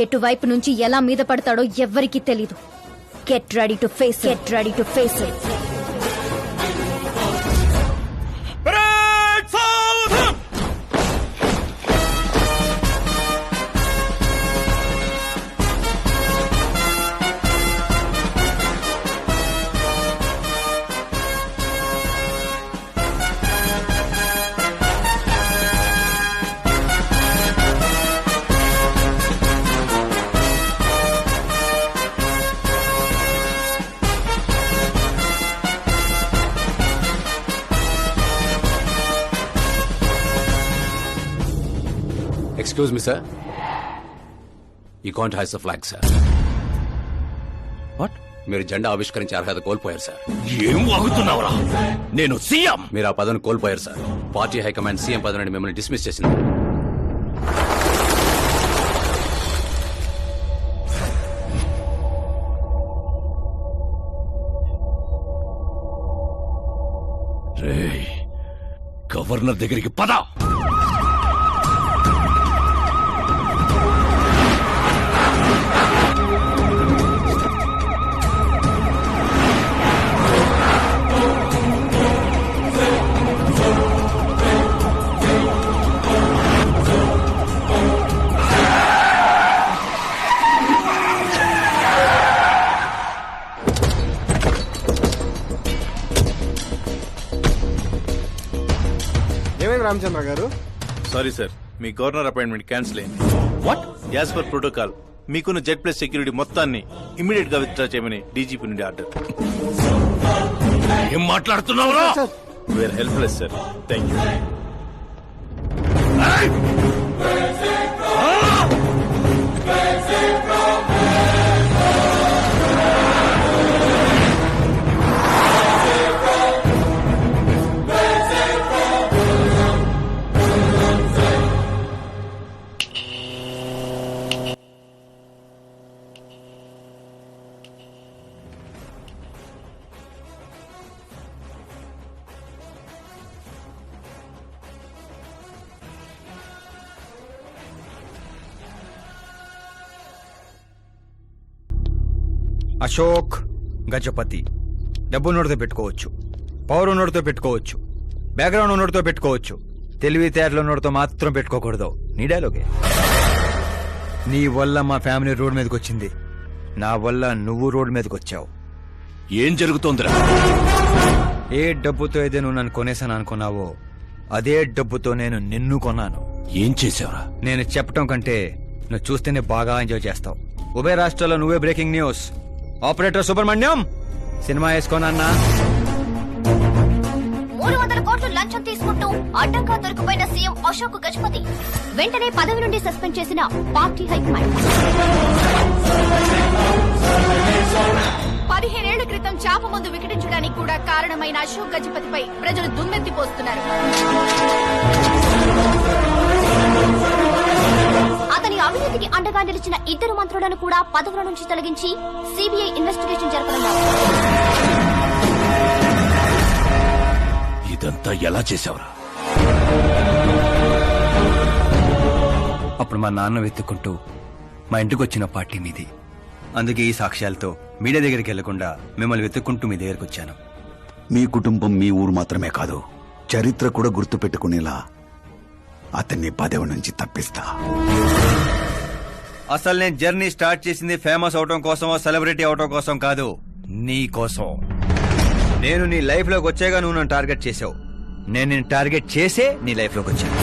ఎటువైపు నుంచి ఎలా మీద పడతాడో ఎవ్వరికీ తెలీదు. Get ready to face, get ready to face it. Excuse me sir, you can't hoist the flag sir. What? మీరు జెండా ఆవిష్కరించే అర్హత కోల్పోయారు సార్. ఏం వాగుతున్నావురా? నేను సీఎం. మీరు ఆ పదవిని కోల్పోయారు సార్. పార్టీ హైకమాండ్ సీఎం పదవి నుండి మిమ్మల్ని డిస్మిస్ చేసింది. రేయ్, గవర్నర్ దగ్గరికి పద. ఏమైంది రామచంద్ర గారు? సారీ సార్, మీ గవర్నర్ అపాయింట్మెంట్ క్యాన్సిల్ అయింది. వాట్? యాజ్ పర్ ప్రోటోకాల్ మీకున్న జెడ్ ప్లస్ సెక్యూరిటీ మొత్తాన్ని ఇమీడియట్ గా విత్డ్రా చేయమని డీజీపీ నుండి ఆర్డర్. ఏం మాట్లాడుతున్నావురా? We're helpless sir. Thank you. Ashok Gajapathi. డబ్బు నోటితో పెట్టుకోవచ్చు, పవర్ ఉన్నోడితో పెట్టుకోవచ్చు, బ్యాక్గ్రౌండ్ ఉన్నోడితో పెట్టుకోవచ్చు, తెలివితేటలు ఉన్నోడితో మాత్రం పెట్టుకోకూడదు. నీ డైలాగే. నీ వల్ల మా ఫ్యామిలీ రోడ్ మీదకి వచ్చింది, నా వల్ల నువ్వు రోడ్ మీదకి వచ్చావు. ఏం జరుగుతోందిరా? ఏ డబ్బుతో అయితే నువ్వు నన్ను కొనేసాను అనుకున్నావో అదే డబ్బుతో నేను నిన్ను కొన్నాను. ఏం చేసావురా? నేను చెప్పటం కంటే నువ్వు చూస్తేనే బాగా ఎంజాయ్ చేస్తావు. ఉభయ రాష్ట్రాల్లో నువ్వే breaking news. Operator Subrahmanyam cinema వేసుకోనన్నా. 300 కోట్లు లంచం తీసుకుంటూ అడ్డంగా దొరికిపోయిన సీఎం అశోక్ గజపతి వెంటనే పదవి నుండి సస్పెండ్ చేసిన పార్టీ హైకమాండ్. 15 ఏళ్ల క్రితం చాప మందు వికటించడానికి కూడా కారణమైన అశోక్ గజపతిపై ప్రజలు దుమ్మెత్తిపోస్తున్నారు. అతని అవినీతికి అండగా నిలిచిన 2 మంత్రులను కూడా పదవుల నుంచి తొలగించి సిబిఐ ఇన్వెస్టిగేషన్ జరపనున్నారు. ఇదంతా ఎలా చేశావురా? అప్పుడు మా నాన్న వెతుక్కుంటూ మా ఇంటికి వచ్చిన పార్టీ మీది. అందుకే ఈ సాక్ష్యాలతో మీడియా దగ్గరికి వెళ్లకుండా మిమ్మల్ని వెతుక్కుంటూ మీ దగ్గరకు వచ్చాను. మీ కుటుంబం మీ ఊరు మాత్రమే కాదు, చరిత్ర కూడా గుర్తు పెట్టుకునేలా అతన్ని పదవి నుంచి తప్పిస్తా. అసలు నేను జర్నీ స్టార్ట్ చేసింది ఫేమస్ అవటం కోసమో సెలబ్రిటీ అవటం కోసం కాదు, నీ కోసం. నేను నీ లైఫ్ లోకి వచ్చాగా నువ్వు నన్ను టార్గెట్ చేసావు. నేను నిన్ను టార్గెట్ చేసే నీ లైఫ్ లోకి వచ్చాను.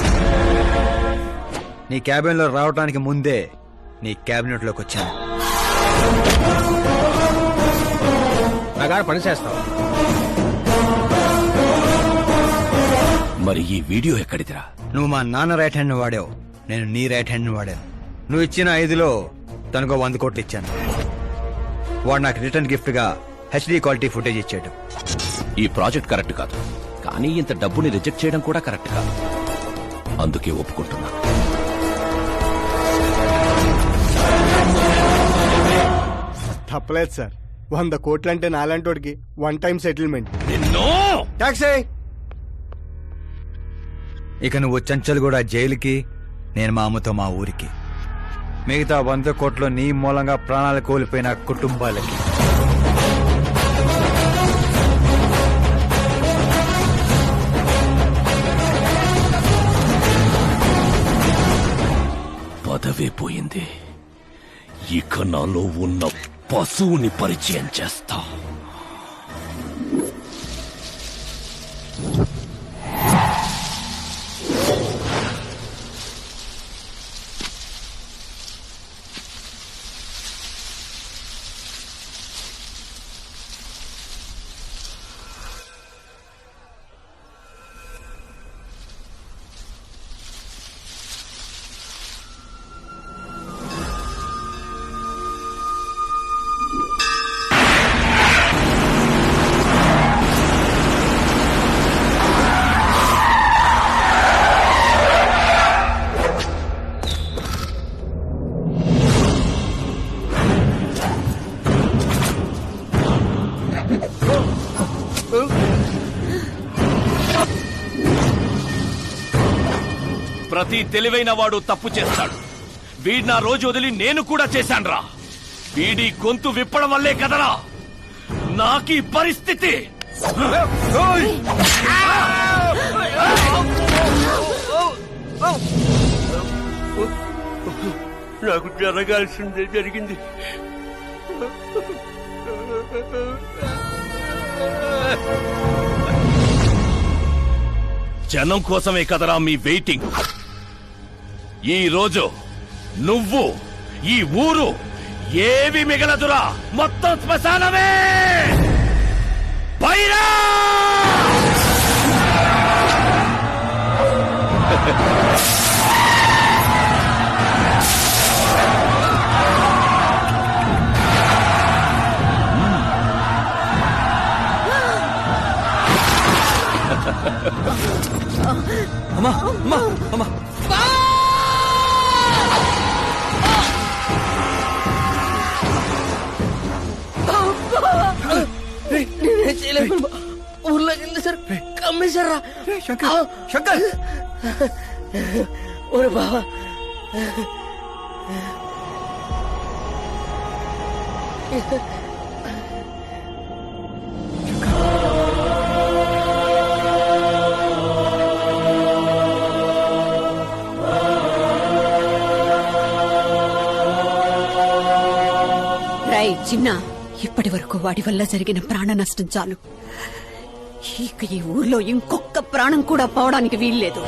నీ క్యాబిన్ లో రావడానికి ముందే నీ క్యాబినెట్ లోకి వచ్చాను. నాగారు పని చేస్తావు. మరి ఈ వీడియో ఎక్కడిదిరా? నువ్వు మా నాన్న రైట్ హ్యాండ్ వాడావు, నేను నీ రైట్ హ్యాండ్ వాడాను. నువ్వు ఇచ్చిన 5లో తనకు 100 కోట్లు ఇచ్చాను. వాడు నాకు రిటర్న్ గిఫ్ట్ గా హెచ్డి క్వాలిటీ ఫుటేజ్ ఇచ్చాడు. ఈ ప్రాజెక్ట్ కరెక్ట్ కాదు, కానీ ఇంత డబ్బుని రిజెక్ట్ చేయడం కూడా కరెక్ట్ కాదు. అందుకే ఒప్పుకుంటున్నా. తప్పలేదు సార్. 100 కోట్లంటే నాలాంటోడికి 1 time settlement. టాక్సీ. ఇక నువ్వు చంచల్ కూడా జైలుకి, నేను మా అమ్మతో మా ఊరికి. మిగతా 100 కోట్లు నీ మూలంగా ప్రాణాలు కోల్పోయిన కుటుంబాలకి. పదవే పోయింది, ఇక నాలో ఉన్న పశువుని పరిచయం చేస్తా. ప్రతి తెలివైన వాడు తప్పు చేస్తాడు. వీడి నా రోజు వదిలి నేను కూడా చేశాన్రా. వీడి గొంతు విప్పడం వల్లే కదరా నాకీ పరిస్థితి. నాకు జరగాల్సిందే జరిగింది. జనం కోసమే కదరా మీ వెయిటింగ్. ఈ రోజు నువ్వు, ఈ ఊరు ఏవి మిగలదురా, మొత్తం శ్మశానమే. పైరా అమ్మా అమ్మా అమ్మా నేనే చేయలేదు. ఊర్లోకి వెళ్ళి సార్ కమ్మేశారా? శంకర్ ఓరే బావా, రై చిన్న, ఇప్పటి వరకు వాడి వల్ల జరిగిన ప్రాణ నష్టం చాలు. ఇక ఈ ఊర్లో ఇంకొక ప్రాణం కూడా పోవడానికి వీల్లేదు.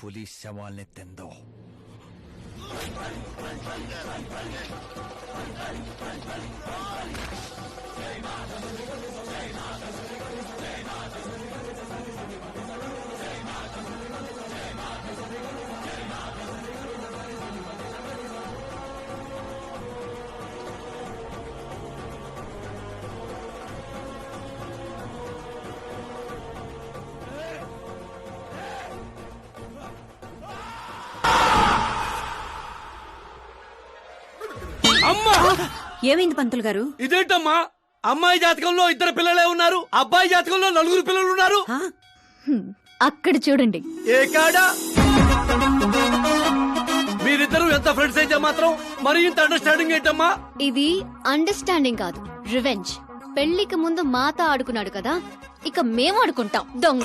पुलिस सवाल ने तिंदो ఏమైంది పంతులు గారు? ఇదేంటమ్మా, అమ్మాయి జాతకంలో 2 పిల్లలే ఉన్నారు, అబ్బాయి జాతకంలో 4 పిల్లలు ఉన్నారు. అక్కడ చూడండి. ఏ కాడా మీరిద్దరు ఎంత ఫ్రెండ్స్ అయితే మాత్రం మరి ఇంత అండర్స్టాండింగ్ ఏంటమ్మా? ఇది అండర్స్టాండింగ్ కాదు, రివెంజ్. పెళ్లికి ముందు మాత ఆడుకున్నాడు కదా, ఇక మేము ఆడుకుంటాం దొంగ.